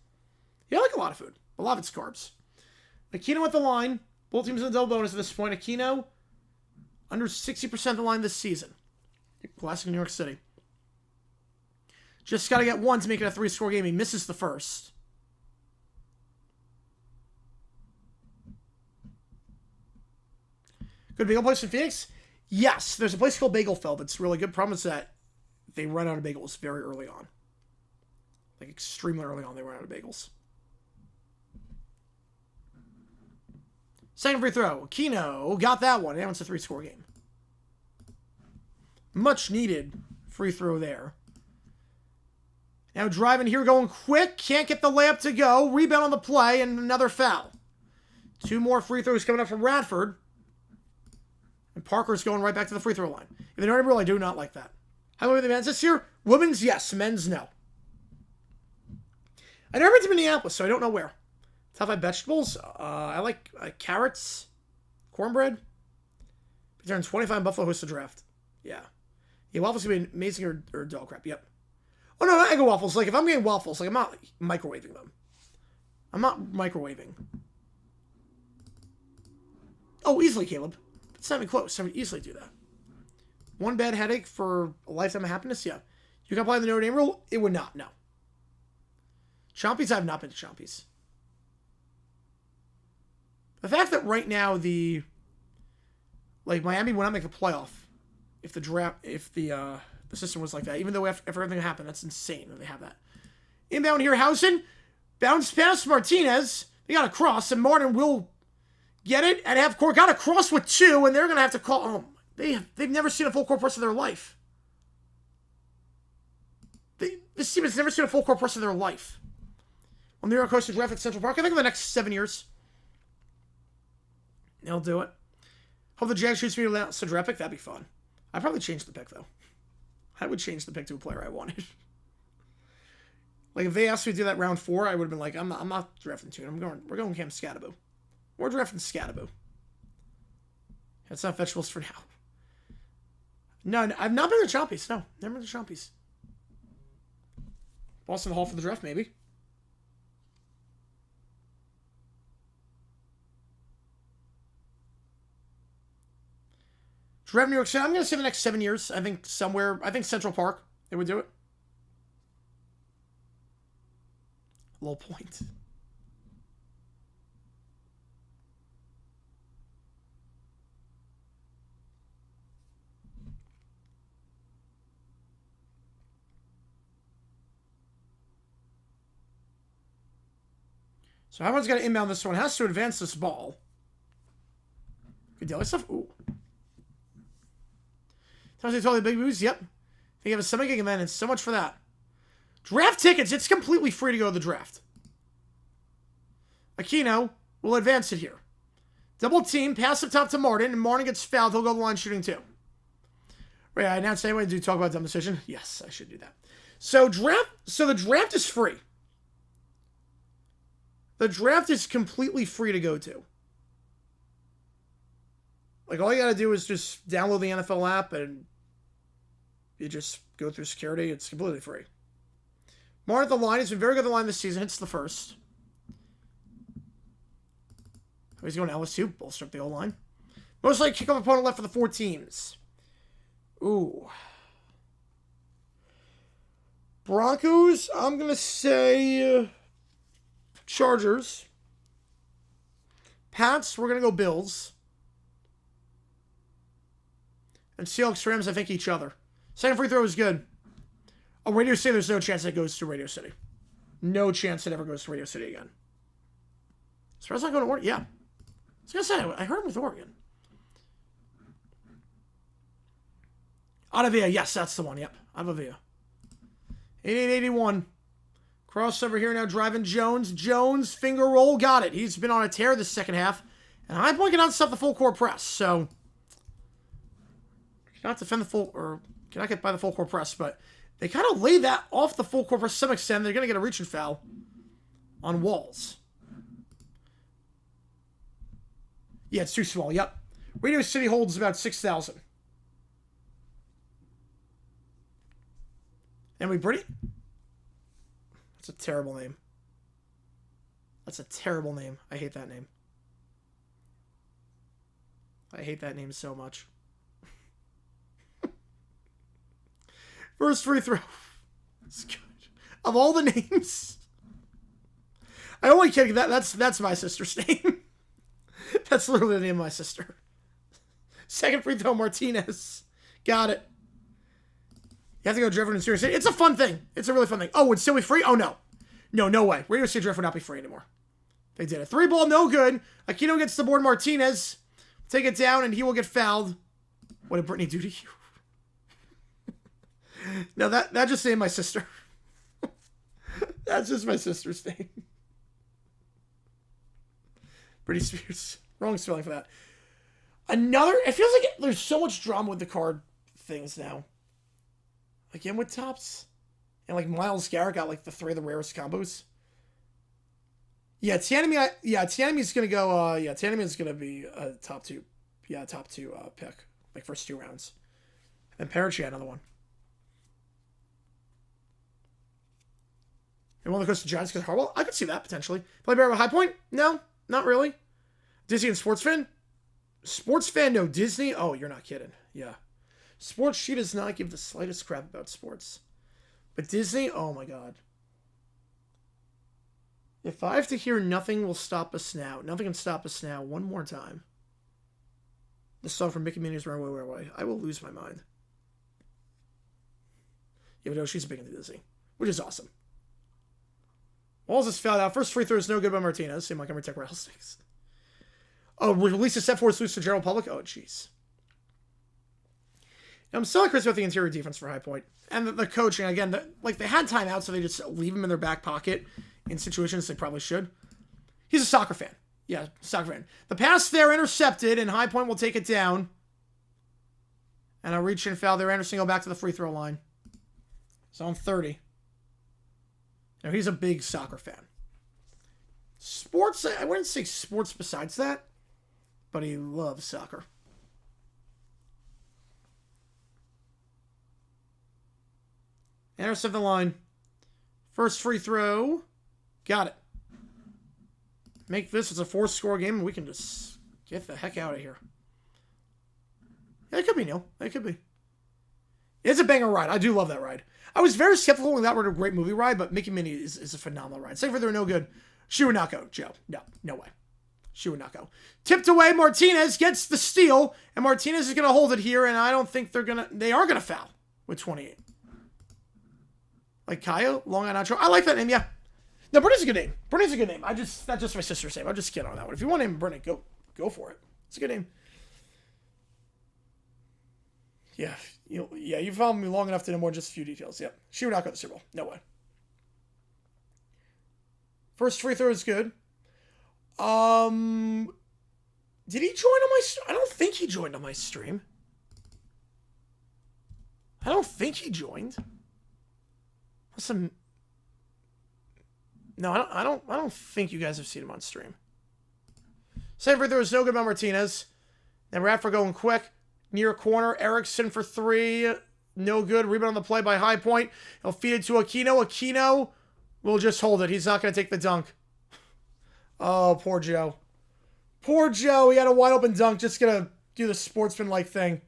Yeah, I like a lot of food. A lot of it's carbs. Aquino at the line. Both teams in the double bonus at this point. Aquino under 60% of the line this season. Classic New York City. Just got to get 1 to make it a 3-score game. He misses the first. Good bagel place in Phoenix? Yes, there's a place called Bagelfeld that's really good. Problem is that they run out of bagels very early on. Like, extremely early on, they run out of bagels. Second free throw. Aquino got that one. Now it's a 3-score game. Much needed free throw there. Now driving here, going quick. Can't get the layup to go. Rebound on the play, and another foul. 2 more free throws coming up from Radford. And Parker's going right back to the free throw line. If they don't rule, I do not like that. How about the men's this year? Women's, yes. Men's, no. I never been to Minneapolis, so I don't know where. Top 5 vegetables. I like carrots, cornbread. They turn 25 Buffalo hosts the draft. Yeah. Yeah, waffles can be amazing or dog crap. Yep. Oh, no, I go waffles. Like, if I'm getting waffles, like, I'm not microwaving them. I'm not microwaving. Oh, easily, Caleb. It's not even close. I would easily do that. 1 bad headache for a lifetime of happiness? Yeah. You can apply the Notre Dame rule? It would not, no. Chompies? I have not been to Chompies. The fact that right now Miami would not make the playoff if the system was like that, even though after everything happened, that's insane that they have that. Inbound here, Housen. Bounce past Martinez. They got a cross, and Martin will get it at half court. Got a cross with 2, and they're going to have to call. Oh, they've never seen a full court press in their life. This team has never seen a full court press in their life. On the New York Coast draft at Central Park, I think in the next 7 years, they'll do it. Hope the Jags shoots me to Cedrepic. That'd be fun. I'd probably change the pick, though. I would change the pick to a player I wanted. Like, if they asked me to do that round 4, I would have been like, I'm not drafting 2. We're going Cam Scattaboo. We're drafting Scattaboo. That's not vegetables for now. No, I've not been to Chompies. No, never been to Chompies. Boston Hall for the draft, maybe. Draft New York City. I'm going to say the next 7 years. I think Central Park, they would do it. Low point. So everyone's got to inbound this one. Has to advance this ball. Good deal. Stuff. Ooh. Times they totally big moves. Yep. They have a semi-gig advantage. So much for that. Draft tickets. It's completely free to go to the draft. Aquino will advance it here. Double team. Pass up top to Martin. And Martin gets fouled. He'll go to the line shooting too. Right. I announced anyway. Do talk about dumb decision? Yes, I should do that. So the draft is free. The draft is completely free to go to. Like, all you got to do is just download the NFL app and you just go through security. It's completely free. Martin at the line. He's been very good at the line this season. Hits the first. He's going to LSU. Bolster up the O-line. Most likely kickoff opponent left for the 4 teams. Ooh. Broncos, I'm going to say Chargers. Pats, we're going to go Bills. And Seahawks, Rams, I think each other. Second free throw is good. Oh, Radio City, there's no chance that goes to Radio City. No chance it ever goes to Radio City again. Spread's not going to Oregon. Yeah. I was going to say, I heard him with Oregon. Adavia, yes, that's the one. Yep, Adavia. 88-81. Crossover here now, driving Jones. Jones, finger roll, got it. He's been on a tear this second half. And High Point cannot stop the full court press, so... Cannot defend the full... Or cannot get by the full court press, but... They kind of lay that off the full court press to some extent. They're going to get a reaching foul on Walls. Yeah, it's too small. Yep. Radio City holds about 6,000. And we pretty... That's a terrible name. That's a terrible name. I hate that name. I hate that name so much. First free throw. It's good. Of all the names... I only kidding. That's my sister's name. That's literally the name of my sister. Second free throw, Martinez. Got it. You have to go Drift in Serious City. It's a fun thing. It's a really fun thing. Oh, would it still be free? Oh, no. No way. Radio City Drift would not be free anymore. They did it. 3 ball, no good. Aquino gets the board. Martinez. Take it down, and he will get fouled. What did Brittany do to you? No, that just named my sister. That's just my sister's name. Britney Spears. Wrong spelling for that. It feels like there's so much drama with the card things now. Again with Tops. And like Myles Garrett got like the 3 of the rarest combos. Yeah, Tianemi's gonna go Tianemi's gonna be a top 2 pick. Like first 2 rounds. And Parachi, another one. And one that goes to Giants because Harwell? I could see that potentially. Play better with High Point? No, not really. Disney and Sports Fan? Sports Fan, no. Disney? Oh, you're not kidding. Yeah. Sports, she does not give the slightest crap about sports. But Disney? Oh my god. If I have to hear Nothing Will Stop Us Now, Nothing Can Stop Us Now one more time. The song from Mickey Minnie's Runaway Railway. I will lose my mind. Yeah, but no, she's big into Disney. Which is awesome. Walls is fouled out. First free throw is no good by Martinez. Same Montgomery Tech Rattlesnakes. Oh, release a set force loose to general public? Oh, jeez. I'm still curious about the interior defense for High Point. And the coaching, again, they had timeouts, so they just leave him in their back pocket in situations they probably should. He's a soccer fan. Yeah, soccer fan. The pass there intercepted, and High Point will take it down. And a reach and foul there. Anderson go back to the free throw line. It's on 30. Now, he's a big soccer fan. Sports, I wouldn't say sports besides that, but he loves soccer. Intercept the line. First free throw. Got it. Make this as a 4-score game, and we can just get the heck out of here. Yeah, it could be, Neil. It could be. It's a banger ride. I do love that ride. I was very skeptical when that were a great movie ride, but Mickey Minnie is a phenomenal ride. Say for they're no good. She would not go, Joe. No way. She would not go. Tipped away. Martinez gets the steal, and Martinez is going to hold it here, and I don't think they are going to foul with 28. Like Kaya, Long Island Outro. I like that name, yeah. No, Brittany's a good name. Brittany's a good name. That's just my sister's name. I'm just kidding on that one. If you want to name Brittany, go for it. It's a good name. Yeah, you followed me long enough to know more than just a few details. Yep. She would not go to the Super Bowl. No way. First free throw is good. Did he join on my stream? I don't think he joined on my stream. I don't think he joined. No, I don't think you guys have seen him on stream. Second free throw is no good by Martinez. Then Radford going quick. Near corner, Erickson for three. No good. Rebound on the play by High Point. He'll feed it to Aquino. Aquino will just hold it. He's not going to take the dunk. Oh, poor Joe. Poor Joe. He had a wide open dunk. Just going to do the sportsman-like thing.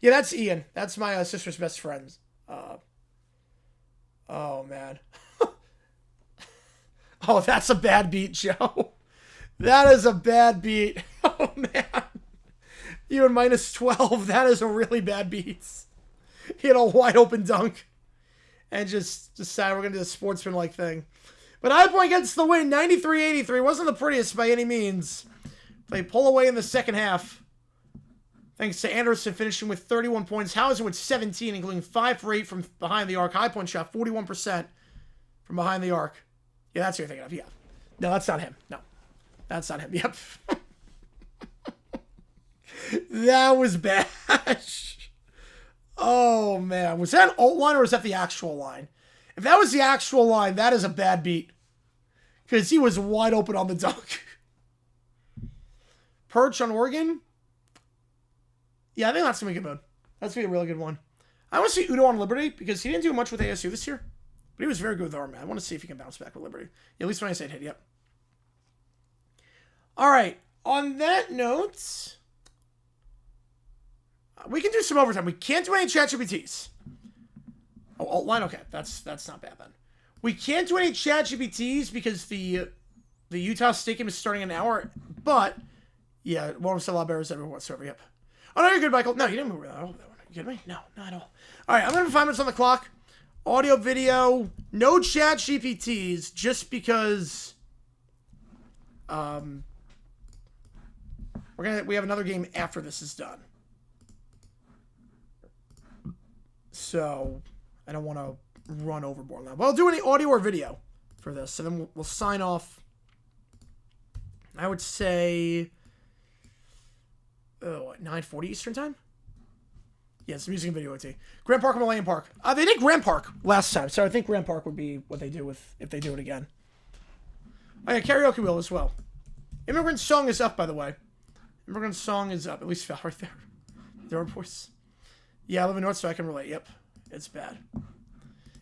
Yeah, that's Ian. That's my sister's best friend. Oh, man. Oh, that's a bad beat, Joe. That is a bad beat. Oh, man. You and minus 12. That is a really bad beat. He had a wide open dunk. And just decided we're going to do the sportsman-like thing. But High Point gets the win. 93-83. Wasn't the prettiest by any means. They pull away in the second half. Thanks to Anderson finishing with 31 points. Hauser with 17, including 5 for 8 from behind the arc. High Point shot 41% from behind the arc. Yeah, that's what you're thinking of. Yeah. No, that's not him. No. That's not him. Yep. That was bad. Oh, man. Was that an alt line or was that the actual line? If that was the actual line, that is a bad beat. Because he was wide open on the dunk. Perch on Oregon. Yeah, I think that's going to be a good one. That's going to be a really good one. I want to see Udo on Liberty because he didn't do much with ASU this year. But he was very good with Arm, man. I want to see if he can bounce back with Liberty. Yeah, at least when I said hit, yep. All right. On that note, we can do some overtime. We can't do any ChatGPTs. Oh, alt line? Okay, that's not bad then. We can't do any ChatGPTs because the Utah State game is starting in an hour. But, yeah, won't sell a lot better than everyone whatsoever, yep. Oh, no, you're good, Michael. No, you didn't move that one. You kidding me? No, not at all. All right, I'm going to have 5 minutes on the clock. Audio, video, no chat GPTs, just because we have another game after this is done. So I don't want to run overboard now. But I'll do any audio or video for this. So then we'll sign off. I would say 9:40 Eastern time? Yes, music and video OT. Grand Park or Millennium Park? They did Grand Park last time, so I think Grand Park would be what they do if they do it again. Oh yeah, karaoke will as well. Immigrant Song is up, by the way. Immigrant Song is up. At least fell right there. There are voice. Yeah, I live in North, so I can relate. Yep, it's bad.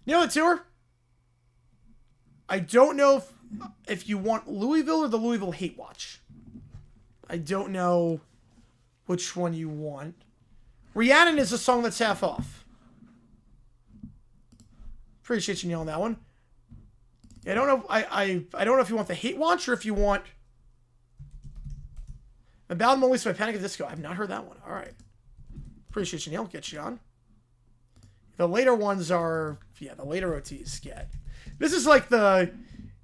You know the tour? I don't know if you want Louisville or the Louisville Hate Watch. I don't know which one you want. Rhiannon is a song that's half off. Appreciate you nailing that one. Yeah, I don't know. I don't know if you want the Hate Watch or if you want the Ballad Molly's by Panic at the Disco. I've not heard that one. All right. Appreciate you, Neil. Get you on. The later ones are, yeah, the later OTs get. This is like the,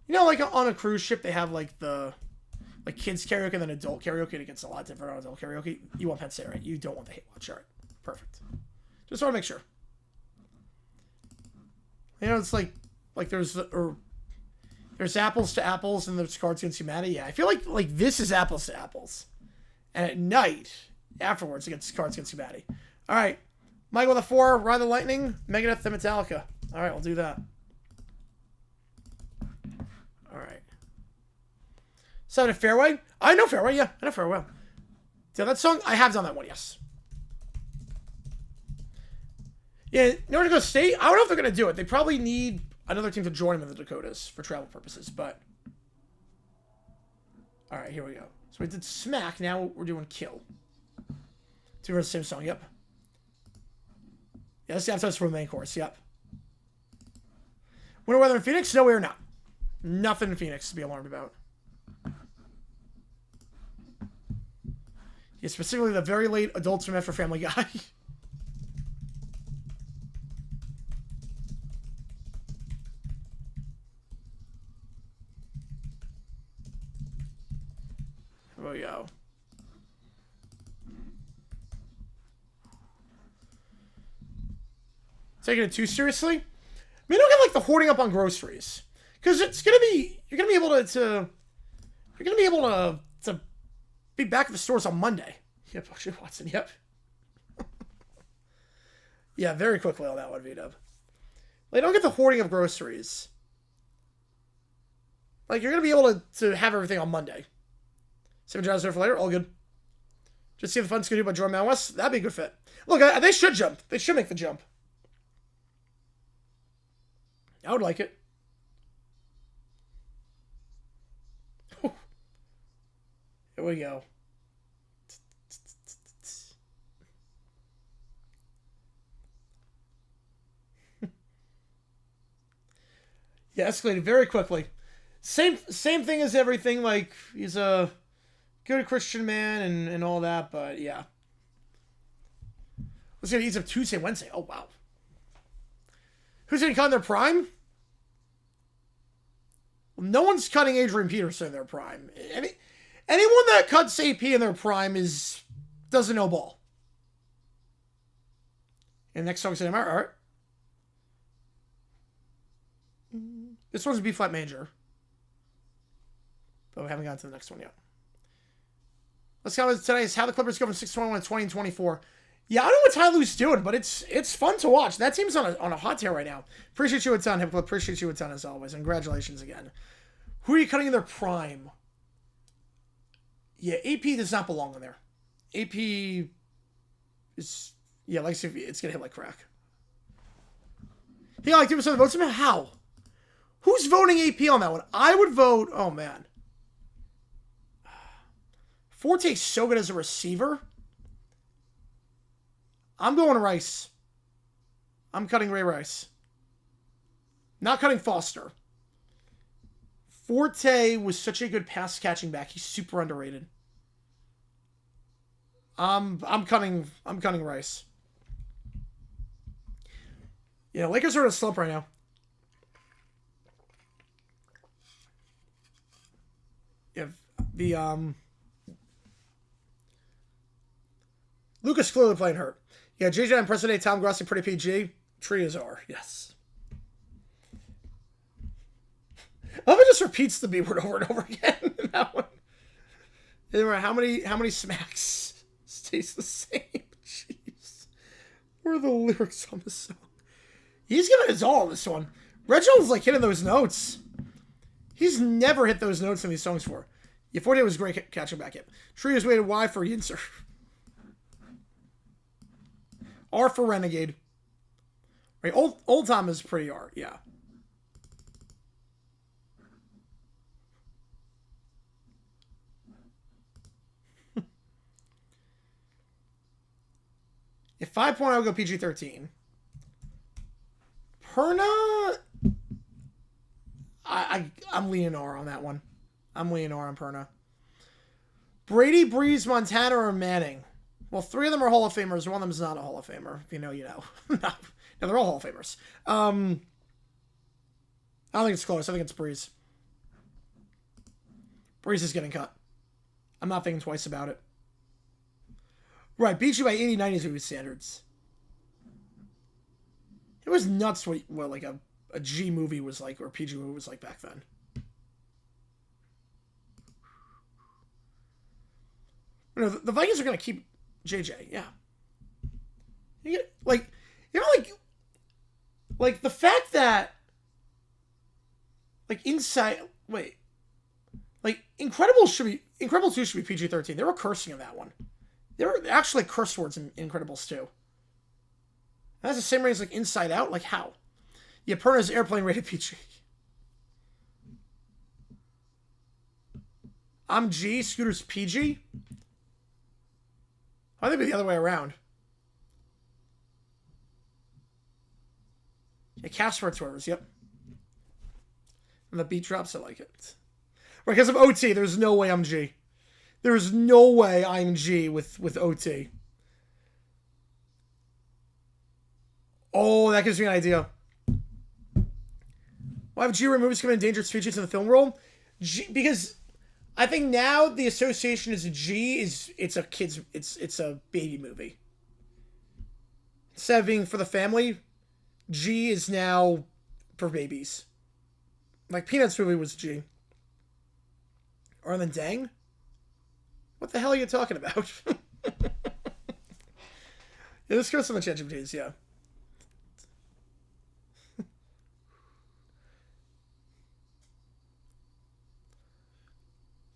you know, like on a cruise ship, they have like the, like kids karaoke and then adult karaoke. It gets a lot different on adult karaoke. You want Penn State, right? You don't want the Hate Watch. All right. Perfect. Just want to make sure. You know, it's like there's apples to apples and there's Cards Against Humanity. Yeah, I feel like this is apples to apples. And at night, afterwards, against Cards Against Humanity. All right. Michael with a 4, Ride the Lightning, Megadeth to Metallica. All right, we'll do that. All right. 7 Fairway? I know Fairway, yeah. I know Fairway. So that song, I have done that one, yes. Yeah, North Dakota State, I don't know if they're going to do it. They probably need another team to join them in the Dakotas for travel purposes, but... All right, here we go. So we did Smack, now we're doing Kill. 2 versus the same song, yep. Yeah, this is for the main course, yep. Winter weather in Phoenix? No, we're not. Nothing in Phoenix to be alarmed about. Yeah, specifically the very late Adult Swim after Family Guy. Here we go. Taking it too seriously? I mean, don't get like the hoarding up on groceries, because it's gonna be you're gonna be able to be back at the stores on Monday. Yep, actually, Watson. Yep. Yeah, very quickly on that one, V-Dub. Like, don't get the hoarding of groceries. Like, you're gonna be able to have everything on Monday. $7 there for later, all good. Just see if the fun's gonna do by Jordan Mountain West. That'd be a good fit. Look, they should jump. They should make the jump. I would like it. Here we go. Yeah, escalated very quickly. Same thing as everything. Like, he's a good Christian man and all that, but yeah. Let's get eats up Tuesday, Wednesday. Oh wow. Who's going to cut in their prime? Well, no one's cutting Adrian Peterson in their prime. Anyone that cuts AP in their prime doesn't know ball. And next song's in all right. This one's a B-flat major. But we haven't gotten to the next one yet. Let's go with today's how the Clippers go from 6-21 to 20 and 24. Yeah, I don't know what Ty Lue's doing, but it's fun to watch. That team's on a hot tear right now. Appreciate you a ton, Hip Clip. Appreciate you a ton as always. And congratulations again. Who are you cutting in their prime? Yeah, AP does not belong in there. AP is, yeah, like it's gonna hit like crack. He got like 2% of the votes. How? Who's voting AP on that one? I would vote. Oh man, Forte's so good as a receiver. I'm going Rice. I'm cutting Ray Rice. Not cutting Foster. Forte was such a good pass catching back. He's super underrated. I'm cutting Rice. Yeah, Lakers are in a slump right now. Yeah, the Lucas clearly playing hurt. Yeah, JJ and President Tom Grossi pretty PG. Trios are, yes. I love it just repeats the B word over and over again in that one. How many smacks stays the same? Jeez. Where are the lyrics on this song? He's giving his all on this one. Reginald's like hitting those notes. He's never hit those notes in these songs before. Yeah, Forte was great catching back in. Trios waited Y for Yinzer. R for Renegade. Right, old Tom is pretty R, yeah. If 5.0, I would go PG-13. Perna, I'm leaning R on that one. I'm leaning R on Perna. Brady, Breeze, Montana, or Manning? Well, 3 of them are Hall of Famers. One of them is not a Hall of Famer. If you know, you know. No, they're all Hall of Famers. I don't think it's close. I think it's Breeze. Breeze is getting cut. I'm not thinking twice about it. Right, beat you by 80, 90s movie standards. It was nuts what like a G movie was like, or a PG movie was like back then. You know, the Vikings are going to keep JJ, yeah. You get, like the fact that, like, Incredible 2 should be PG-13. They were cursing in that one. There were actually curse words in Incredibles 2. That's the same rate as like Inside Out. Like how? Yeah, Perna's Airplane rated PG. I'm G. Scooter's PG. I think it'd be the other way around. Yeah, Casper Twitters. Yep. And the beat drops. I like it. Right, because of OT, there's no way I'm G. There's no way I'm G with OT. Oh, that gives me an idea. Why have G movies come in dangerous features in the film role? Because I think now the association is it's a baby movie. Instead of being for the family, G is now for babies. Like Peanuts movie was G. Or then Dang? What the hell are you talking about? Yeah, this goes on the ChatGPTs, yeah.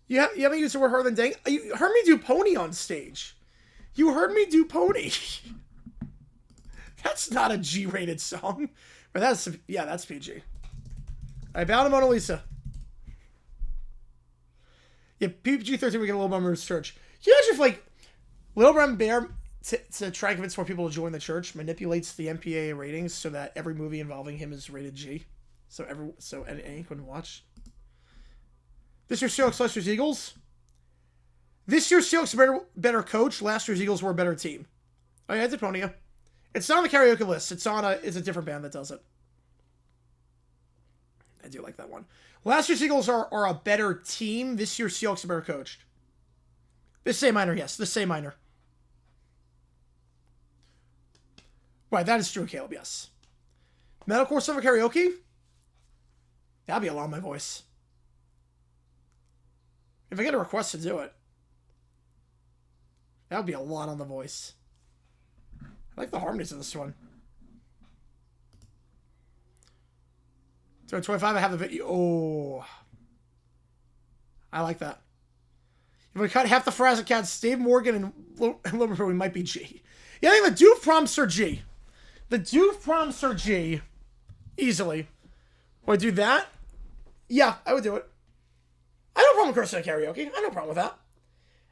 Yeah, you haven't used the word harder than dang? You heard me do pony on stage. You heard me do pony. That's not a G-rated song. But that's PG. I bow to Mona Lisa. Yeah, PG-13 we get a little more research. Can you imagine if, like, Little Brown Bear, to try and convince more people to join the church, manipulates the MPAA ratings so that every movie involving him is rated G? So anyone can watch. This year's Seahawks, last year's Eagles. This year's Seahawks are better coach. Last year's Eagles were a better team. Oh yeah, it's Deponia. It's not on the karaoke list. It's a different band that does it. I do like that one. Last year's Eagles are a better team. This year's Seahawks are better coached. This same minor, yes. This same minor. Right, that is true, Caleb, yes. Metalcore summer karaoke? That'd be a lot of my voice. If I get a request to do it, that would be a lot on the voice. I like the harmonies in this one. 225, I have the video. Oh. I like that. If we cut half the Frazzle Cats, Dave Morgan and Liverpool, we might be G. Yeah, I think the Doof prompts are G. The Doof prompts are G. Easily. Would I do that? Yeah, I would do it. I have no problem cursing at karaoke. I have no problem with that.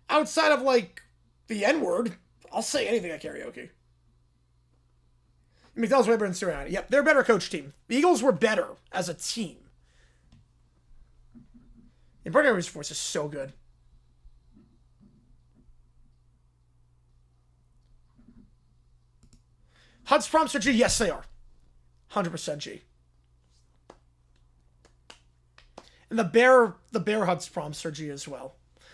Outside of, like, the N-word, I'll say anything at karaoke. McDonald's Weber and Sirianni. Yep, they're a better coach team. The Eagles were better as a team. And Brian Henry's voice is so good. HUD's prompts are G. Yes, they are. 100% G. And the Bear HUD's prompts are G as well.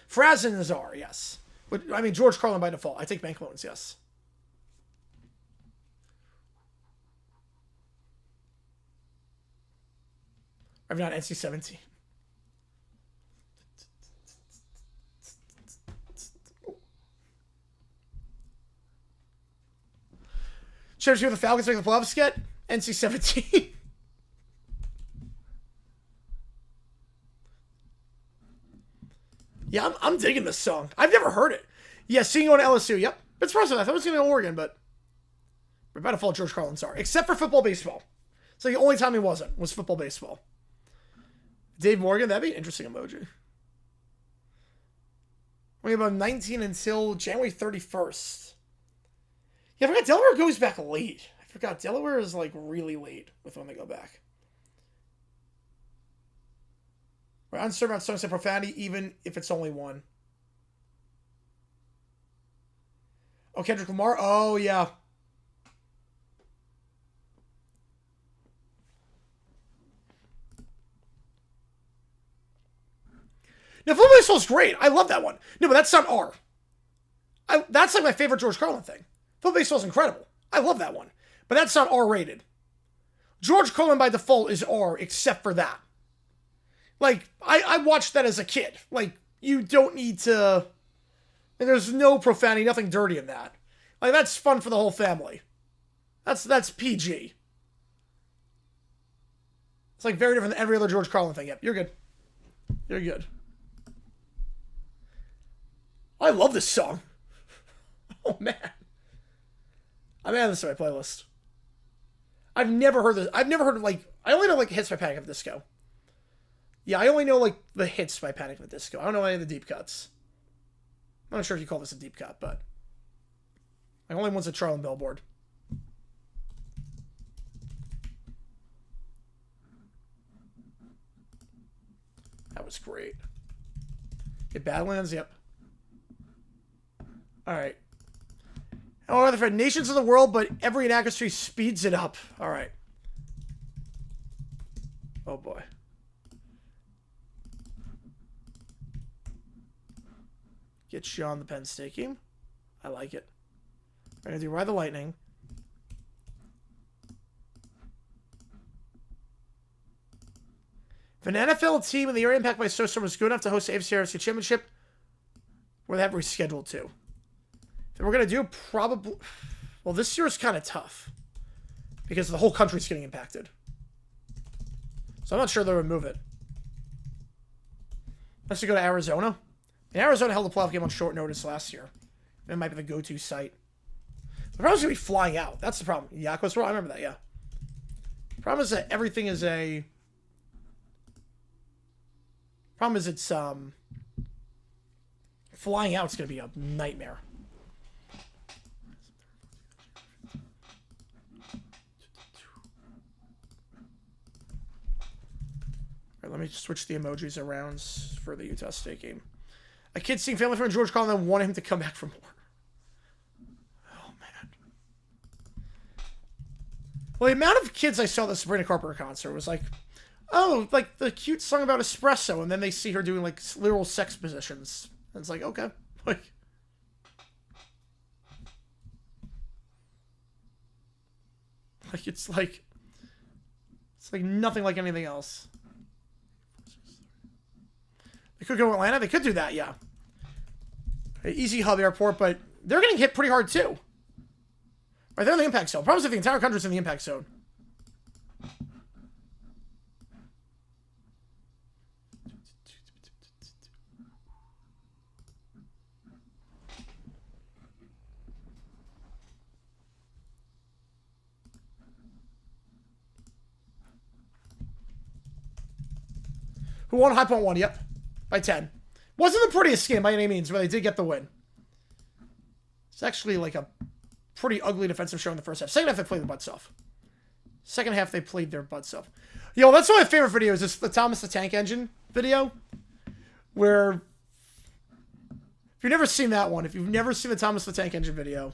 Frazen is R, yes. But, I mean, George Carlin by default. I take bank loans, yes. I've not NC-17. Should I the Falcons make the playoffs yet? NC-17. Yeah, I'm digging this song. I've never heard it. Yeah, seeing you on LSU. Yep. It's impressive. I thought it was going to be Oregon, but by default, George Carlin's are. Except for football, baseball. So the only time he wasn't was football, baseball. Dave Morgan, that'd be an interesting emoji. We have about 19 until January 31st. Yeah, I forgot Delaware goes back late. I forgot Delaware is like really late with when they go back. We're uncertain about songs and profanity, even if it's only one. Oh, Kendrick Lamar? Oh, yeah. Now, Football Baseball is great. I love that one. No, but that's not R. That's like my favorite George Carlin thing. Football Baseball is incredible. I love that one. But that's not R-rated. George Carlin by default is R, except for that. Like, I watched that as a kid. Like, you don't need to... There's no profanity, nothing dirty in that. Like, that's fun for the whole family. That's PG. It's like very different than every other George Carlin thing. Yep, you're good. You're good. I love this song. Oh, man. I'm adding this to my playlist. I've never heard this. I've never heard, like... I only know, like, hits by Panic at the Disco. Yeah, I only know, like, the hits by Panic at the Disco. I don't know any of the deep cuts. I'm not sure if you call this a deep cut, but... Like, only one's a Charlin Billboard. That was great. Okay, Badlands, yep. Alright. Oh, Rutherford, nations of the world, but every inaccuracy speeds it up. Alright. Oh, boy. Get you on the Penn State game. I like it. We're going to do Ride the Lightning. If an NFL team in the area impacted by a snowstorm was good enough to host the AFC Championship, where they have rescheduled to. Then we're going to do probably... Well, this year is kind of tough. Because the whole country's getting impacted. So I'm not sure they'll remove it. Let's go to Arizona. And Arizona held a playoff game on short notice last year. It might be the go-to site. The problem is going to be flying out. That's the problem. Yakos, I remember that, yeah. The problem is that everything is a... Problem is it's, flying out is going to be a nightmare. All right, let me switch the emojis around for the Utah State game. A kid seeing family friend George calling them wanting him to come back for more. Oh, man. Well, the amount of kids I saw at the Sabrina Carpenter concert was like... Oh, like the cute song about espresso, and then they see her doing like literal sex positions. And it's like, okay, like it's like nothing like anything else. They could go to Atlanta. They could do that, yeah. Easy hub airport, but they're getting hit pretty hard too. Right, they're in the impact zone. Problem is if the entire country's in the impact zone. Who won High Point 1? Yep. By 10. Wasn't the prettiest game by any means, but they did get the win. It's actually like a pretty ugly defensive show in the first half. Second half, they played their butts off. Second half, they played their butts off. Yo, that's one of my favorite videos, is the Thomas the Tank Engine video. Where, if you've never seen that one, if you've never seen the Thomas the Tank Engine video,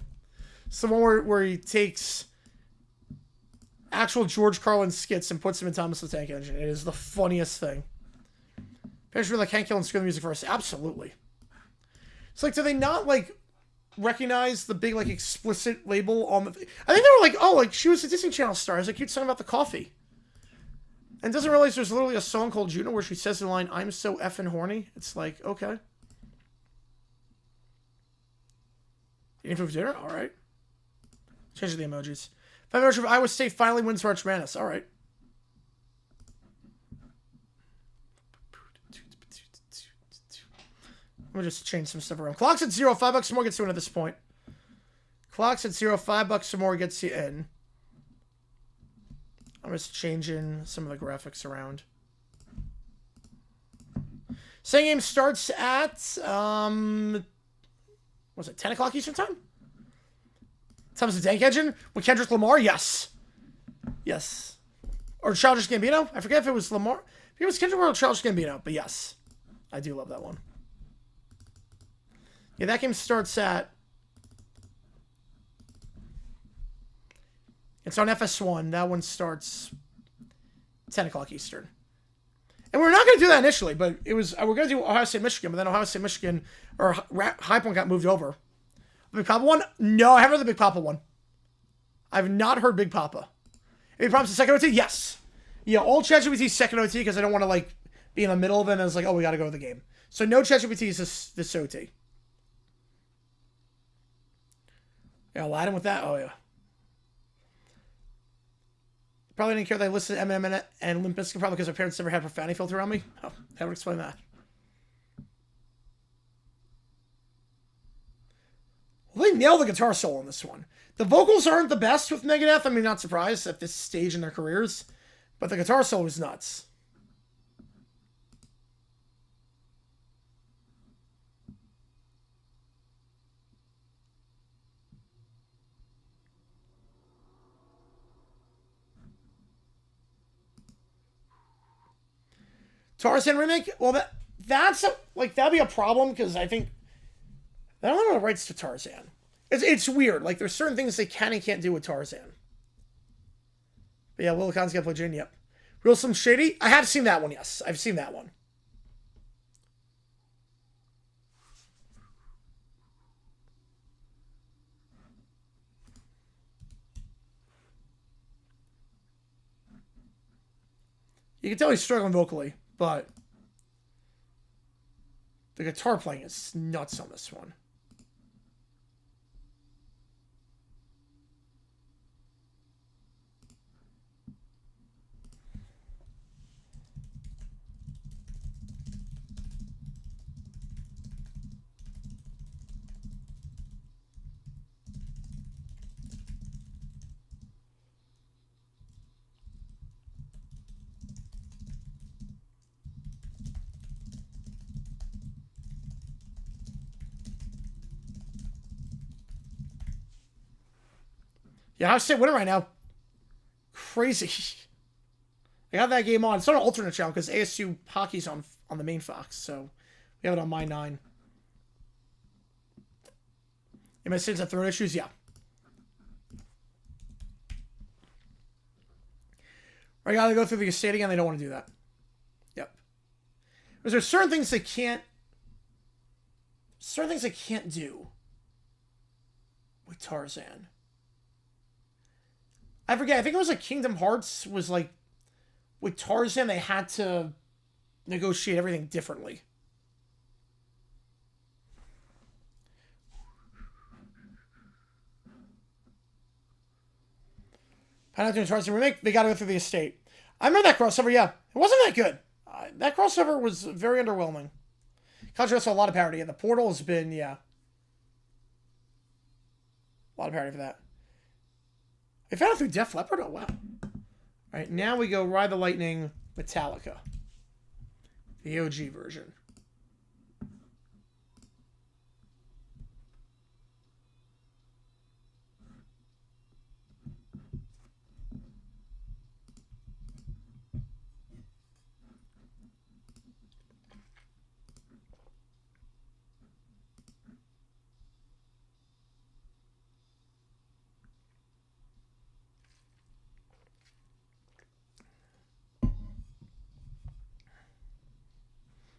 it's the one where he takes actual George Carlin skits and puts them in Thomas the Tank Engine. It is the funniest thing. Parents really like Hank Hill and Screw the Music first. Absolutely. It's like, do they not, like, recognize the big, like, explicit label on the... I think they were like, oh, like, she was a Disney Channel star. It's a cute song about the coffee. And doesn't realize there's literally a song called Juno where she says the line, I'm so effing horny. It's like, okay. Eating food for dinner? All right. Change the emojis. 5 hours of Iowa State finally wins March Madness. All right. Let me just change some stuff around. Clock's at 0. $5 more gets you in at this point. Clock's at 0. $5 more gets you in. I'm just changing some of the graphics around. Second game starts at, was it 10 o'clock Eastern time? Thomas the Tank Engine with Kendrick Lamar? Yes. Yes. Or Childish Gambino? I forget if it was Lamar. If it was Kendrick Lamar or Childish Gambino, but yes. I do love that one. Yeah, that game starts at... It's on FS1. That one starts 10 o'clock Eastern. And we're not going to do that initially, but it was... We're going to do Ohio State, Michigan, but then Ohio State, Michigan, or High Point got moved over. The Big Papa one? No, I haven't heard the Big Papa one. I've not heard Big Papa. Any problems with second OT? Yes. Yeah, all ChatGPT second OT because I don't want to, like, be in the middle of it and it's like, oh, we got to go to the game. So no ChatGPT is this OT. Yeah, Aladdin with that? Oh, yeah. Probably didn't care that I listed Eminem and Limp Bizkit probably because my parents never had profanity filter on me. Oh, that would explain that. Well, they nailed the guitar solo on this one. The vocals aren't the best with Megadeth. I mean, not surprised at this stage in their careers. But the guitar solo is nuts. Tarzan remake? Well, that'd be a problem because I think they don't have the rights to Tarzan. It's weird. Like, there's certain things they can and can't do with Tarzan. But yeah, Lil Khan's gonna play Jane. Yep. Real Slim Shady? I have seen that one, yes. I've seen that one. You can tell he's struggling vocally, but the guitar playing is nuts on this one. Yeah, Ohio State winning right now. Crazy. I got that game on. It's on an alternate channel because ASU hockey's on the main Fox, so we have it on my 9. Am I saying it's throat issues? Yeah. I gotta go through the estate again. They don't want to do that. Yep. Because there's certain things they can't. Certain things they can't do with Tarzan. I forget. I think it was like Kingdom Hearts was like with Tarzan they had to negotiate everything differently. Pineapple and Tarzan remake. They got to go through the estate. I remember that crossover. Yeah, it wasn't that good. That crossover was very underwhelming. Contrast to a lot of parody. And the Portal has been a lot of parody for that. They found it through Def Leppard? Oh, wow. All right, now we go Ride the Lightning Metallica. The OG version.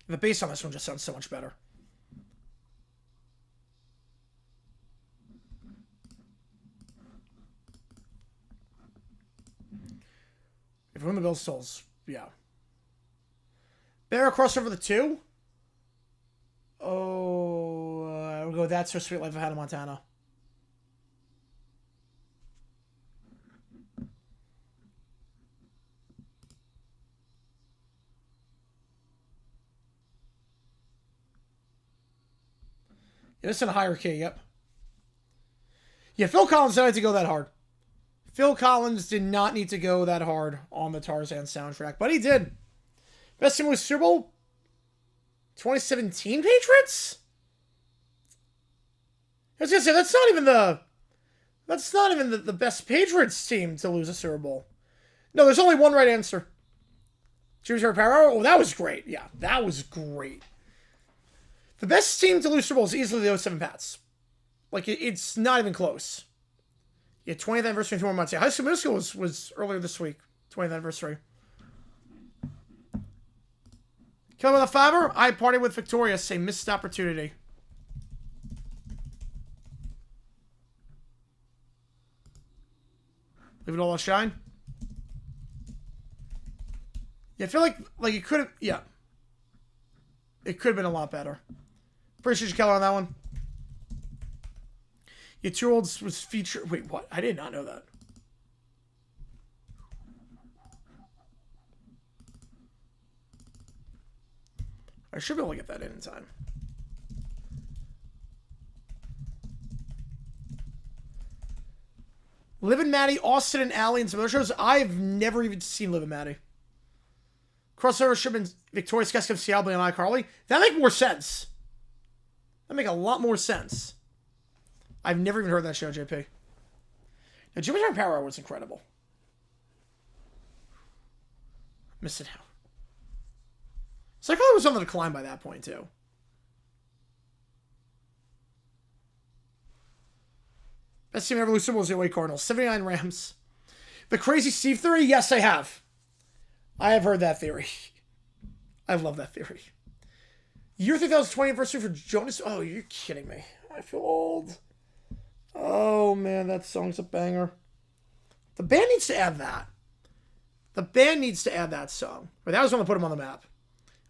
The bass on this one just sounds so much better. If we win the Bill Souls, yeah. Bear crossover the 2? Oh, we'll go with That's So Sweet Life of Hannah Montana. Yeah, this is in a higher key, yep. Yeah, Phil Collins didn't have to go that hard. Phil Collins did not need to go that hard on the Tarzan soundtrack, but he did. Best team was Super Bowl 2017 Patriots? I was gonna say that's not even the best Patriots team to lose a Super Bowl. No, there's only one right answer. Jimmy Power. Oh, that was great. Yeah, that was great. The best team to lose Super Bowl is easily the 07 Pats. Like, it's not even close. Yeah, 20th anniversary in 2 more months. Yeah, High School Middle School was earlier this week. 20th anniversary. Kill with a fiver. I party with Victoria. Say missed opportunity. Leave it all a shine. Yeah, I feel like it could have. Yeah, it could have been a lot better. Appreciate you, Keller, on that one. Yeah, 2-year-olds was featured. Wait, what? I did not know that. I should be able to get that in time. Liv and Maddie, Austin and Allie, and some other shows. I've never even seen Liv and Maddie. Crossover should have been Victoria's Guest of Seattle and iCarly. That make more sense. That make a lot more sense. I've never even heard that show, JP. Now, Jimmy Turn Power Hour was incredible. Missed it out. So I thought it was on the decline by that point, too. Best team ever lose Super Bowl is the away Cardinals. 79 Rams. The Crazy Steve theory? Yes, I have. I have heard that theory. I love that theory. Year 2020 anniversary for Jonas. Oh, you're kidding me. I feel old. Oh, man, that song's a banger. The band needs to add that. The band needs to add that song. But that was when I put them on the map.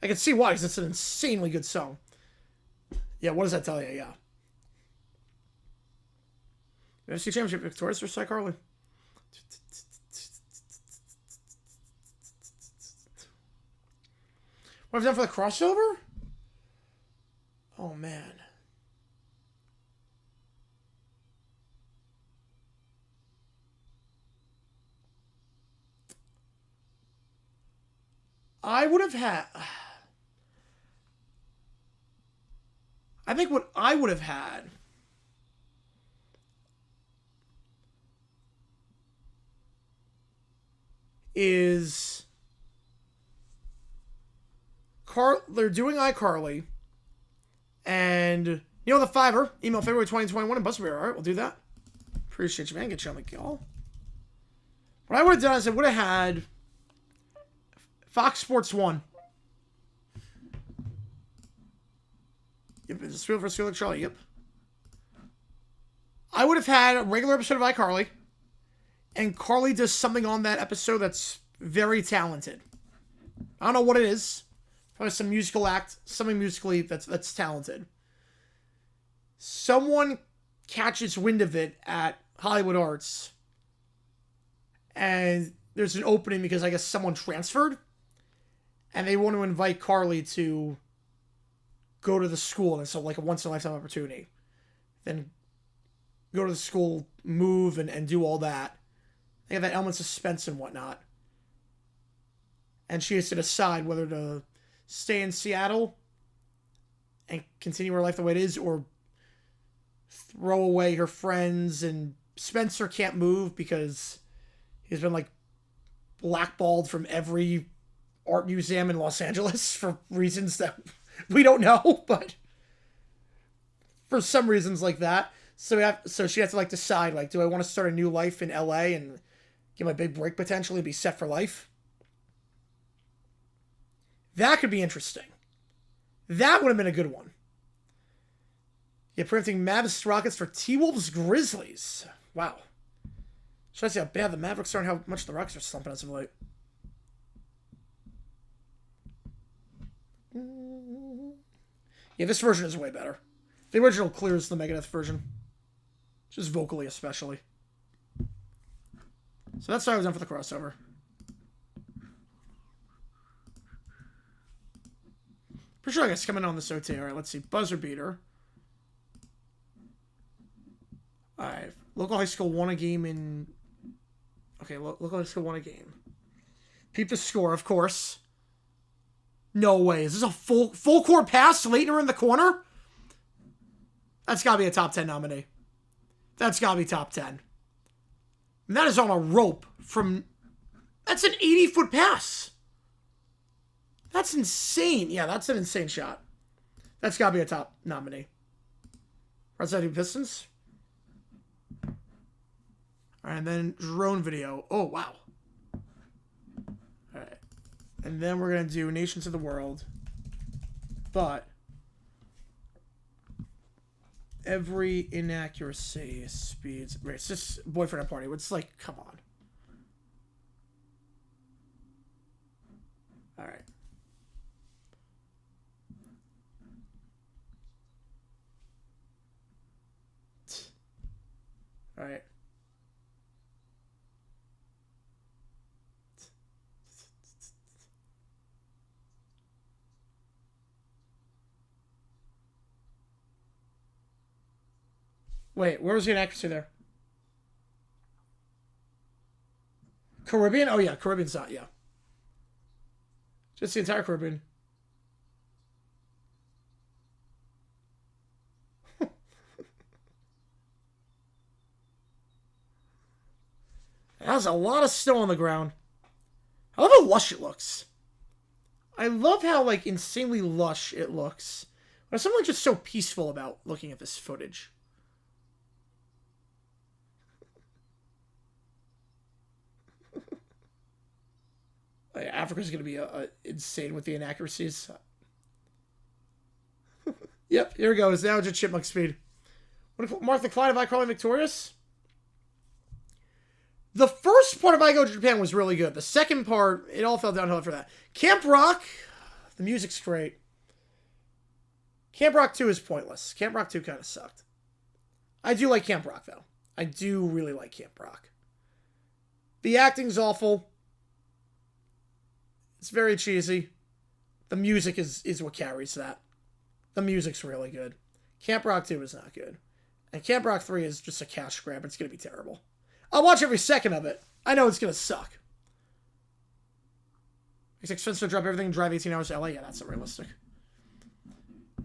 I can see why, because it's an insanely good song. Yeah, what does that tell you? Yeah. UFC Championship victorious for iCarly. What have I done for the crossover? Oh, man. I would have had... I think what I would have had is... They're doing iCarly. And, you know, the Fiverr. Email February 2021 and Buzzbear. All right, we'll do that. Appreciate you, man. Get you on the call. What I would have done is I would have had Fox Sports 1. Yep, it's a Real for Real Charlie. Yep. I would have had a regular episode of iCarly, and Carly does something on that episode that's very talented. I don't know what it is. Probably some musical act, something musically that's talented. Someone catches wind of it at Hollywood Arts, and there's an opening because I guess someone transferred, and they want to invite Carly to go to the school, and it's like a once-in-a-lifetime opportunity. Then go to the school, move, and do all that. They have that element of suspense and whatnot. And she has to decide whether to stay in Seattle and continue her life the way it is, or throw away her friends. And Spencer can't move because he's been, like, blackballed from every art museum in Los Angeles for reasons that we don't know, but for some reasons like that. So she has to, like, decide, like, do I want to start a new life in LA and get my big break potentially and be set for life? That could be interesting. That would have been a good one. Yeah, preempting Mavs Rockets for T-Wolves Grizzlies. Wow. Should I see how bad the Mavericks are and how much the Rockets are slumping as of late? Yeah, this version is way better. The original clears the Megadeth version. Just vocally especially. So that's what I was done for the crossover. Pretty sure I guess coming on this OT. Alright, let's see. Buzzer beater. Alright. Local high school won a game in... Okay, local high school won a game. Peep the score, of course. No way. Is this a full court pass to Leitner in the corner? That's got to be a top 10 nominee. That's got to be top 10. And that is on a rope from... That's an 80-foot pass. That's insane. Yeah, that's an insane shot. That's got to be a top nominee. Red Sox Pistons. All right, and then drone video. Oh, wow. All right. And then we're going to do Nations of the World. But every inaccuracy speeds... Right, it's just boyfriend at party. It's like, come on. All right. All right. Wait, where was the inaccuracy there? Caribbean? Oh, yeah, Caribbean's not, yeah. Just the entire Caribbean. That's a lot of snow on the ground. I love how lush it looks. I love how, like, insanely lush it looks. There's something just so peaceful about looking at this footage. Africa's going to be insane with the inaccuracies. Yep, here it goes. Now it's at chipmunk speed. Mark the Clyde of iCarly victorious? The first part of I Go to Japan was really good. The second part, it all fell downhill after that. Camp Rock, the music's great. Camp Rock 2 is pointless. Camp Rock 2 kind of sucked. I do like Camp Rock, though. I do really like Camp Rock. The acting's awful. It's very cheesy. The music is what carries that. The music's really good. Camp Rock 2 is not good. And Camp Rock 3 is just a cash grab. It's going to be terrible. I'll watch every second of it. I know it's going to suck. It's expensive to drop everything and drive 18 hours to LA. Yeah, that's unrealistic.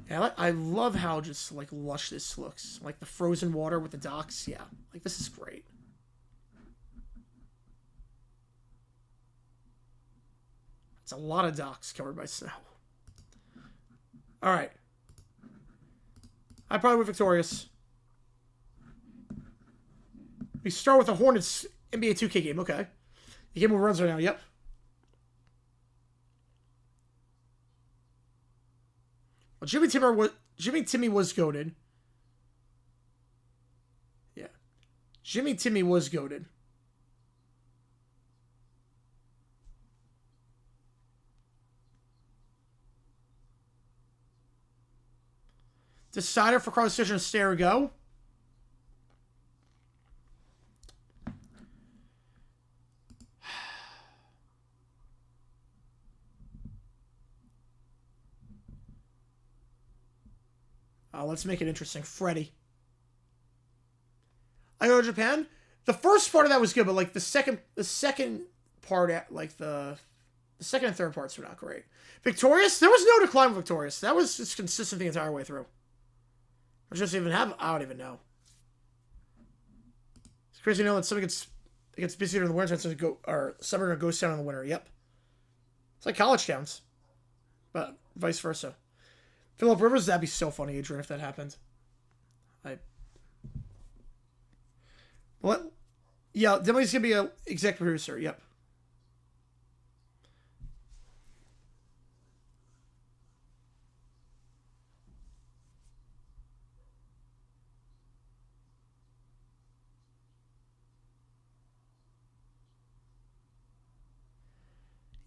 Yeah, I love how just, like, lush this looks. Like, the frozen water with the docks. Yeah, like, this is great. It's a lot of docks covered by snow. All right. I probably went victorious. We start with the Hornets NBA 2K game. Okay. The game runs right now. Yep. Well, Jimmy Timmy was goated. Yeah. Jimmy Timmy was goated. Decider for cross decision, stay or go. Let's make it interesting. Freddie. I Go to Japan. The first part of that was good, but like the second part, like the second and third parts were not great. Victorious. There was no decline with Victorious. That was just consistent the entire way through. Or just even have. I don't even know. It's crazy to know that something gets busier during the winter time, so or summer goes down in the winter. Yep. It's like college towns, but vice versa. Philip Rivers, that'd be so funny, Adrian, if that happened. What? Yeah, definitely he's gonna be an exec producer. Yep.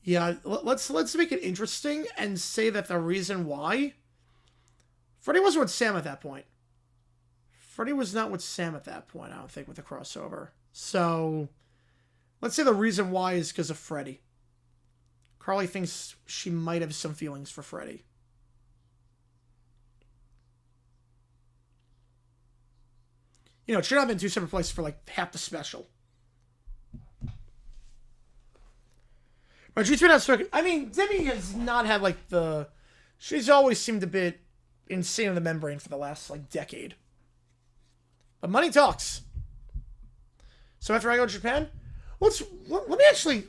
Yeah, let's make it interesting and say that the reason why Freddie wasn't with Sam at that point. Freddie was not with Sam at that point, I don't think, with the crossover. So, let's say the reason why is because of Freddie. Carly thinks she might have some feelings for Freddie. You know, it should have been two separate places for like half the special. But she's been outspoken. I mean, Demi has not had like the. She's always seemed a bit insane on the membrane for the last like decade. But money talks. So after I Go to Japan, let me actually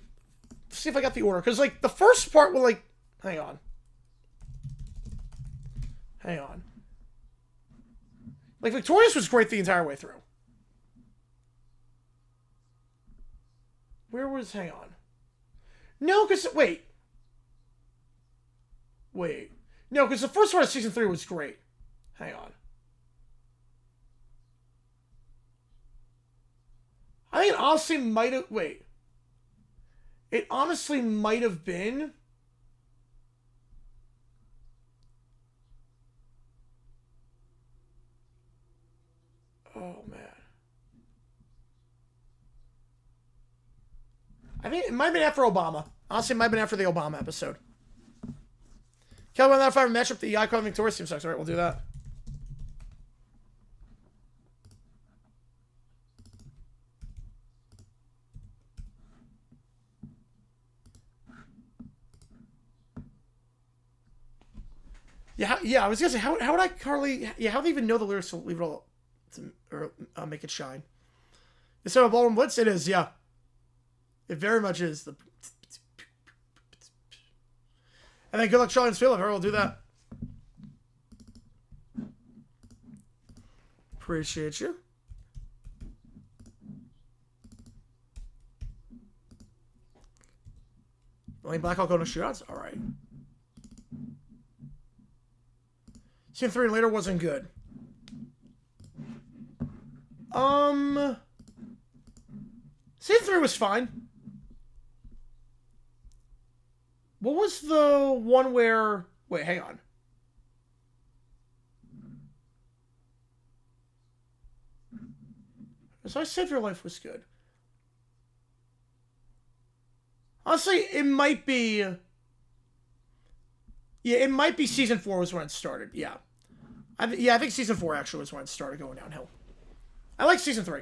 see if I got the order, because like the first part will like. Hang on. Like Victorious was great the entire way through. Where was? Hang on. No, because wait. No, because the first part of season 3 was great. Hang on. I think it honestly might have. Wait. It honestly might have been. Oh, man. I think it might have been after Obama. Honestly, it might have been after the Obama episode. Kelly, whether if I match up the Icon Victorious team sucks. All right, we'll do that. Yeah, I was gonna say, how would I, Carly? Yeah, how do they even know the lyrics to Leave It All to, or Make It Shine? Instead of Ballroom Blitz, it is, yeah. It very much is. And then good luck, Charlie and Philip. We'll do that. Appreciate you. Only Blackhawk on the shootouts? Alright. Season 3 and later wasn't good. Season 3 was fine. What was the one where... Wait, hang on. So I Save Your Life was good. Honestly, it might be... Yeah, it might be Season 4 was when it started. Yeah. I think Season 4 actually was when it started going downhill. I like Season 3.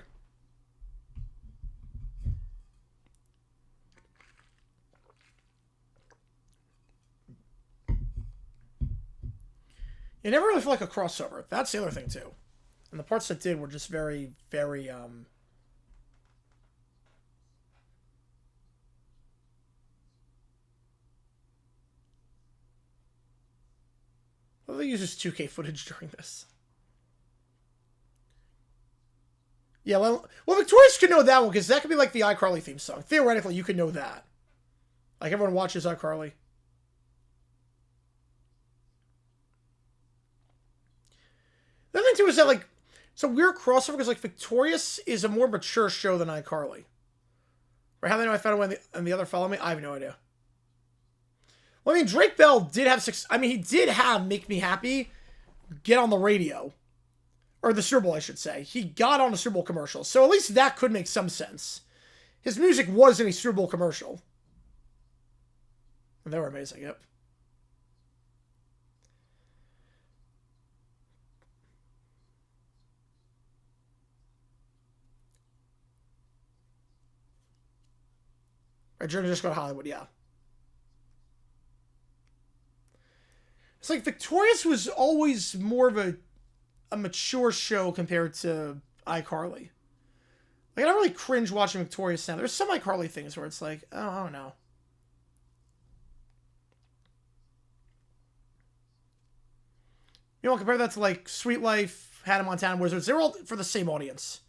It never really felt like a crossover. That's the other thing, too. And the parts that did were just very, very, Well, they use this 2K footage during this. Yeah, well, Victorious could know that one, because that could be like the iCarly theme song. Theoretically, you could know that. Like, everyone watches iCarly. The other thing, too, is that, like, it's a weird crossover, because, like, Victorious is a more mature show than iCarly. Or how they know I found it and the other Follow Me? I have no idea. Well, I mean, Drake Bell did have he did have Make Me Happy get on the radio. Or the Super Bowl, I should say. He got on a Super Bowl commercial. So at least that could make some sense. His music was in a Super Bowl commercial. And they were amazing, yep. Right, Journey Just Go to Hollywood, yeah. It's like Victorious was always more of a mature show compared to iCarly. Like, I don't really cringe watching Victorious now. There's some iCarly things where it's like, oh, I don't know. You know, compare that to, like, Sweet Life, Hannah Montana, Wizards. They're all for the same audience.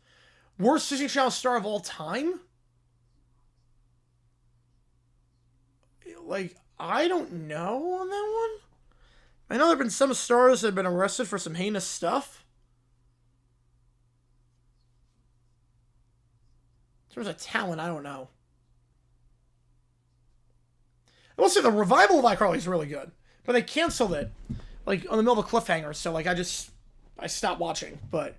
Worst Disney Channel star of all time? Like, I don't know on that one. I know there have been some stars that have been arrested for some heinous stuff. In terms of talent, I don't know. I will say the revival of iCarly is really good. But they canceled it, like, on the middle of a cliffhanger. So, like, I stopped watching. But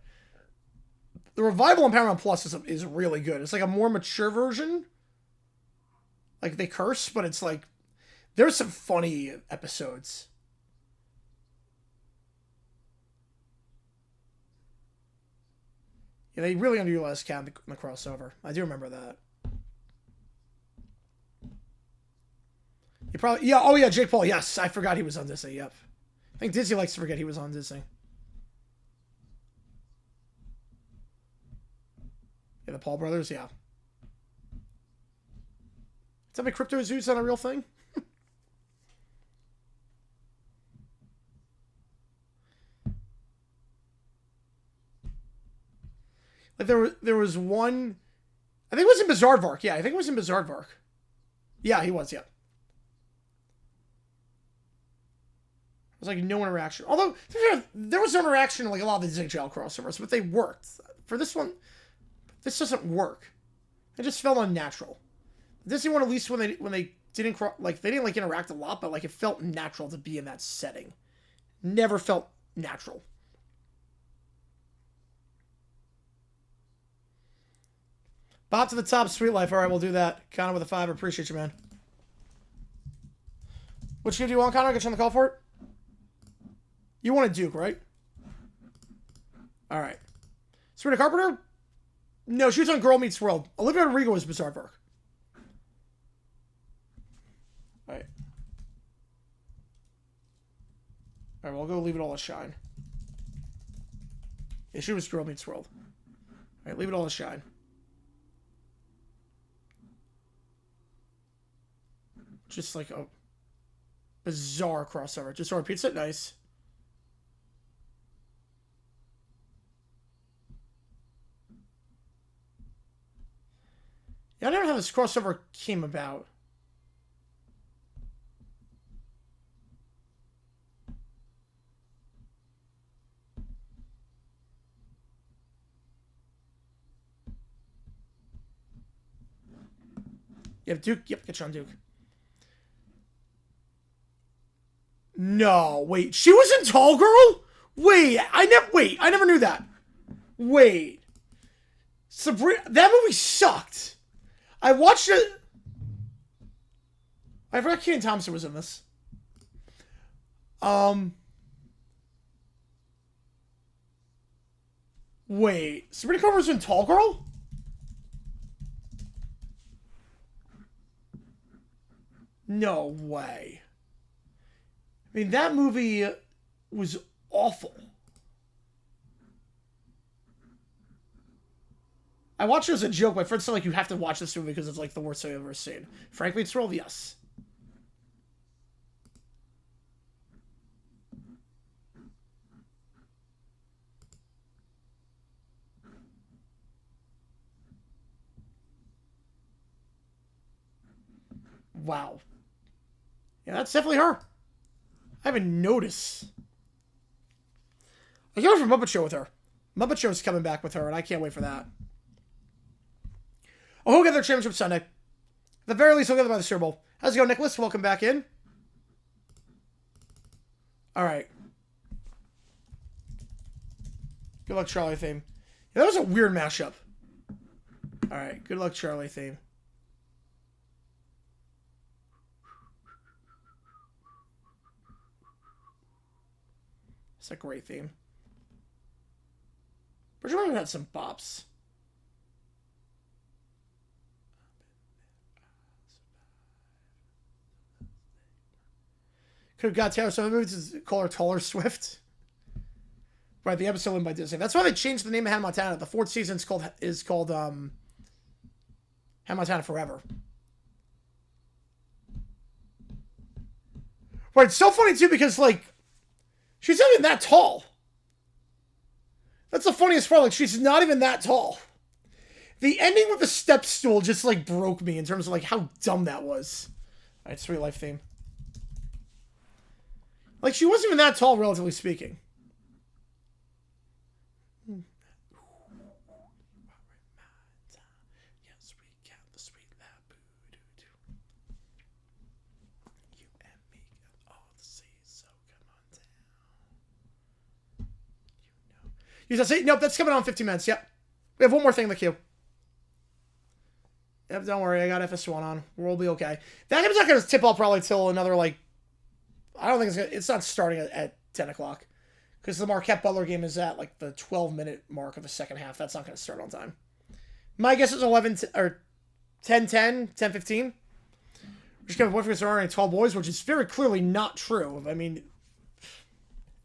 the revival on Paramount Plus is really good. It's like a more mature version. Like, they curse, but it's like, there's some funny episodes. Yeah, they really underutilized Cat in the crossover. I do remember that. You probably... Yeah, oh yeah, Jake Paul. Yes, I forgot he was on Disney. Yep. I think Disney likes to forget he was on Disney. Yeah, the Paul brothers, yeah. Tell me Cryptozoot's not a real thing? Like, there was one... I think it was in Bizarre Yeah, I think it was in Bizarre Yeah, he was, yeah. It was like no interaction. Although, there was no interaction in like a lot of the Disney Channel crossovers, but they worked. For this one, this doesn't work. It just felt unnatural. Disney one, at least when they didn't like they didn't like interact a lot, but like it felt natural to be in that setting. Never felt natural. Bop to the top, Sweet Life. All right, we'll do that. Connor with a 5. Appreciate you, man. Which game do you want, Connor? Get you on the call for it. You want a Duke, right? All right. Sabrina Carpenter? No, she was on Girl Meets World. Olivia Rodrigo was Bizarre Vark. All right. All right, we'll go Leave It All to Shine. Yeah, she was Girl Meets World. All right, Leave It All to Shine. Just like a bizarre crossover. Just order pizza? Nice. Yeah, I don't know how this crossover came about. Yep, Duke. Yep, get you on Duke. No, wait. She was in Tall Girl? Wait, I never knew that. Wait. Sabrina, that movie sucked. I watched it. I forgot Kenan Thompson was in this. Wait. Sabrina Carpenter's in Tall Girl? No way. I mean, that movie was awful. I watched it as a joke. My friends said, like, you have to watch this movie because it's, like, the worst thing I've ever seen. Frankly, it's rolled, yes. Wow. Yeah, that's definitely her. I haven't noticed. I came from Muppet Show with her. Muppet Show's coming back with her, and I can't wait for that. Oh, who'll get their championship Sunday? At the very least, we'll get them by the Super Bowl. How's it going, Nicholas? Welcome back in. All right. Good luck, Charlie theme. Yeah, that was a weird mashup. All right. Good luck, Charlie theme. It's a great theme. Bridget Webber had some bops. Could have got Taylor Swift movies to call her Taller Swift. Right, the episode went by Disney. That's why they changed the name of Hannah Montana. The 4th season is called Hannah Montana Forever. Right, it's so funny too because like she's not even that tall. That's the funniest part. Like she's not even that tall. The ending with the step stool just like broke me in terms of like how dumb that was. All right, Sweet Life theme. Like, she wasn't even that tall, relatively speaking. Yes, we got the sweet lap. You and me got all the seas, so come on down. You know. You just say, nope, that's coming on 15 minutes. Yep. We have one more thing in the queue. Yep, don't worry, I got FS1 on. We'll be okay. That game's not going to tip off probably till another, like, I don't think it's not starting at 10 o'clock. Because the Marquette Butler game is at, like, the 12-minute mark of the second half. That's not going to start on time. My guess is 11 or 10-10, 10-15. Just got boyfriends are already 12 boys, which is very clearly not true. I mean,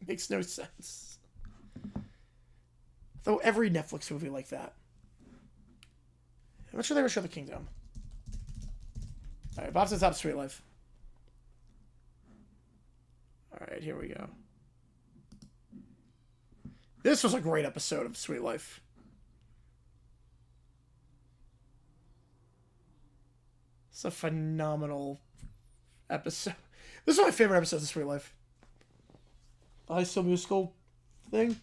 it makes no sense. Though every Netflix movie like that. I'm not sure they ever show The Kingdom. Alright, Bob's the top, Sweet Life. Alright, here we go. This was a great episode of Sweet Life. It's a phenomenal episode. This is my favorite episode of Sweet Life. The High School Musical thing.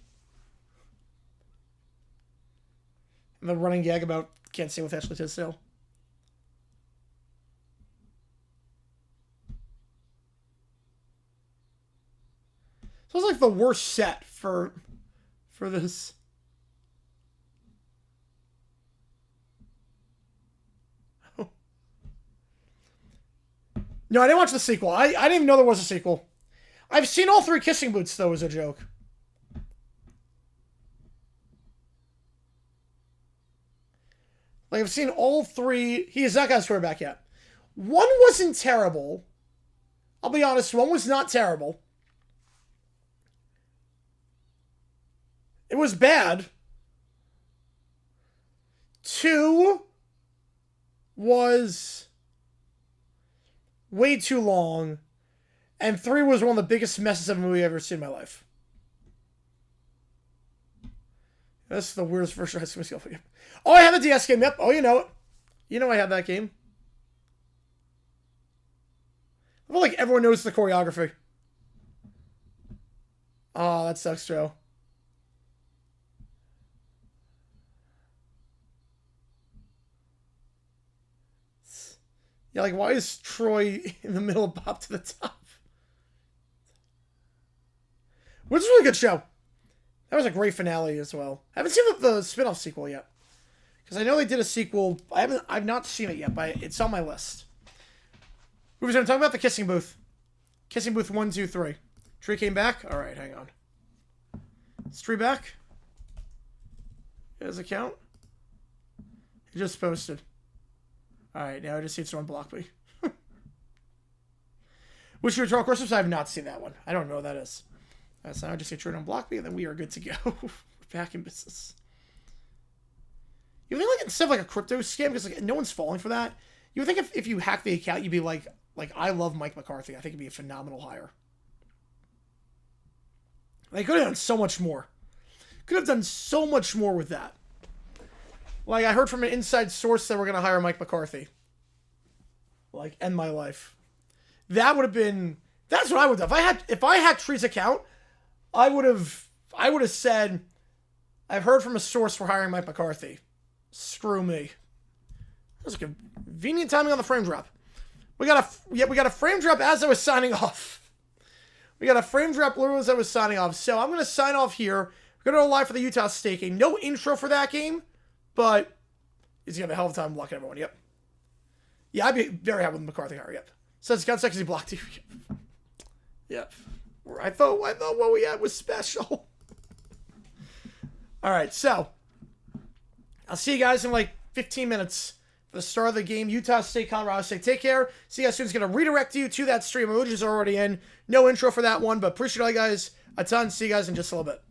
And the running gag about Can't Sing with Ashley Tisdale. So it's like the worst set for this. No, I didn't watch the sequel. I didn't even know there was a sequel. I've seen all 3 Kissing Booths, though, as a joke. Like, I've seen all 3. He has not got his quarterback yet. One wasn't terrible. I'll be honest, one was not terrible. It was bad. 2 was way too long. And 3 was one of the biggest messes of a movie I've ever seen in my life. That's the weirdest version of High School Musical. Oh, I have a DS game. Yep. Oh, you know it. You know I have that game. I feel like everyone knows the choreography. Oh, that sucks, Joe. Yeah, like, why is Troy in the middle of Pop to the Top? Which is a really good show. That was a great finale as well. I haven't seen the spin-off sequel yet. Because I know they did a sequel. I've not seen it yet, but it's on my list. Movies I'm talking about the Kissing Booth. Kissing Booth 1, 2, 3. Tree came back? Alright, hang on. Is Tree back? Does it count? He just posted. Alright, now I just see it's on Block Me. Which your Troll Course? I have not seen that one. I don't know what that is. So now I just say Trade on Block Me, and then we are good to go. We're back in business. You think like instead of like a crypto scam, because like no one's falling for that. You would think if you hack the account, you'd be like I love Mike McCarthy. I think it'd be a phenomenal hire. They could have done so much more. Could have done so much more with that. Like I heard from an inside source that we're gonna hire Mike McCarthy. Like end my life. That would have been. That's what I would have. If I had Tree's account, I would have said, I've heard from a source for hiring Mike McCarthy. Screw me. That was a convenient timing on the frame drop. We got a frame drop as I was signing off. We got a frame drop literally as I was signing off. So I'm going to sign off here. We're going to go live for the Utah State game. No intro for that game, but he's going to have a hell of a time blocking everyone. Yep. Yeah, I'd be very happy with McCarthy hire. Yep. Says got sexy blocked you. Yep. I thought what we had was special. All right, so I'll see you guys in like 15 minutes for the start of the game. Utah State, Colorado State. Take care. See you guys soon. It's going to redirect you to that stream. Emoji's already in. No intro for that one, but appreciate all you guys a ton. See you guys in just a little bit.